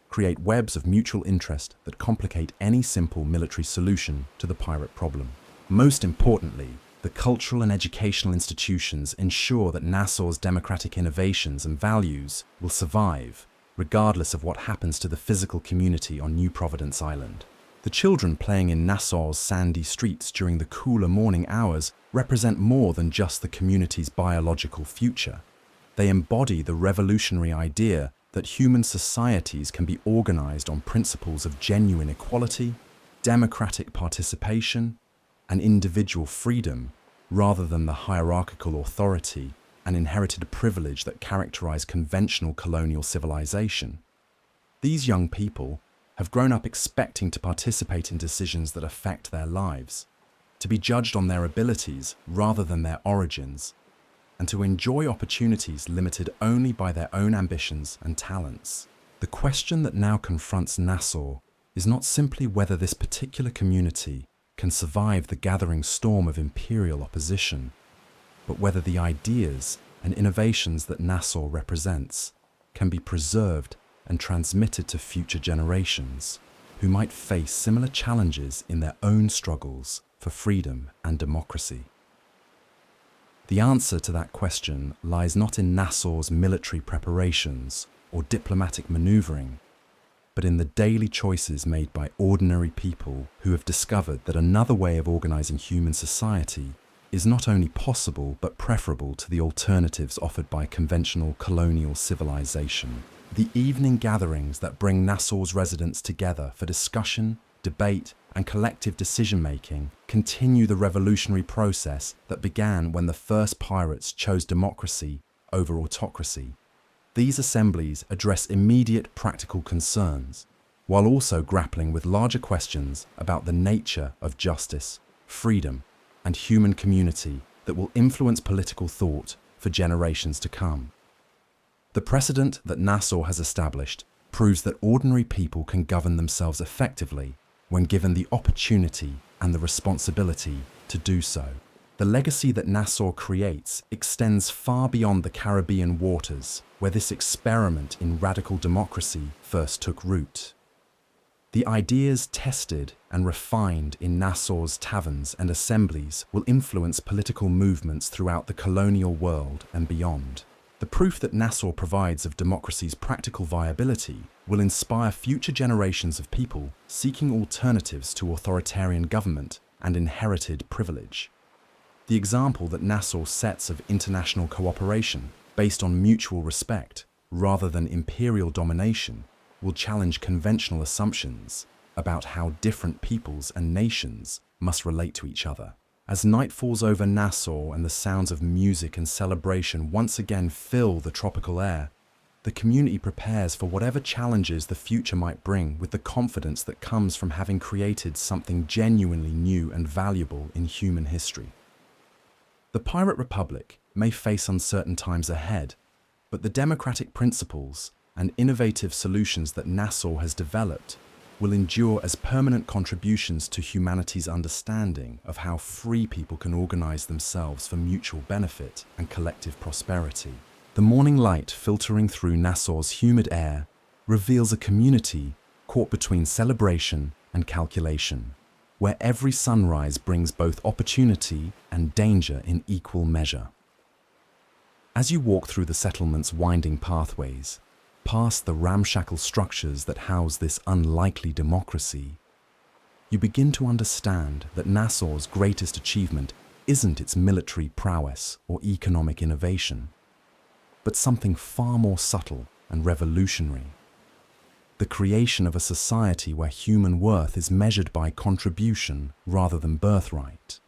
create webs of mutual interest that complicate any simple military solution to the pirate problem. Most importantly, the cultural and educational institutions ensure that Nassau's democratic innovations and values will survive, regardless of what happens to the physical community on New Providence Island. The children playing in Nassau's sandy streets during the cooler morning hours represent more than just the community's biological future. They embody the revolutionary idea that human societies can be organized on principles of genuine equality, democratic participation, and individual freedom, rather than the hierarchical authority and inherited privilege that characterize conventional colonial civilization. These young people have grown up expecting to participate in decisions that affect their lives, to be judged on their abilities rather than their origins, and to enjoy opportunities limited only by their own ambitions and talents. The question that now confronts Nassau is not simply whether this particular community can survive the gathering storm of imperial opposition, but whether the ideas and innovations that Nassau represents can be preserved and transmitted to future generations who might face similar challenges in their own struggles for freedom and democracy. The answer to that question lies not in Nassau's military preparations or diplomatic maneuvering, but in the daily choices made by ordinary people who have discovered that another way of organizing human society is not only possible but preferable to the alternatives offered by conventional colonial civilization. The evening gatherings that bring Nassau's residents together for discussion, debate, and collective decision-making continue the revolutionary process that began when the first pirates chose democracy over autocracy. These assemblies address immediate practical concerns, while also grappling with larger questions about the nature of justice, freedom, and human community that will influence political thought for generations to come. The precedent that Nassau has established proves that ordinary people can govern themselves effectively when given the opportunity and the responsibility to do so. The legacy that Nassau creates extends far beyond the Caribbean waters, where this experiment in radical democracy first took root. The ideas tested and refined in Nassau's taverns and assemblies will influence political movements throughout the colonial world and beyond. The proof that Nassau provides of democracy's practical viability will inspire future generations of people seeking alternatives to authoritarian government and inherited privilege. The example that Nassau sets of international cooperation based on mutual respect rather than imperial domination will challenge conventional assumptions about how different peoples and nations must relate to each other. As night falls over Nassau and the sounds of music and celebration once again fill the tropical air, the community prepares for whatever challenges the future might bring with the confidence that comes from having created something genuinely new and valuable in human history. The Pirate Republic may face uncertain times ahead, but the democratic principles and innovative solutions that Nassau has developed will endure as permanent contributions to humanity's understanding of how free people can organize themselves for mutual benefit and collective prosperity. The morning light filtering through Nassau's humid air reveals a community caught between celebration and calculation, where every sunrise brings both opportunity and danger in equal measure. As you walk through the settlement's winding pathways, past the ramshackle structures that house this unlikely democracy, you begin to understand that Nassau's greatest achievement isn't its military prowess or economic innovation, but something far more subtle and revolutionary: the creation of a society where human worth is measured by contribution rather than birthright.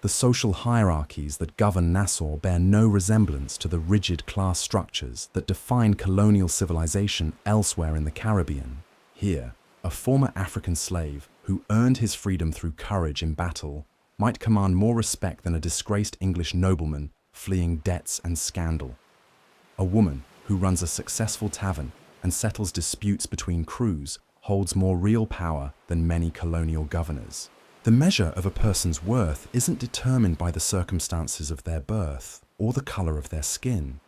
The social hierarchies that govern Nassau bear no resemblance to the rigid class structures that define colonial civilization elsewhere in the Caribbean. Here, a former African slave who earned his freedom through courage in battle might command more respect than a disgraced English nobleman fleeing debts and scandal. A woman who runs a successful tavern and settles disputes between crews holds more real power than many colonial governors. The measure of a person's worth isn't determined by the circumstances of their birth or the color of their skin,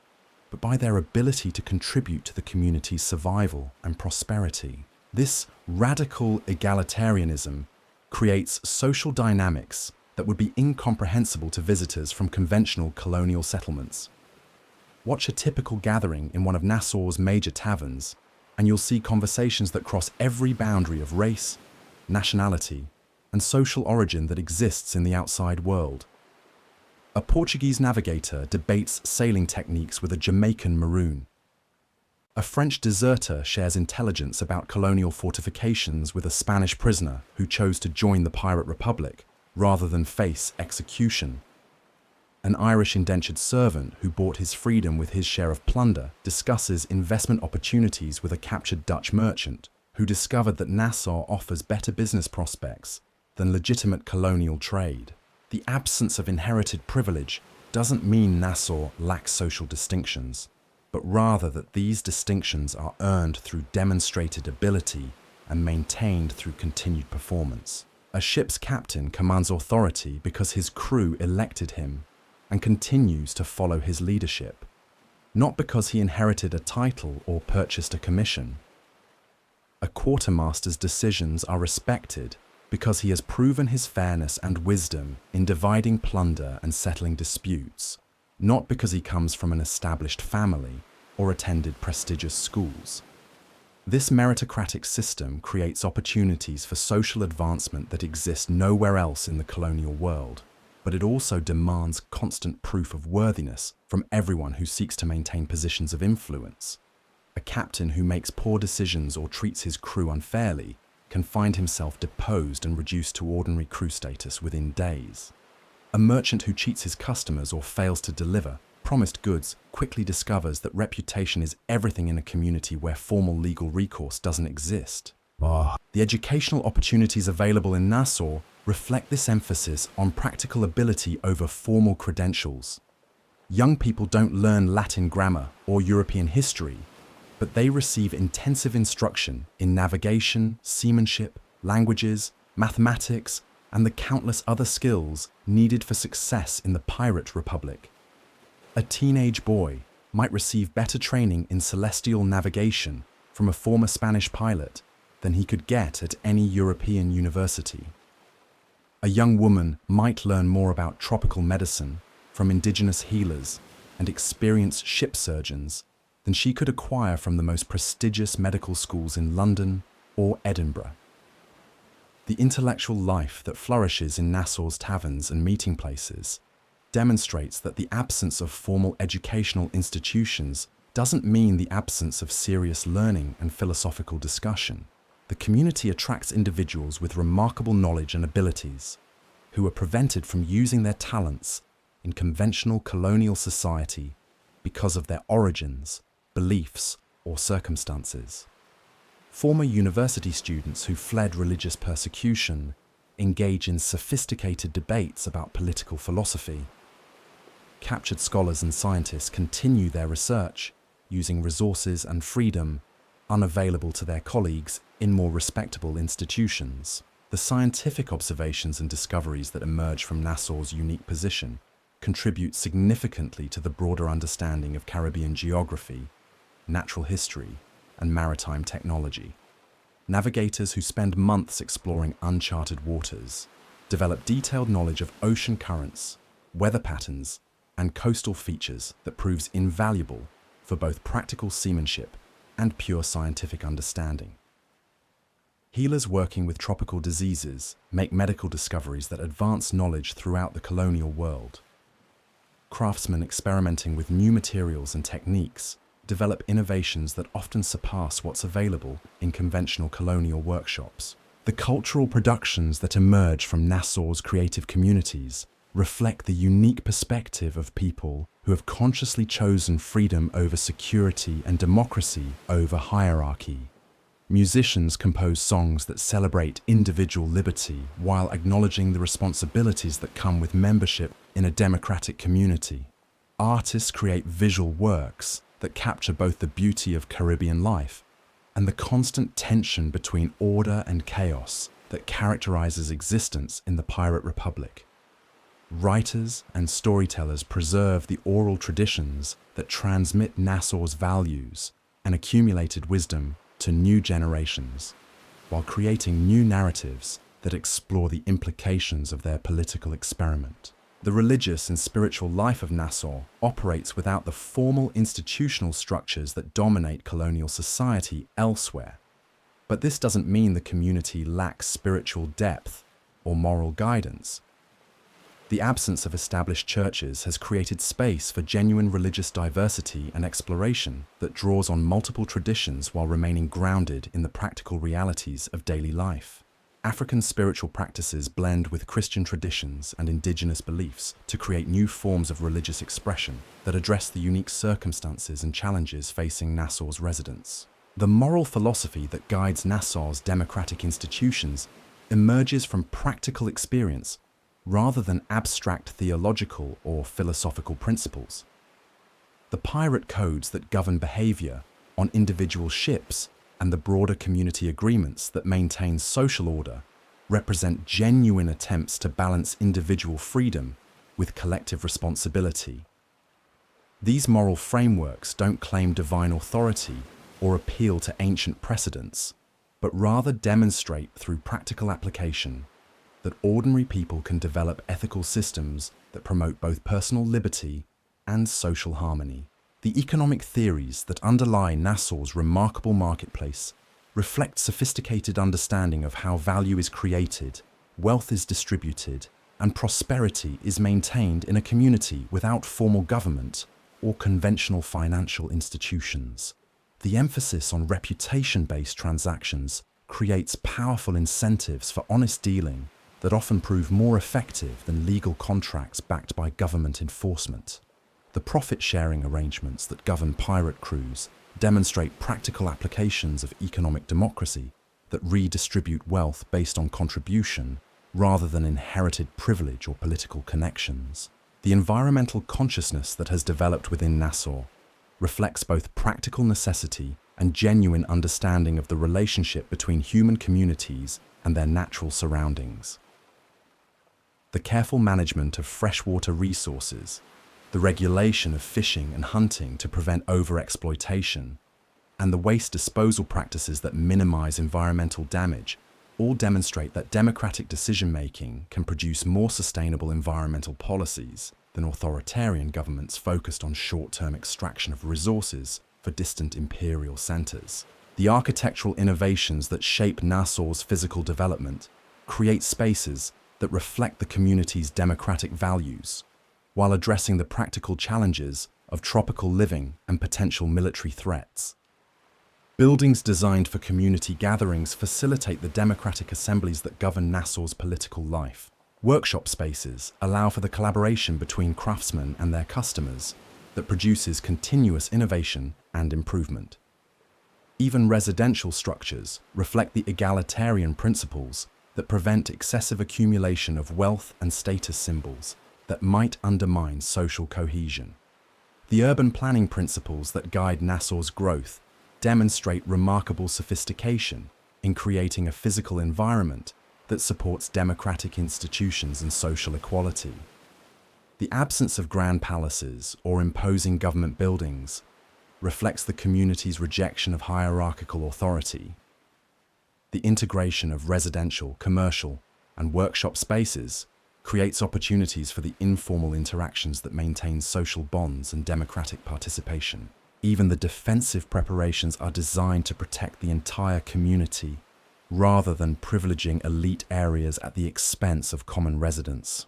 but by their ability to contribute to the community's survival and prosperity. This radical egalitarianism creates social dynamics that would be incomprehensible to visitors from conventional colonial settlements. Watch a typical gathering in one of Nassau's major taverns, and you'll see conversations that cross every boundary of race, nationality, and social origin that exists in the outside world. A Portuguese navigator debates sailing techniques with a Jamaican maroon. A French deserter shares intelligence about colonial fortifications with a Spanish prisoner who chose to join the pirate republic rather than face execution. An Irish indentured servant who bought his freedom with his share of plunder discusses investment opportunities with a captured Dutch merchant who discovered that Nassau offers better business prospects than legitimate colonial trade. The absence of inherited privilege doesn't mean Nassau lacks social distinctions, but rather that these distinctions are earned through demonstrated ability and maintained through continued performance. A ship's captain commands authority because his crew elected him and continues to follow his leadership, not because he inherited a title or purchased a commission. A quartermaster's decisions are respected because he has proven his fairness and wisdom in dividing plunder and settling disputes, not because he comes from an established family or attended prestigious schools. This meritocratic system creates opportunities for social advancement that exist nowhere else in the colonial world, but it also demands constant proof of worthiness from everyone who seeks to maintain positions of influence. A captain who makes poor decisions or treats his crew unfairly can find himself deposed and reduced to ordinary crew status within days. A merchant who cheats his customers or fails to deliver promised goods quickly discovers that reputation is everything in a community where formal legal recourse doesn't exist. The educational opportunities available in Nassau reflect this emphasis on practical ability over formal credentials. Young people don't learn Latin grammar or European history, but they receive intensive instruction in navigation, seamanship, languages, mathematics, and the countless other skills needed for success in the pirate republic. A teenage boy might receive better training in celestial navigation from a former Spanish pilot than he could get at any European university. A young woman might learn more about tropical medicine from indigenous healers and experienced ship surgeons than she could acquire from the most prestigious medical schools in London or Edinburgh. The intellectual life that flourishes in Nassau's taverns and meeting places demonstrates that the absence of formal educational institutions doesn't mean the absence of serious learning and philosophical discussion. The community attracts individuals with remarkable knowledge and abilities who are prevented from using their talents in conventional colonial society because of their origins, beliefs, or circumstances. Former university students who fled religious persecution engage in sophisticated debates about political philosophy. Captured scholars and scientists continue their research using resources and freedom unavailable to their colleagues in more respectable institutions. The scientific observations and discoveries that emerge from Nassau's unique position contribute significantly to the broader understanding of Caribbean geography, natural history, and maritime technology. Navigators who spend months exploring uncharted waters develop detailed knowledge of ocean currents, weather patterns, and coastal features that proves invaluable for both practical seamanship and pure scientific understanding. Healers working with tropical diseases make medical discoveries that advance knowledge throughout the colonial world. Craftsmen experimenting with new materials and techniques develop innovations that often surpass what's available in conventional colonial workshops. The cultural productions that emerge from Nassau's creative communities reflect the unique perspective of people who have consciously chosen freedom over security and democracy over hierarchy. Musicians compose songs that celebrate individual liberty while acknowledging the responsibilities that come with membership in a democratic community. Artists create visual works that capture both the beauty of Caribbean life and the constant tension between order and chaos that characterizes existence in the Pirate Republic. Writers and storytellers preserve the oral traditions that transmit Nassau's values and accumulated wisdom to new generations, while creating new narratives that explore the implications of their political experiment. The religious and spiritual life of Nassau operates without the formal institutional structures that dominate colonial society elsewhere. But this doesn't mean the community lacks spiritual depth or moral guidance. The absence of established churches has created space for genuine religious diversity and exploration that draws on multiple traditions while remaining grounded in the practical realities of daily life. African spiritual practices blend with Christian traditions and indigenous beliefs to create new forms of religious expression that address the unique circumstances and challenges facing Nassau's residents. The moral philosophy that guides Nassau's democratic institutions emerges from practical experience rather than abstract theological or philosophical principles. The pirate codes that govern behavior on individual ships and the broader community agreements that maintain social order represent genuine attempts to balance individual freedom with collective responsibility. These moral frameworks don't claim divine authority or appeal to ancient precedents, but rather demonstrate through practical application that ordinary people can develop ethical systems that promote both personal liberty and social harmony. The economic theories that underlie Nassau's remarkable marketplace reflect sophisticated understanding of how value is created, wealth is distributed, and prosperity is maintained in a community without formal government or conventional financial institutions. The emphasis on reputation-based transactions creates powerful incentives for honest dealing that often prove more effective than legal contracts backed by government enforcement. The profit-sharing arrangements that govern pirate crews demonstrate practical applications of economic democracy that redistribute wealth based on contribution rather than inherited privilege or political connections. The environmental consciousness that has developed within Nassau reflects both practical necessity and genuine understanding of the relationship between human communities and their natural surroundings. The careful management of freshwater resources, the regulation of fishing and hunting to prevent overexploitation, and the waste disposal practices that minimize environmental damage all demonstrate that democratic decision-making can produce more sustainable environmental policies than authoritarian governments focused on short-term extraction of resources for distant imperial centers. The architectural innovations that shape Nassau's physical development create spaces that reflect the community's democratic values, while addressing the practical challenges of tropical living and potential military threats. Buildings designed for community gatherings facilitate the democratic assemblies that govern Nassau's political life. Workshop spaces allow for the collaboration between craftsmen and their customers that produces continuous innovation and improvement. Even residential structures reflect the egalitarian principles that prevent excessive accumulation of wealth and status symbols that might undermine social cohesion. The urban planning principles that guide Nassau's growth demonstrate remarkable sophistication in creating a physical environment that supports democratic institutions and social equality. The absence of grand palaces or imposing government buildings reflects the community's rejection of hierarchical authority. The integration of residential, commercial, and workshop spaces creates opportunities for the informal interactions that maintain social bonds and democratic participation. Even the defensive preparations are designed to protect the entire community, rather than privileging elite areas at the expense of common residents.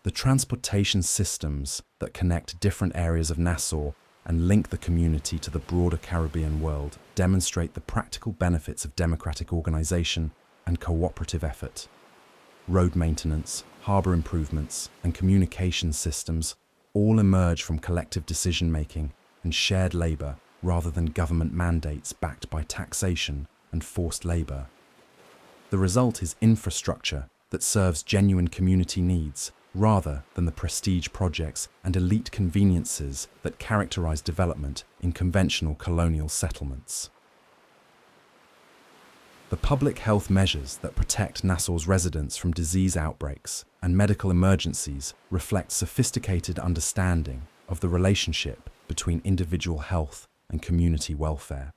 The transportation systems that connect different areas of Nassau and link the community to the broader Caribbean world demonstrate the practical benefits of democratic organization and cooperative effort. road maintenance, harbour improvements, and communication systems all emerge from collective decision-making and shared labour rather than government mandates backed by taxation and forced labour. The result is infrastructure that serves genuine community needs rather than the prestige projects and elite conveniences that characterize development in conventional colonial settlements. The public health measures that protect Nassau's residents from disease outbreaks and medical emergencies reflect sophisticated understanding of the relationship between individual health and community welfare.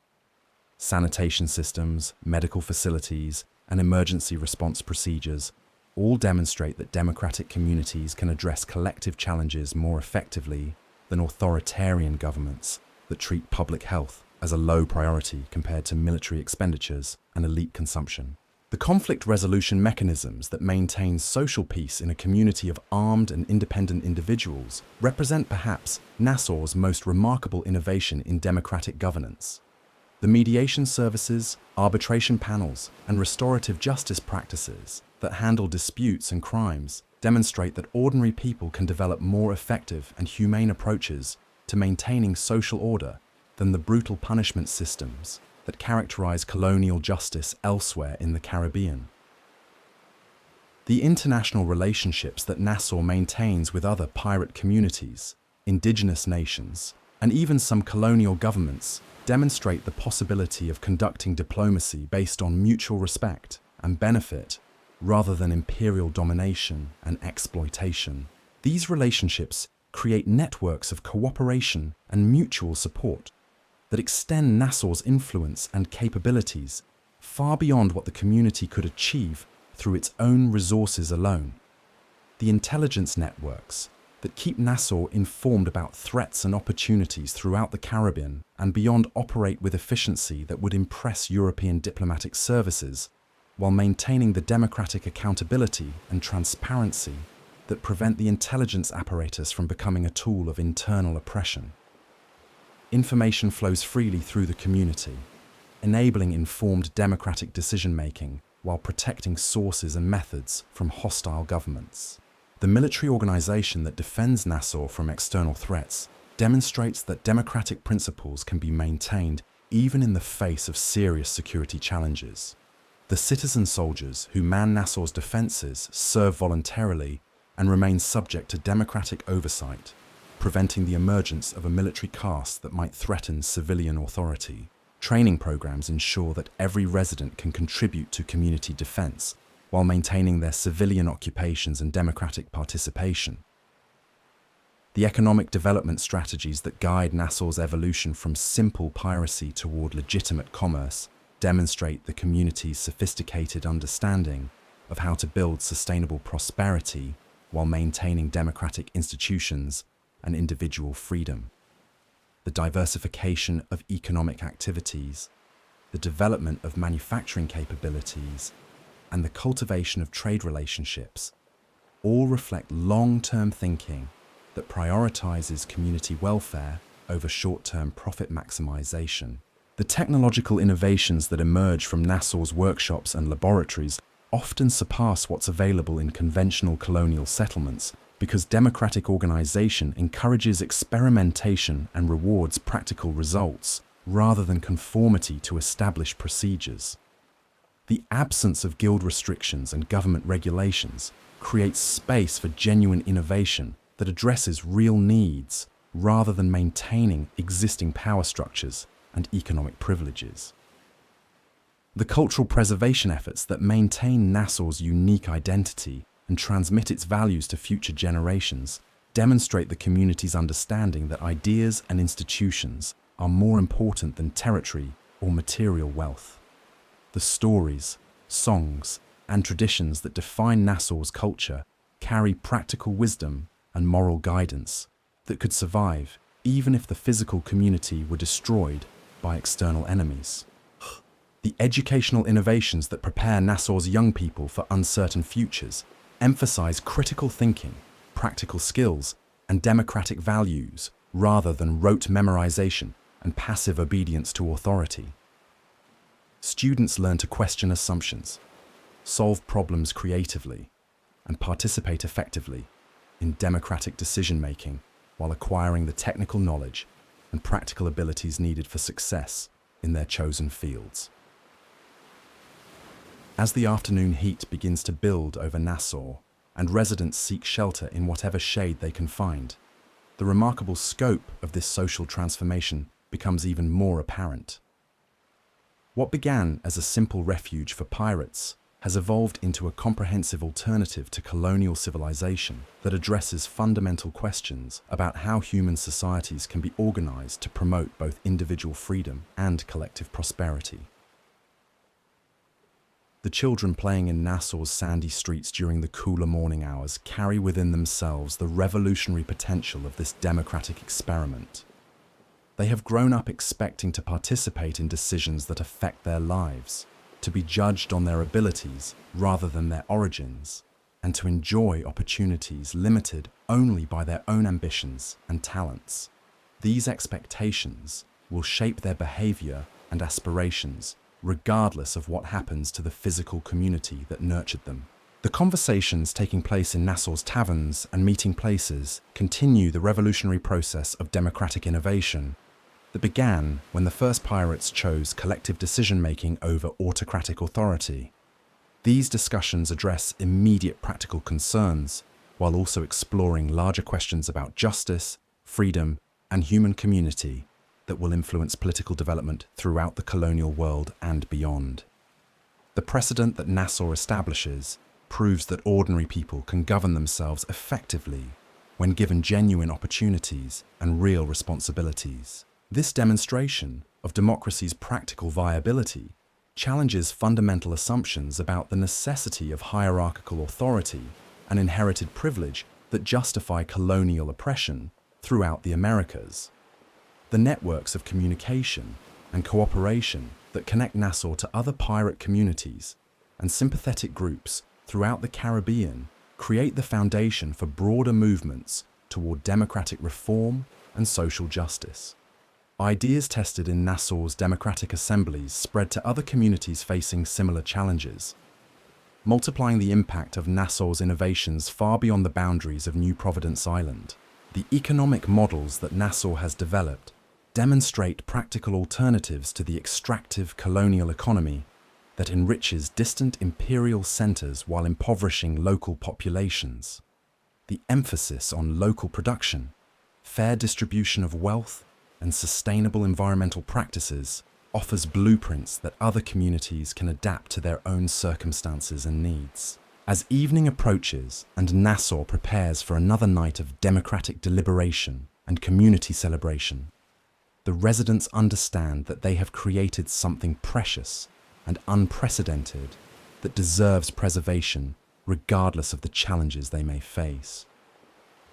Sanitation systems, medical facilities, and emergency response procedures all demonstrate that democratic communities can address collective challenges more effectively than authoritarian governments that treat public health as a low priority compared to military expenditures and elite consumption. The conflict resolution mechanisms that maintain social peace in a community of armed and independent individuals represent perhaps Nassau's most remarkable innovation in democratic governance. The mediation services, arbitration panels, and restorative justice practices that handle disputes and crimes demonstrate that ordinary people can develop more effective and humane approaches to maintaining social order than the brutal punishment systems that characterize colonial justice elsewhere in the Caribbean. The international relationships that Nassau maintains with other pirate communities, indigenous nations, and even some colonial governments demonstrate the possibility of conducting diplomacy based on mutual respect and benefit rather than imperial domination and exploitation. These relationships create networks of cooperation and mutual support that extend Nassau's influence and capabilities far beyond what the community could achieve through its own resources alone. The intelligence networks that keep Nassau informed about threats and opportunities throughout the Caribbean and beyond operate with efficiency that would impress European diplomatic services, while maintaining the democratic accountability and transparency that prevent the intelligence apparatus from becoming a tool of internal oppression. Information flows freely through the community, enabling informed democratic decision-making while protecting sources and methods from hostile governments. The military organization that defends Nassau from external threats demonstrates that democratic principles can be maintained even in the face of serious security challenges. The citizen soldiers who man Nassau's defenses serve voluntarily and remain subject to democratic oversight, preventing the emergence of a military caste that might threaten civilian authority. Training programs ensure that every resident can contribute to community defense while maintaining their civilian occupations and democratic participation. The economic development strategies that guide Nassau's evolution from simple piracy toward legitimate commerce demonstrate the community's sophisticated understanding of how to build sustainable prosperity while maintaining democratic institutions and individual freedom. The diversification of economic activities, the development of manufacturing capabilities, and the cultivation of trade relationships all reflect long-term thinking that prioritizes community welfare over short-term profit maximization. The technological innovations that emerge from Nassau's workshops and laboratories often surpass what's available in conventional colonial settlements because democratic organization encourages experimentation and rewards practical results rather than conformity to established procedures. The absence of guild restrictions and government regulations creates space for genuine innovation that addresses real needs rather than maintaining existing power structures and economic privileges. The cultural preservation efforts that maintain Nassau's unique identity and transmit its values to future generations demonstrate the community's understanding that ideas and institutions are more important than territory or material wealth. The stories, songs, and traditions that define Nassau's culture carry practical wisdom and moral guidance that could survive even if the physical community were destroyed by external enemies. The educational innovations that prepare Nassau's young people for uncertain futures emphasize critical thinking, practical skills, and democratic values rather than rote memorization and passive obedience to authority. Students learn to question assumptions, solve problems creatively, and participate effectively in democratic decision-making while acquiring the technical knowledge and practical abilities needed for success in their chosen fields. As the afternoon heat begins to build over Nassau and residents seek shelter in whatever shade they can find, the remarkable scope of this social transformation becomes even more apparent. What began as a simple refuge for pirates has evolved into a comprehensive alternative to colonial civilization that addresses fundamental questions about how human societies can be organized to promote both individual freedom and collective prosperity. The children playing in Nassau's sandy streets during the cooler morning hours carry within themselves the revolutionary potential of this democratic experiment. They have grown up expecting to participate in decisions that affect their lives, to be judged on their abilities rather than their origins, and to enjoy opportunities limited only by their own ambitions and talents. These expectations will shape their behavior and aspirations regardless of what happens to the physical community that nurtured them. The conversations taking place in Nassau's taverns and meeting places continue the revolutionary process of democratic innovation that began when the first pirates chose collective decision-making over autocratic authority. These discussions address immediate practical concerns while also exploring larger questions about justice, freedom, and human community that will influence political development throughout the colonial world and beyond. The precedent that Nassau establishes proves that ordinary people can govern themselves effectively when given genuine opportunities and real responsibilities. This demonstration of democracy's practical viability challenges fundamental assumptions about the necessity of hierarchical authority and inherited privilege that justify colonial oppression throughout the Americas. The networks of communication and cooperation that connect Nassau to other pirate communities and sympathetic groups throughout the Caribbean create the foundation for broader movements toward democratic reform and social justice. Ideas tested in Nassau's democratic assemblies spread to other communities facing similar challenges, multiplying the impact of Nassau's innovations far beyond the boundaries of New Providence Island. The economic models that Nassau has developed demonstrate practical alternatives to the extractive colonial economy that enriches distant imperial centers while impoverishing local populations. The emphasis on local production, fair distribution of wealth, and sustainable environmental practices offers blueprints that other communities can adapt to their own circumstances and needs. As evening approaches and Nassau prepares for another night of democratic deliberation and community celebration, the residents understand that they have created something precious and unprecedented that deserves preservation regardless of the challenges they may face.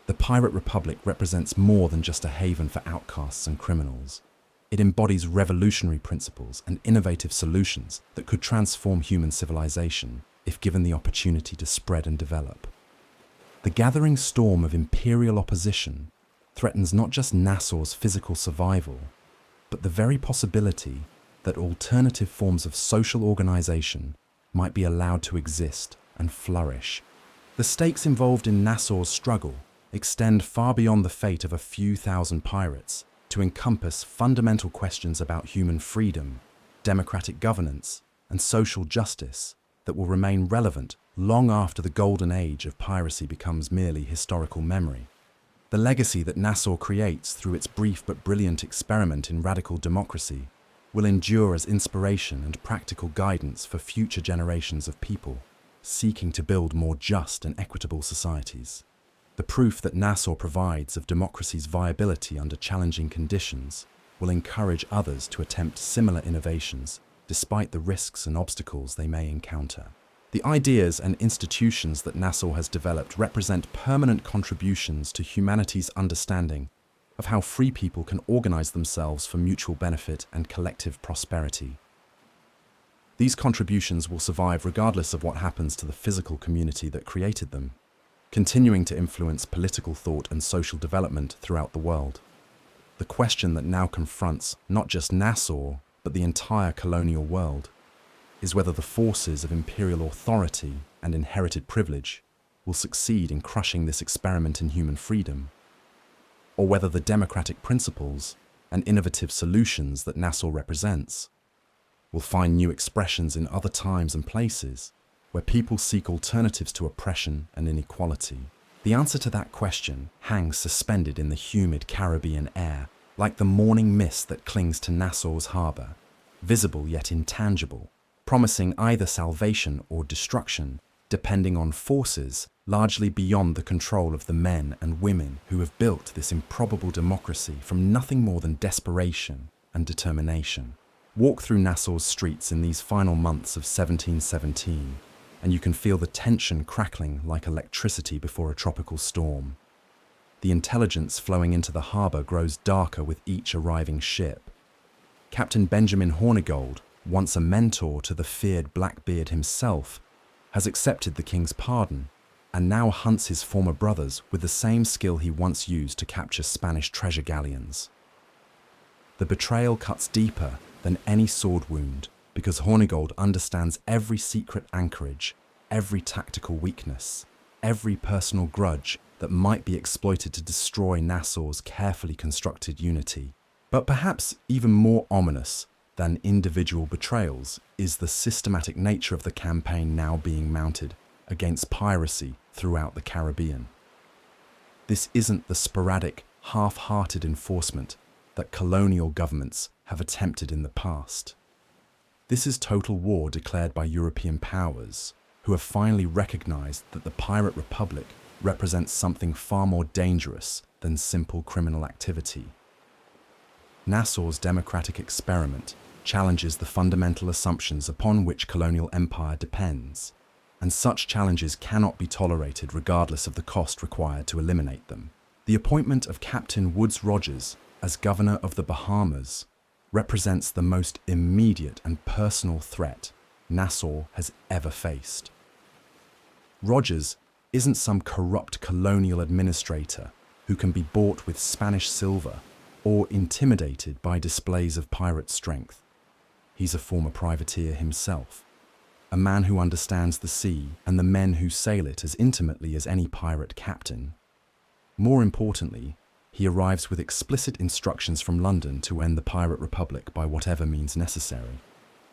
The Pirate Republic represents more than just a haven for outcasts and criminals. It embodies revolutionary principles and innovative solutions that could transform human civilization if given the opportunity to spread and develop. The gathering storm of imperial opposition threatens not just Nassau's physical survival, but the very possibility that alternative forms of social organization might be allowed to exist and flourish. The stakes involved in Nassau's struggle extend far beyond the fate of a few thousand pirates to encompass fundamental questions about human freedom, democratic governance, and social justice that will remain relevant long after the Golden Age of Piracy becomes merely historical memory. The legacy that Nassau creates through its brief but brilliant experiment in radical democracy will endure as inspiration and practical guidance for future generations of people seeking to build more just and equitable societies. The proof that Nassau provides of democracy's viability under challenging conditions will encourage others to attempt similar innovations despite the risks and obstacles they may encounter. The ideas and institutions that Nassau has developed represent permanent contributions to humanity's understanding of how free people can organize themselves for mutual benefit and collective prosperity. These contributions will survive regardless of what happens to the physical community that created them, continuing to influence political thought and social development throughout the world. The question that now confronts not just Nassau, but the entire colonial world, is whether the forces of imperial authority and inherited privilege will succeed in crushing this experiment in human freedom, or whether the democratic principles and innovative solutions that Nassau represents will find new expressions in other times and places where people seek alternatives to oppression and inequality. The answer to that question hangs suspended in the humid Caribbean air, like the morning mist that clings to Nassau's harbour, visible yet intangible, promising either salvation or destruction, depending on forces largely beyond the control of the men and women who have built this improbable democracy from nothing more than desperation and determination. Walk through Nassau's streets in these final months of 1717, and you can feel the tension crackling like electricity before a tropical storm. The intelligence flowing into the harbour grows darker with each arriving ship. Captain Benjamin Hornigold, once a mentor to the feared Blackbeard himself, has accepted the king's pardon and now hunts his former brothers with the same skill he once used to capture Spanish treasure galleons. The betrayal cuts deeper than any sword wound because Hornigold understands every secret anchorage, every tactical weakness, every personal grudge that might be exploited to destroy Nassau's carefully constructed unity. But perhaps even more ominous than individual betrayals is the systematic nature of the campaign now being mounted against piracy throughout the Caribbean. This isn't the sporadic, half-hearted enforcement that colonial governments have attempted in the past. This is total war declared by European powers, who have finally recognized that the Pirate Republic represents something far more dangerous than simple criminal activity. Nassau's democratic experiment challenges the fundamental assumptions upon which colonial empire depends, and such challenges cannot be tolerated regardless of the cost required to eliminate them. The appointment of Captain Woodes Rogers as governor of the Bahamas represents the most immediate and personal threat Nassau has ever faced. Rogers isn't some corrupt colonial administrator who can be bought with Spanish silver or intimidated by displays of pirate strength. He's a former privateer himself, a man who understands the sea and the men who sail it as intimately as any pirate captain. More importantly, he arrives with explicit instructions from London to end the Pirate Republic by whatever means necessary,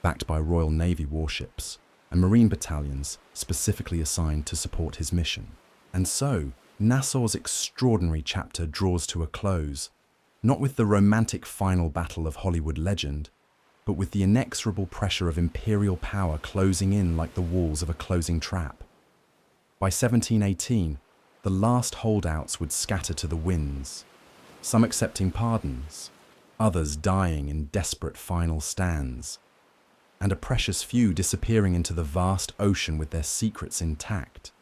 backed by Royal Navy warships and marine battalions specifically assigned to support his mission. And so, Nassau's extraordinary chapter draws to a close, not with the romantic final battle of Hollywood legend, but with the inexorable pressure of imperial power closing in like the walls of a closing trap. By 1718, the last holdouts would scatter to the winds, some accepting pardons, others dying in desperate final stands, and a precious few disappearing into the vast ocean with their secrets intact.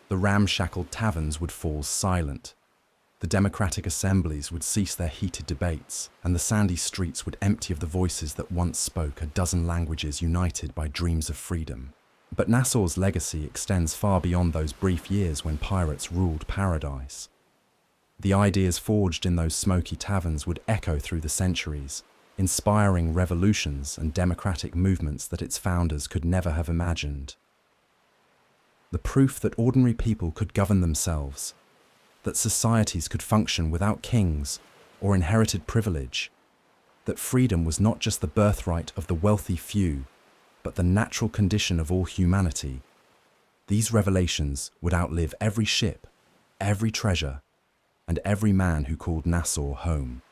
The ramshackle taverns would fall silent, the democratic assemblies would cease their heated debates, and the sandy streets would empty of the voices that once spoke a dozen languages united by dreams of freedom. But Nassau's legacy extends far beyond those brief years when pirates ruled paradise. The ideas forged in those smoky taverns would echo through the centuries, inspiring revolutions and democratic movements that its founders could never have imagined. The proof that ordinary people could govern themselves, that societies could function without kings or inherited privilege, that freedom was not just the birthright of the wealthy few, but the natural condition of all humanity. These revelations would outlive every ship, every treasure, and every man who called Nassau home.